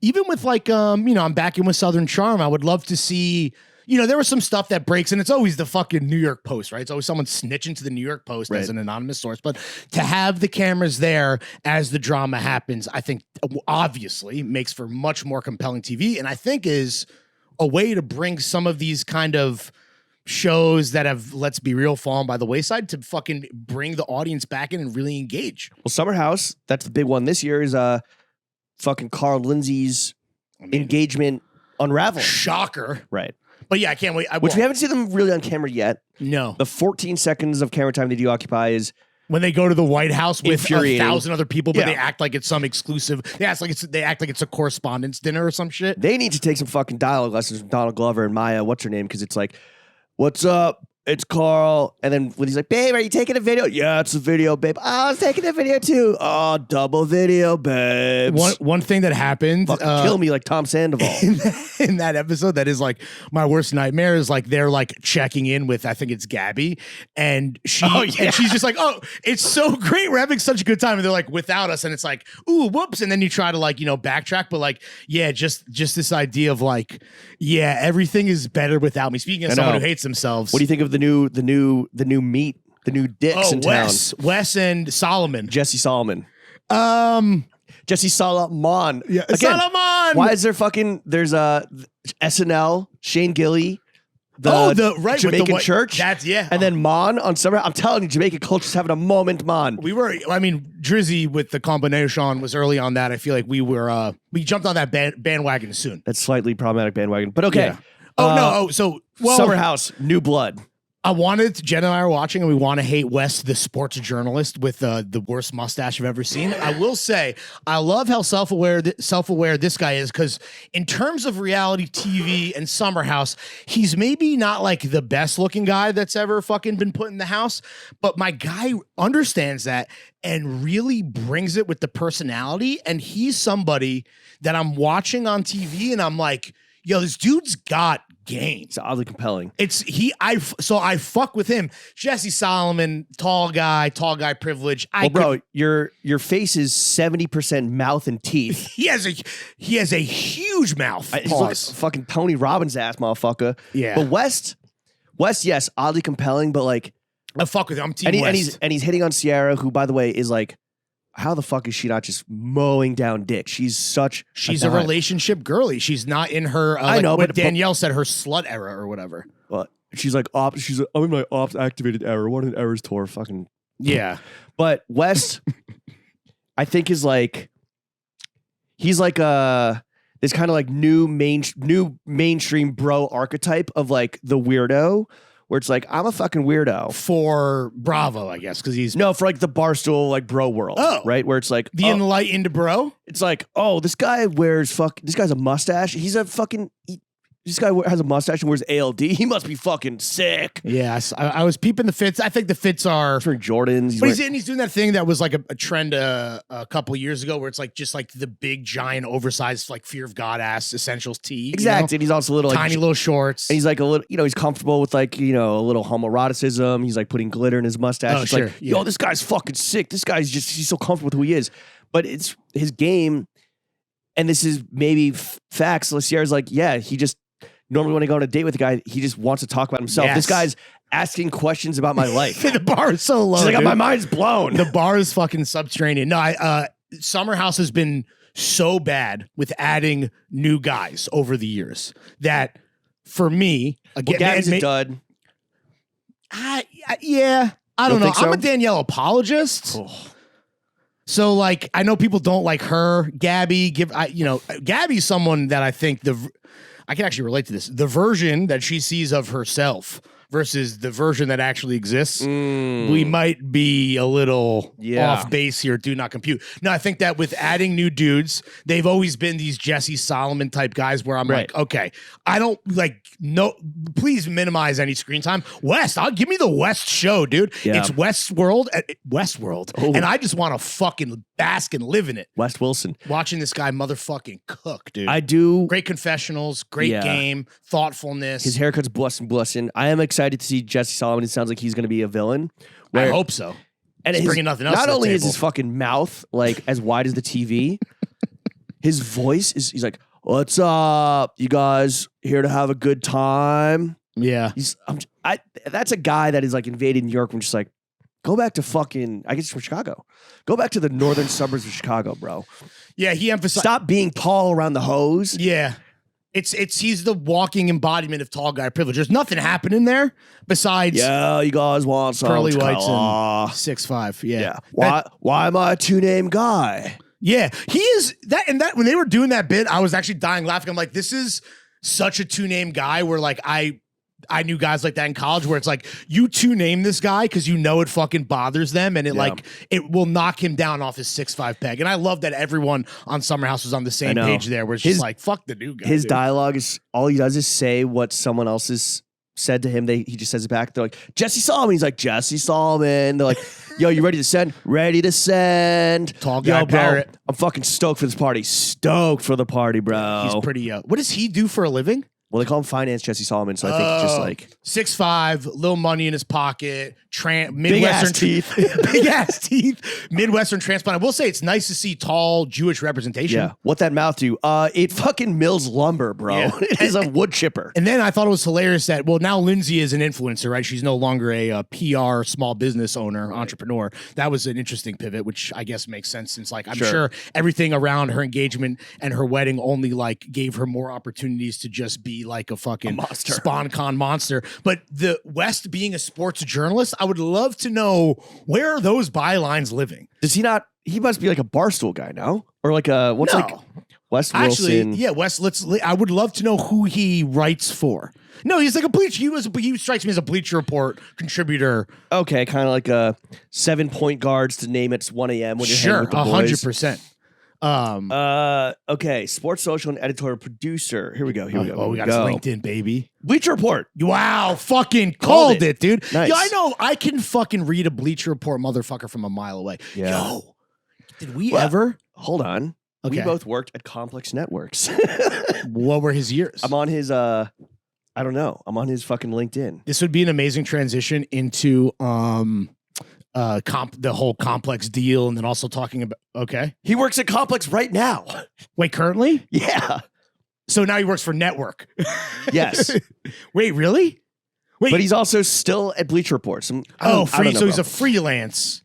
[SPEAKER 2] Even with like, I'm back in with Southern Charm, I would love to see, there was some stuff that breaks, and it's always the fucking New York Post, right? It's always someone snitching to the New York Post as an anonymous source. But to have the cameras there as the drama happens, I think obviously makes for much more compelling TV, and I think is a way to bring some of these kind of shows that have, let's be real, fallen by the wayside, to fucking bring the audience back in and really engage.
[SPEAKER 1] Well, Summer House, that's the big one this year, is fucking Carl Lindsay's engagement unraveling.
[SPEAKER 2] Shocker.
[SPEAKER 1] Right.
[SPEAKER 2] But yeah, I can't wait.
[SPEAKER 1] Which we haven't seen them really on camera yet.
[SPEAKER 2] No.
[SPEAKER 1] The 14 seconds of camera time they do occupy is
[SPEAKER 2] when they go to the White House with 1,000 other people, but
[SPEAKER 1] Yeah.
[SPEAKER 2] they act like it's some exclusive. Yeah, they act like it's a correspondence dinner or some shit.
[SPEAKER 1] They need to take some fucking dialogue lessons from Donald Glover and Maya, what's her name? Because it's like, what's up? it's Carl. And then when he's like, babe, are you taking a video? Yeah, it's a video, babe. Oh, I was taking a video too. Oh, double video, babe.
[SPEAKER 2] One thing that happened,
[SPEAKER 1] kill me like Tom Sandoval
[SPEAKER 2] in that episode. That is like my worst nightmare. Is like they're like checking in with, I think it's Gabby, and and she's just like, oh, it's so great. We're having such a good time, and they're like without us, and it's like, ooh, whoops, and then you try to like backtrack, but like just this idea of like, yeah, everything is better without me. Speaking of someone who hates themselves,
[SPEAKER 1] what do you think of the new meat, the new dicks in town?
[SPEAKER 2] Wes and Solomon,
[SPEAKER 1] Jesse Solomon. Jesse Solomon.
[SPEAKER 2] Yeah,
[SPEAKER 1] again,
[SPEAKER 2] Solomon.
[SPEAKER 1] Why is there there's SNL, Shane Gilly, the Jamaican church.
[SPEAKER 2] That's
[SPEAKER 1] and then Mon on summer. I'm telling you, Jamaican culture's having a moment, Mon.
[SPEAKER 2] Drizzy with the combination was early on that. I feel like we jumped on that bandwagon soon.
[SPEAKER 1] That's slightly problematic bandwagon, but okay.
[SPEAKER 2] Yeah.
[SPEAKER 1] Summer House, New Blood.
[SPEAKER 2] Jen and I are watching, and we want to hate Wes, the sports journalist with the worst mustache I've ever seen. I will say, I love how self-aware this guy is, because in terms of reality TV and Summer House, he's maybe not like the best looking guy that's ever fucking been put in the house, but my guy understands that and really brings it with the personality, and he's somebody that I'm watching on TV, and I'm like, yo, this dude's got game.
[SPEAKER 1] It's oddly compelling.
[SPEAKER 2] So I fuck with him. Jesse Solomon, tall guy privilege.
[SPEAKER 1] Your face is 70% mouth and teeth.
[SPEAKER 2] He has a huge mouth.
[SPEAKER 1] He's like fucking Tony Robbins ass motherfucker.
[SPEAKER 2] Yeah.
[SPEAKER 1] But West, yes, oddly compelling, but like
[SPEAKER 2] I fuck with him. I'm team West.
[SPEAKER 1] And he's hitting on Sierra, who by the way is like, how the fuck is she not just mowing down dick? She's a
[SPEAKER 2] relationship girly. She's not in her.
[SPEAKER 1] I know,
[SPEAKER 2] but Danielle said her slut era or whatever.
[SPEAKER 1] But she's like I'm in my ops activated era. What an errors tour, fucking
[SPEAKER 2] yeah.
[SPEAKER 1] But West, I think he's like this kind of like new mainstream bro archetype of like the weirdo. Where it's like, I'm a fucking weirdo.
[SPEAKER 2] For Bravo, I guess, because he's...
[SPEAKER 1] No, for like the Barstool, like, bro world.
[SPEAKER 2] Oh.
[SPEAKER 1] Right? Where it's like...
[SPEAKER 2] The enlightened bro?
[SPEAKER 1] It's like, oh, this guy this guy's a mustache. He's a fucking... This guy has a mustache and wears ALD. He must be fucking sick.
[SPEAKER 2] Yes, I was peeping the fits. I think the fits are...
[SPEAKER 1] He's wearing Jordans.
[SPEAKER 2] He's doing that thing that was like a trend a couple of years ago where it's like just like the big, giant, oversized, like Fear of God ass Essentials tee.
[SPEAKER 1] Exactly. And he's also a little...
[SPEAKER 2] Tiny little shorts.
[SPEAKER 1] And he's like a little... he's comfortable with like, a little homoeroticism. He's like putting glitter in his mustache.
[SPEAKER 2] Oh,
[SPEAKER 1] it's
[SPEAKER 2] sure.
[SPEAKER 1] like, yo, this guy's fucking sick. This guy's he's so comfortable with who he is. But it's his game, and this is maybe facts. Sierra's like, yeah, he just... Normally when I go on a date with a guy, he just wants to talk about himself. Yes. This guy's asking questions about my life.
[SPEAKER 2] The bar is so low.
[SPEAKER 1] She's like, my mind's blown.
[SPEAKER 2] The bar is fucking subterranean. No, Summer House has been so bad with adding new guys over the years that for me, again,
[SPEAKER 1] Gabby's a dud.
[SPEAKER 2] Yeah, I don't know.
[SPEAKER 1] So?
[SPEAKER 2] I'm a Danielle apologist. Oh. So like, I know people don't like her. Gabby, Gabby's someone that I think I can actually relate to this. The version that she sees of herself versus the version that actually exists, we might be a little off base here. Do not compute. No, I think that with adding new dudes, they've always been these Jesse Solomon type guys where I'm like, okay, I don't like, no, please minimize any screen time. West, give me the West show, dude. Yeah. It's Westworld, and I just want to fucking bask and live in it.
[SPEAKER 1] West Wilson.
[SPEAKER 2] Watching this guy motherfucking cook, dude.
[SPEAKER 1] I do.
[SPEAKER 2] Great confessionals, great game, thoughtfulness.
[SPEAKER 1] His haircut's blessing. I am excited to see Jesse Solomon. It sounds like he's going to be a villain.
[SPEAKER 2] I hope so.
[SPEAKER 1] And
[SPEAKER 2] he's bringing nothing else.
[SPEAKER 1] Not
[SPEAKER 2] to the
[SPEAKER 1] only
[SPEAKER 2] table.
[SPEAKER 1] is his fucking mouth like as wide as the TV, his voice he's like, "What's up, you guys? Here to have a good time."
[SPEAKER 2] Yeah,
[SPEAKER 1] that's a guy that is like invaded New York. I'm just like, go back to fucking. I guess he's from Chicago. Go back to the northern suburbs of Chicago, bro.
[SPEAKER 2] Yeah, he emphasized.
[SPEAKER 1] Stop being tall around the hose.
[SPEAKER 2] Yeah. He's the walking embodiment of tall guy privilege. There's nothing happening there besides
[SPEAKER 1] you guys want some
[SPEAKER 2] pearly whites and 6'5". Yeah.
[SPEAKER 1] Why am I a 2-name guy?
[SPEAKER 2] Yeah. He is that when they were doing that bit, I was actually dying laughing. I'm like, this is such a 2-name guy where like I knew guys like that in college where it's like you 2-name this guy because it fucking bothers them and it will knock him down off his 6'5" peg. And I love that everyone on Summer House was on the same page there where it's just like, fuck the new guy.
[SPEAKER 1] His dialogue is all he does is say what someone else is said to him, he just says it back. They're like, Jesse Solomon. He's like, Jesse Solomon. They're like, yo, you ready to send? Ready to send.
[SPEAKER 2] Tall guy,
[SPEAKER 1] yo, bro,
[SPEAKER 2] Barrett.
[SPEAKER 1] I'm fucking stoked for this party. Stoked for the party, bro.
[SPEAKER 2] He's pretty. What does he do for a living?
[SPEAKER 1] Well, they call him Finance Jesse Solomon, so I think he's just like
[SPEAKER 2] 6'5", little money in his pocket, Midwestern
[SPEAKER 1] big ass teeth,
[SPEAKER 2] big ass teeth, Midwestern transplant. I will say it's nice to see tall Jewish representation.
[SPEAKER 1] Yeah, what that mouth do? It fucking mills lumber, bro. Yeah. It is a wood chipper.
[SPEAKER 2] And then I thought it was hilarious that now Lindsay is an influencer, right? She's no longer a PR small business owner, entrepreneur. That was an interesting pivot, which I guess makes sense since I'm sure everything around her engagement and her wedding only gave her more opportunities to just be like a fucking SpawnCon monster. But the West being a sports journalist, I would love to know, where are those bylines living?
[SPEAKER 1] Does he not? He must be like a Barstool guy, no? Or like a like Wes Wilson?
[SPEAKER 2] Yeah, Wes. I would love to know who he writes for. No, he's like a Bleacher. He strikes me as a Bleacher Report contributor.
[SPEAKER 1] Okay, kind of like a 7-point guards to name it's 1 a.m. when you're hanging with the boys.
[SPEAKER 2] 100%.
[SPEAKER 1] Okay, sports social and editorial producer. Here we go.
[SPEAKER 2] Oh, we got his LinkedIn, baby.
[SPEAKER 1] Bleacher Report.
[SPEAKER 2] Wow, fucking called it, dude.
[SPEAKER 1] Nice.
[SPEAKER 2] Yo, I know I can fucking read a Bleacher Report motherfucker from a mile away.
[SPEAKER 1] Yeah.
[SPEAKER 2] Yo, did we ever?
[SPEAKER 1] Hold on.
[SPEAKER 2] Okay.
[SPEAKER 1] We both worked at Complex Networks.
[SPEAKER 2] What were his years?
[SPEAKER 1] I'm on his I don't know. I'm on his fucking LinkedIn.
[SPEAKER 2] This would be an amazing transition into the whole Complex deal, and then also talking about
[SPEAKER 1] He works at Complex right now.
[SPEAKER 2] Wait, currently?
[SPEAKER 1] Yeah.
[SPEAKER 2] So now he works for Network.
[SPEAKER 1] Yes.
[SPEAKER 2] Wait, really? Wait,
[SPEAKER 1] but he's also still at Bleacher Report.
[SPEAKER 2] So he's a freelance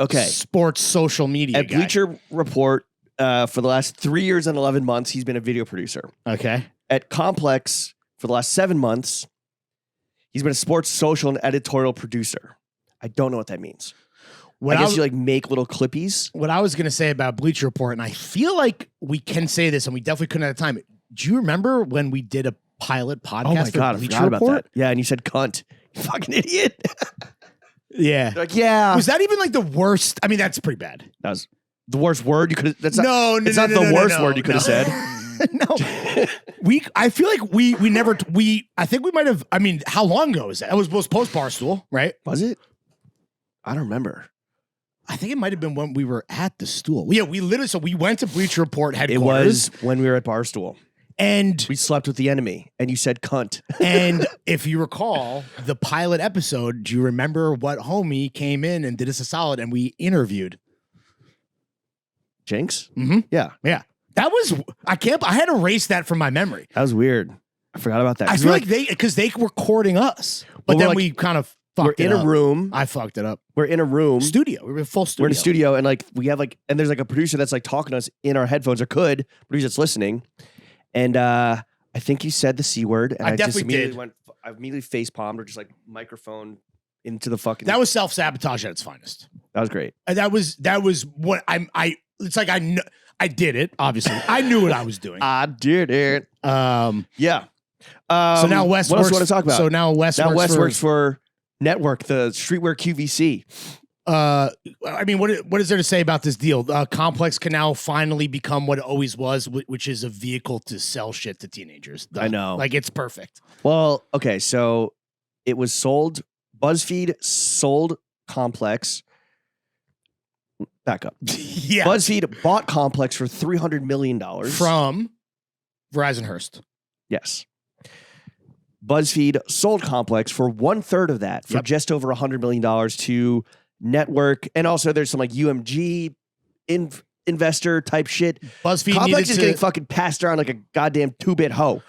[SPEAKER 2] sports social media
[SPEAKER 1] at
[SPEAKER 2] guy.
[SPEAKER 1] Bleacher Report for the last 3 years and 11 months, he's been a video producer.
[SPEAKER 2] Okay.
[SPEAKER 1] At Complex for the last 7 months, he's been a sports social and editorial producer. I don't know what that means. I guess you make little clippies.
[SPEAKER 2] What I was going to say about Bleacher Report, and I feel like we can say this, and we definitely couldn't at the time. Do you remember when we did a pilot podcast?
[SPEAKER 1] Oh my God,
[SPEAKER 2] Bleacher
[SPEAKER 1] I forgot
[SPEAKER 2] Report?
[SPEAKER 1] about that. Yeah, and you said cunt. You fucking idiot.
[SPEAKER 2] Yeah.
[SPEAKER 1] They're like, yeah.
[SPEAKER 2] Was that even like the worst? I mean, that's pretty bad.
[SPEAKER 1] That was the worst word you could have. That's not,
[SPEAKER 2] no,
[SPEAKER 1] it's not the worst word you could have said.
[SPEAKER 2] No. I feel like we never, I think we might have, I mean, how long ago was that? It was post Barstool, right?
[SPEAKER 1] Was it? I don't remember.
[SPEAKER 2] I think it might have been when we were at the stool. Yeah, we went to Bleacher Report headquarters.
[SPEAKER 1] It was when we were at Barstool.
[SPEAKER 2] And
[SPEAKER 1] we slept with the enemy, and you said cunt.
[SPEAKER 2] And if you recall the pilot episode, do you remember what homie came in and did us a solid and we interviewed?
[SPEAKER 1] Jinx?
[SPEAKER 2] Mm-hmm.
[SPEAKER 1] Yeah.
[SPEAKER 2] Yeah. That was, I had to erase that from my memory.
[SPEAKER 1] That was weird. I forgot about that.
[SPEAKER 2] I feel like because they were courting us, but then we kind of fucked it up.
[SPEAKER 1] We're in a room.
[SPEAKER 2] I fucked it up.
[SPEAKER 1] We're in a room.
[SPEAKER 2] Studio. We're in a full studio.
[SPEAKER 1] We're in a studio, and we have and there's a producer that's talking to us in our headphones, or producer that's listening. And I think you said the C word, and I
[SPEAKER 2] definitely
[SPEAKER 1] just immediately I immediately face palmed or just microphone into the fucking.
[SPEAKER 2] That was self-sabotage at its finest.
[SPEAKER 1] That was great.
[SPEAKER 2] And that was what it's like I did it, obviously. I knew what I was doing.
[SPEAKER 1] I did it. Yeah.
[SPEAKER 2] So now Wes
[SPEAKER 1] what else do you want to talk about?
[SPEAKER 2] So now Wes
[SPEAKER 1] works for Network, the streetwear QVC.
[SPEAKER 2] I mean, what is there to say about this deal? Complex can now finally become what it always was, which is a vehicle to sell shit to teenagers.
[SPEAKER 1] I know.
[SPEAKER 2] It's perfect.
[SPEAKER 1] Well, okay, so it was sold. BuzzFeed sold Complex. Back up.
[SPEAKER 2] Yeah.
[SPEAKER 1] BuzzFeed bought Complex for $300 million.
[SPEAKER 2] From Verizon Hearst.
[SPEAKER 1] Yes. BuzzFeed sold Complex for 1/3 of that, for just over $100 million to Network. And also there's some UMG investor type shit.
[SPEAKER 2] BuzzFeed
[SPEAKER 1] Complex is getting fucking passed around like a goddamn 2-bit hoe.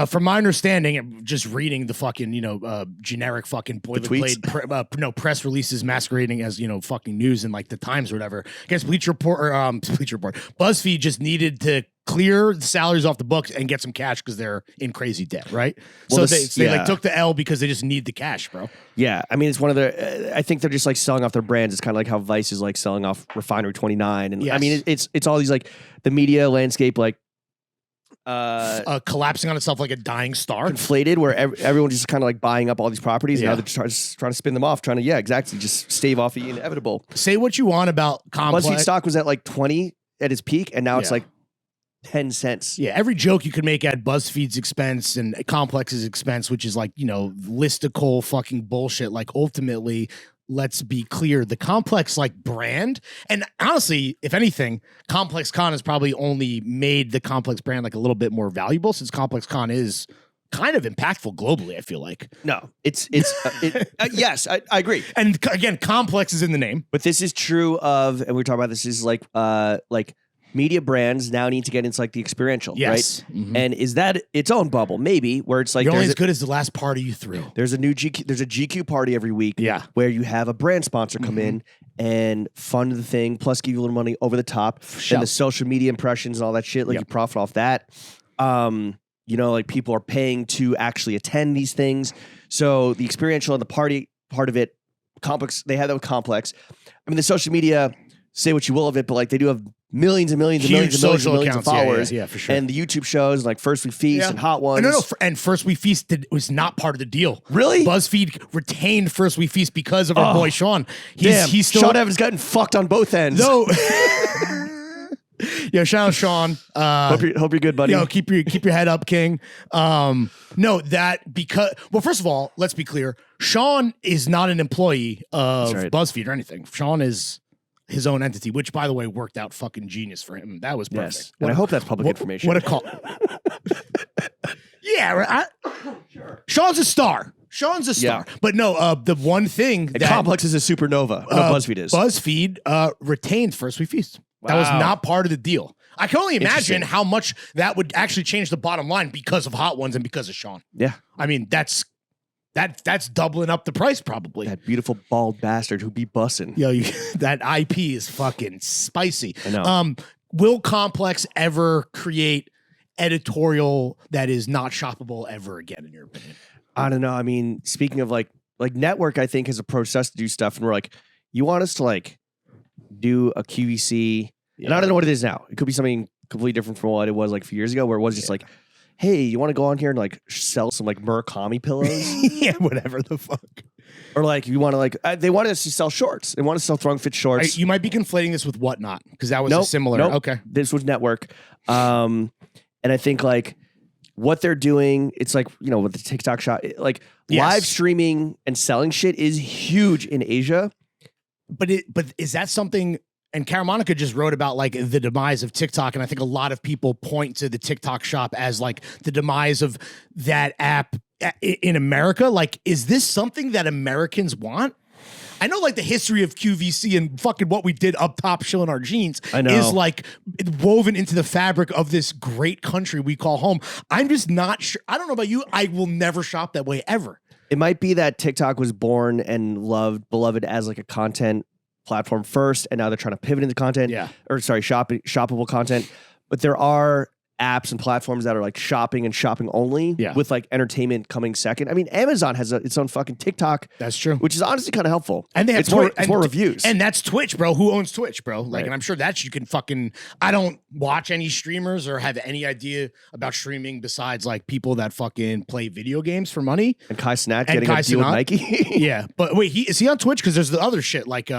[SPEAKER 2] From my understanding, just reading the fucking, generic fucking boilerplate, press releases masquerading as, fucking news and the Times or whatever. I guess Bleacher Report, BuzzFeed just needed to clear the salaries off the books and get some cash because they're in crazy debt, right?
[SPEAKER 1] Well,
[SPEAKER 2] so they took the L because they just need the cash, bro.
[SPEAKER 1] Yeah, I mean, it's one of the. I think they're just selling off their brands. It's kind of like how Vice is selling off Refinery 29, and
[SPEAKER 2] yes.
[SPEAKER 1] I mean, it's all these the media landscape
[SPEAKER 2] collapsing on itself like a dying star,
[SPEAKER 1] conflated, where everyone just kind of buying up all these properties, and now they're trying to spin them off, exactly, just stave off the inevitable.
[SPEAKER 2] Say what you want about Complex.
[SPEAKER 1] BuzzFeed stock was at 20 at its peak, and now it's 10 cents.
[SPEAKER 2] Yeah, every joke you could make at BuzzFeed's expense and Complex's expense, which is like, listicle fucking bullshit. Like, ultimately, let's be clear, the Complex like brand, and honestly, if anything, Complex Con has probably only made the Complex brand like a little bit more valuable, since Complex Con is kind of impactful globally, I feel like.
[SPEAKER 1] No, yes, I agree.
[SPEAKER 2] And again, Complex is in the name.
[SPEAKER 1] But this is true of, and we're talking about this, is like media brands now need to get into like the experiential,
[SPEAKER 2] Yes.
[SPEAKER 1] right? Mm-hmm. And is that its own bubble? Maybe, where it's like
[SPEAKER 2] you're only as good as the last party you threw.
[SPEAKER 1] There's a GQ party every week, where you have a brand sponsor come in and fund the thing, plus give you a little money over the top, and the social media impressions and all that shit. Like you profit off that. Like people are paying to actually attend these things. So the experiential and the party part of it, Complex, they have that with Complex. I mean, the social media, say what you will of it, but like they do have millions and millions and millions and millions and millions of followers.
[SPEAKER 2] Yeah, for sure.
[SPEAKER 1] And the YouTube shows like First We Feast and Hot Ones.
[SPEAKER 2] And First We Feast was not part of the deal.
[SPEAKER 1] Really?
[SPEAKER 2] BuzzFeed retained First We Feast because of our boy Sean.
[SPEAKER 1] He's still Sean Evans gotten fucked on both ends.
[SPEAKER 2] No. Yo, shout out Sean.
[SPEAKER 1] Hope you're good, buddy.
[SPEAKER 2] Keep your head up, King. First of all, let's be clear. Sean is not an employee of BuzzFeed or anything. Sean is his own entity, which, by the way, worked out fucking genius for him. That was perfect.
[SPEAKER 1] Yes. And I hope that's public information.
[SPEAKER 2] What a call. Yeah, right. Sean's a star.
[SPEAKER 1] Yeah.
[SPEAKER 2] But no, the one thing that
[SPEAKER 1] Complex is a supernova. BuzzFeed is.
[SPEAKER 2] BuzzFeed retained First We Feast. That was not part of the deal. I can only imagine how much that would actually change the bottom line because of Hot Ones and because of Sean.
[SPEAKER 1] Yeah.
[SPEAKER 2] I mean, that's doubling up the price probably.
[SPEAKER 1] That beautiful bald bastard who be bussin'.
[SPEAKER 2] Yo, that IP is fucking spicy.
[SPEAKER 1] I know.
[SPEAKER 2] Will Complex ever create editorial that is not shoppable ever again, in your opinion?
[SPEAKER 1] I don't know. I mean, speaking of like Network, I think has approached us to do stuff, and we're like, you want us to like do a QVC? And I don't know what it is now. It could be something completely different from what it was like a few years ago, where it was just like, hey, you want to go on here and like sell some like Murakami pillows?
[SPEAKER 2] Yeah, whatever the fuck.
[SPEAKER 1] Or like you want to like they wanted us to sell shorts. They want us to sell throng fit shorts.
[SPEAKER 2] You might be conflating this with Whatnot, because that was a similar. Okay,
[SPEAKER 1] this was Network, and I think like what they're doing, it's like with the TikTok shop, like live streaming and selling shit is huge in Asia.
[SPEAKER 2] But is that something? And Karamonica just wrote about like the demise of TikTok, and I think a lot of people point to the TikTok shop as like the demise of that app in America. Like, is this something that Americans want? I know like the history of QVC and fucking what we did up top shilling our jeans is like woven into the fabric of this great country we call home. I'm just not sure. I don't know about you. I will never shop that way ever.
[SPEAKER 1] It might be that TikTok was born and beloved as like a content platform first, and now they're trying to pivot into content. Shoppable content. But there are apps and platforms that are like shopping and shopping only, with like entertainment coming second. I mean, Amazon has its own fucking TikTok.
[SPEAKER 2] That's true.
[SPEAKER 1] Which is honestly kind of helpful.
[SPEAKER 2] And they have
[SPEAKER 1] more reviews.
[SPEAKER 2] And that's Twitch, bro. Who owns Twitch, bro? Like, and I'm sure that you can fucking. I don't watch any streamers or have any idea about streaming besides like people that fucking play video games for money.
[SPEAKER 1] And Kai Cenat getting a deal with Nike.
[SPEAKER 2] Yeah, but wait, is he on Twitch? Because there's the other shit like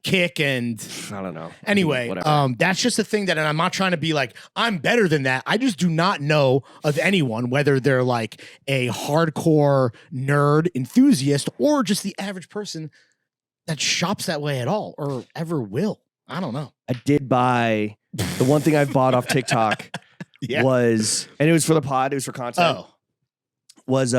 [SPEAKER 2] Kick and
[SPEAKER 1] I don't know.
[SPEAKER 2] Anyway, that's just the thing that, and I'm not trying to be like I'm better than that. I just do not know of anyone, whether they're like a hardcore nerd enthusiast or just the average person, that shops that way at all or ever will. I don't know.
[SPEAKER 1] I did buy the one thing I've bought off TikTok was, and it was for the pod, it was for content. Was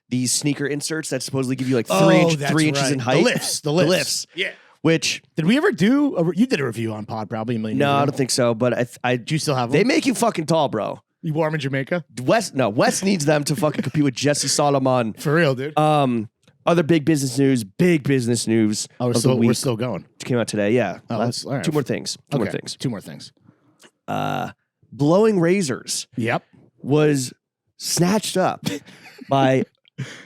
[SPEAKER 1] these sneaker inserts that supposedly give you like 3 inches in height.
[SPEAKER 2] The lifts. Yeah.
[SPEAKER 1] Which
[SPEAKER 2] did we ever do? You did a review on pod probably a million years ago.
[SPEAKER 1] I don't think so. But
[SPEAKER 2] do you still have them?
[SPEAKER 1] They make you fucking tall, bro.
[SPEAKER 2] You wore them in Jamaica?
[SPEAKER 1] West needs them to fucking compete with Jesse Solomon.
[SPEAKER 2] For real, dude.
[SPEAKER 1] Other big business news.
[SPEAKER 2] Oh, we're still going.
[SPEAKER 1] It came out today. Yeah.
[SPEAKER 2] Oh, all right.
[SPEAKER 1] Two more things.
[SPEAKER 2] Two more things.
[SPEAKER 1] Blowing razors.
[SPEAKER 2] Yep.
[SPEAKER 1] Was snatched up by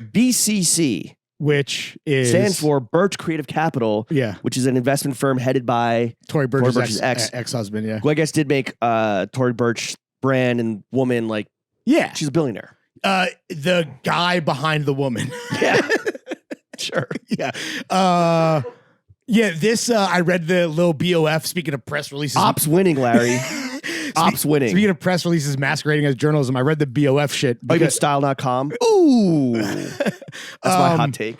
[SPEAKER 1] BCC.
[SPEAKER 2] Which
[SPEAKER 1] stands for Birch Creative Capital, which is an investment firm headed by
[SPEAKER 2] Tory Burch's ex-husband,
[SPEAKER 1] who I guess did make Tory Burch brand and woman like, she's a billionaire.
[SPEAKER 2] The guy behind the woman.
[SPEAKER 1] Yeah. Sure.
[SPEAKER 2] Yeah. This, I read the little BOF, speaking of press releases.
[SPEAKER 1] Ops winning, Larry. Ops winning.
[SPEAKER 2] Speaking of press releases masquerading as journalism, I read the BOF shit.
[SPEAKER 1] Oh, you mean style.com? Ooh. That's my hot take.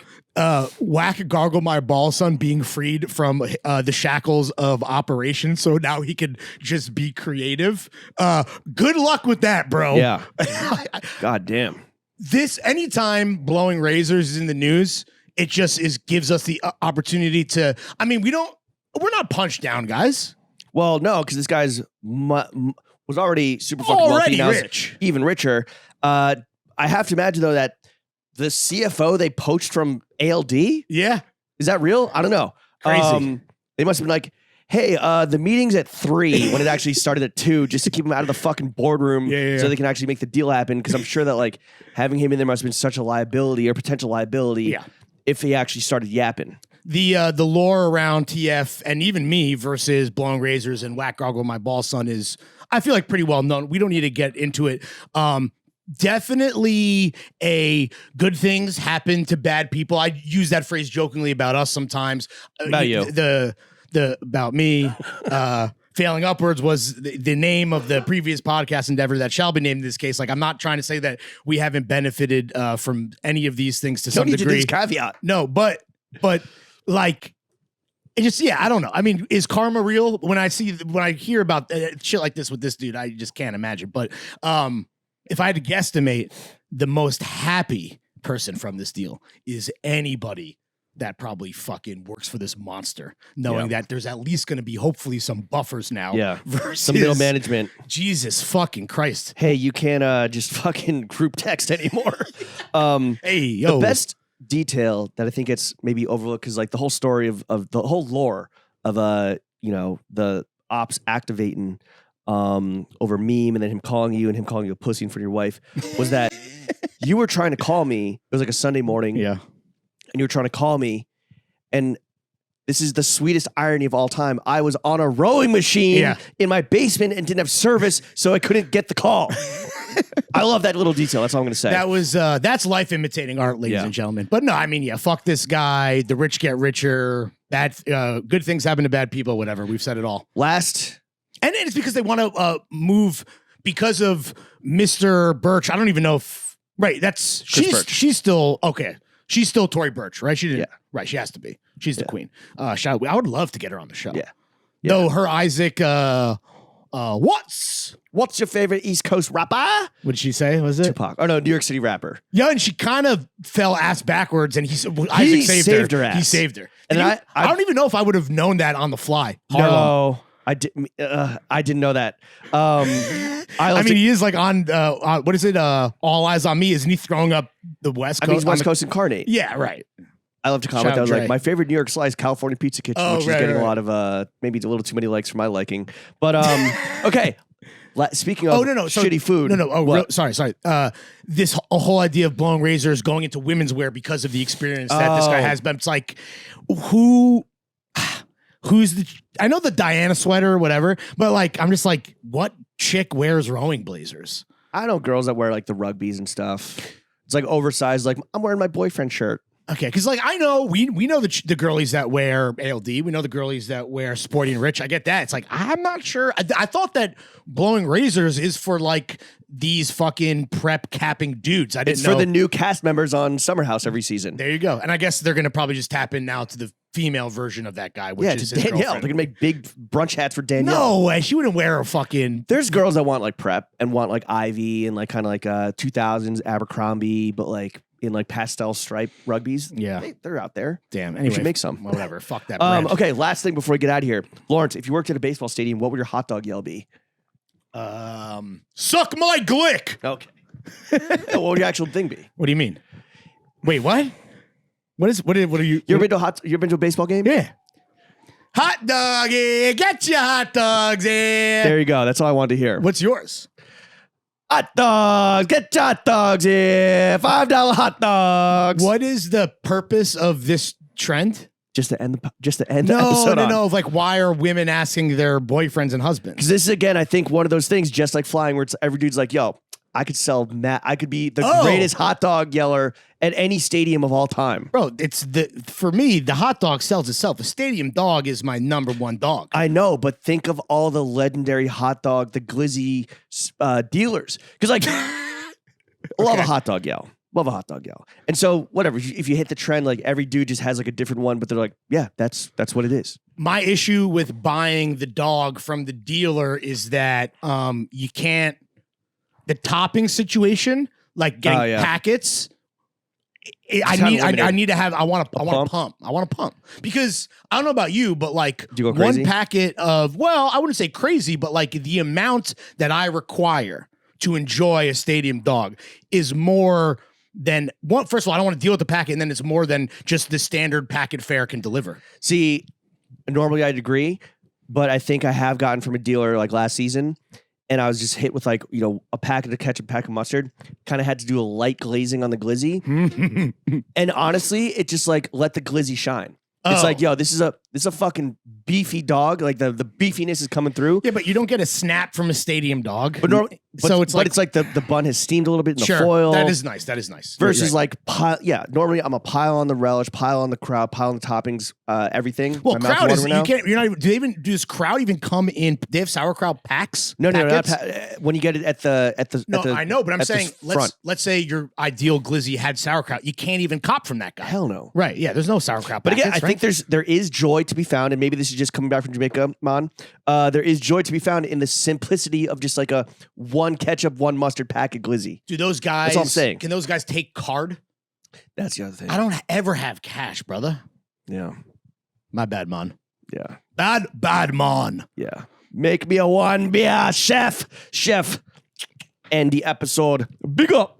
[SPEAKER 2] Whack gargle my ball son being freed from the shackles of operation, so now he can just be creative. Good luck with that, bro.
[SPEAKER 1] Yeah. God damn.
[SPEAKER 2] This anytime blowing razors is in the news, it just gives us the opportunity to. I mean, we're not punched down, guys.
[SPEAKER 1] Well, no, because this guy's was already super fucking wealthy. Now rich, even richer. I have to imagine though that the CFO they poached from ALD.
[SPEAKER 2] Yeah,
[SPEAKER 1] is that real? I don't know.
[SPEAKER 2] Crazy.
[SPEAKER 1] They must have been like, hey, the meeting's at 3 when it actually started at 2, just to keep him out of the fucking boardroom, so they can actually make the deal happen. Because I'm sure that like having him in there must have been such a liability or potential liability. Yeah. If he actually started yapping.
[SPEAKER 2] The lore around TF and even me versus blowing razors and whack gargle my ball son is, I feel like, pretty well known. We don't need to get into it. Definitely a good things happen to bad people. I use that phrase jokingly about us sometimes.
[SPEAKER 1] About you.
[SPEAKER 2] The about me. Failing Upwards was the name of the previous podcast endeavor that shall be named in this case. Like, I'm not trying to say that we haven't benefited from any of these things to some degree.
[SPEAKER 1] Caveat.
[SPEAKER 2] No, but like, it just, I don't know. I mean, is karma real? When I hear about shit like this with this dude, I just can't imagine. But if I had to guesstimate, the most happy person from this deal is anybody that probably fucking works for this monster, knowing that there's at least going to be hopefully some buffers now.
[SPEAKER 1] Yeah.
[SPEAKER 2] Versus
[SPEAKER 1] some middle management.
[SPEAKER 2] Jesus fucking Christ.
[SPEAKER 1] Hey, you can't just fucking group text anymore.
[SPEAKER 2] Hey, yo.
[SPEAKER 1] The best detail that I think it's maybe overlooked because like the whole story of the whole lore of the ops activating over meme and then him calling you and him calling you a pussy in front of your wife was that you were trying to call me. It was like a Sunday morning.
[SPEAKER 2] Yeah.
[SPEAKER 1] And you were trying to call me, and this is the sweetest irony of all time. I was on a rowing machine in my basement and didn't have service, so I couldn't get the call. I love that little detail. That's all I'm going to say.
[SPEAKER 2] That was that's life imitating art, ladies and gentlemen. But no, I mean, fuck this guy. The rich get richer. Bad, good things happen to bad people. Whatever. We've said it all.
[SPEAKER 1] Last,
[SPEAKER 2] and it's because they want to move because of Mr. Birch. I don't even know if that's she's still okay. She's still Tory Burch, right? She didn't. Right, she has to be. She's the queen. I would love to get her on the show.
[SPEAKER 1] Yeah.
[SPEAKER 2] Though her Isaac, what's
[SPEAKER 1] your favorite East Coast rapper?
[SPEAKER 2] What did she say? Was it
[SPEAKER 1] Tupac? Oh no, New York City rapper.
[SPEAKER 2] Yeah, and she kind of fell ass backwards, and Isaac saved her.
[SPEAKER 1] Ass.
[SPEAKER 2] He saved her.
[SPEAKER 1] And
[SPEAKER 2] I don't even know if I would have known that on the fly.
[SPEAKER 1] No. I didn't know that.
[SPEAKER 2] I mean, he is like on what is it? All Eyes on Me. Isn't he throwing up the West Coast?
[SPEAKER 1] I mean, he's West Coast incarnate.
[SPEAKER 2] Yeah, right.
[SPEAKER 1] I love to comment. I was like, my favorite New York slice, California Pizza Kitchen, which is getting a lot of maybe a little too many likes for my liking. But okay. Speaking of shitty food.
[SPEAKER 2] Sorry. This whole idea of blowing razors going into women's wear because of the experience that this guy has. But it's like, who's I know the Diana sweater or whatever, but like, I'm just like, what chick wears rowing blazers?
[SPEAKER 1] I know girls that wear like the rugbies and stuff. It's like oversized, like I'm wearing my boyfriend shirt.
[SPEAKER 2] Okay, because like I know we know the girlies that wear ALD. We know the girlies that wear Sporty and Rich. I get that. It's like I'm not sure. I thought that blowing razors is for like these fucking prep capping dudes. I didn't know.
[SPEAKER 1] It's for the new cast members on Summer House every season.
[SPEAKER 2] There you go. And I guess they're gonna probably just tap in now to the female version of that guy, which is his
[SPEAKER 1] Danielle.
[SPEAKER 2] girlfriend.
[SPEAKER 1] They're gonna make big brunch hats for Danielle.
[SPEAKER 2] No way. She wouldn't wear a fucking.
[SPEAKER 1] There's girls that want like prep and want like Ivy and like kind of like 2000s Abercrombie, but like in like pastel stripe rugbies.
[SPEAKER 2] Yeah.
[SPEAKER 1] They're out there.
[SPEAKER 2] Damn. Anyway,
[SPEAKER 1] we should make some.
[SPEAKER 2] Whatever. Fuck that brand.
[SPEAKER 1] Okay, last thing before we get out of here. Lawrence, if you worked at a baseball stadium, what would your hot dog yell be?
[SPEAKER 2] Suck my glick.
[SPEAKER 1] Okay. What would your actual thing be?
[SPEAKER 2] What do you mean? Wait, what? What are you?
[SPEAKER 1] You ever been to a baseball game?
[SPEAKER 2] Yeah. Hot doggy, get your hot dogs in.
[SPEAKER 1] There you go. That's all I wanted to hear.
[SPEAKER 2] What's yours?
[SPEAKER 1] Hot dogs, get your hot dogs here. $5 hot dogs.
[SPEAKER 2] What is the purpose of this trend?
[SPEAKER 1] Just to end the episode.
[SPEAKER 2] No. Of like, why are women asking their boyfriends and husbands?
[SPEAKER 1] Because this is again, I think one of those things, just like flying, where it's every dude's like, "Yo, I could sell. I could be the greatest hot dog yeller at any stadium of all time,
[SPEAKER 2] bro. For me, the hot dog sells itself. A stadium dog is my number one dog.
[SPEAKER 1] I know, but think of all the legendary hot dog, the glizzy dealers, because like, love a hot dog yell. Love a hot dog yell. And so whatever, if you hit the trend, like every dude just has like a different one, but they're like, yeah, that's what it is.
[SPEAKER 2] My issue with buying the dog from the dealer is that you can't, the topping situation, like getting packets. I want to pump because I don't know about you, but like one packet of, well, I wouldn't say crazy, but like the amount that I require to enjoy a stadium dog is more than one. First of all, I don't want to deal with the packet, and then it's more than just the standard packet fare can deliver.
[SPEAKER 1] See, normally I'd agree, but I think I have gotten from a dealer like last season, and I was just hit with like, you know, a packet of ketchup, packet of mustard, kind of had to do a light glazing on the glizzy. And honestly, it just like let the glizzy shine. It's like, yo, this is a fucking beefy dog. Like the beefiness is coming through.
[SPEAKER 2] Yeah, but you don't get a snap from a stadium dog.
[SPEAKER 1] But it's like the bun has steamed a little bit in the foil.
[SPEAKER 2] That is nice. That is nice.
[SPEAKER 1] Versus like normally I'm a pile on the relish, pile on the crowd, pile on the toppings, everything.
[SPEAKER 2] Well, crowd is you can't. You're not even. Do this crowd even come in? They have sauerkraut packs.
[SPEAKER 1] No, not when you get it at the.
[SPEAKER 2] No, I know, but I'm saying let's say your ideal glizzy had sauerkraut. You can't even cop from that guy.
[SPEAKER 1] Hell no.
[SPEAKER 2] Right? Yeah. There's no sauerkraut.
[SPEAKER 1] But
[SPEAKER 2] packets,
[SPEAKER 1] again, I think there is joy to be found, and maybe this is just coming back from Jamaica, man. There is joy to be found in the simplicity of just like a one ketchup, one mustard packet glizzy.
[SPEAKER 2] Do those guys?
[SPEAKER 1] That's all I'm saying.
[SPEAKER 2] Can those guys take card?
[SPEAKER 1] That's the other thing.
[SPEAKER 2] I don't ever have cash, brother.
[SPEAKER 1] Yeah.
[SPEAKER 2] My bad, man.
[SPEAKER 1] Yeah.
[SPEAKER 2] Bad, man.
[SPEAKER 1] Yeah. Make me a one beer, chef. End the episode. Big up.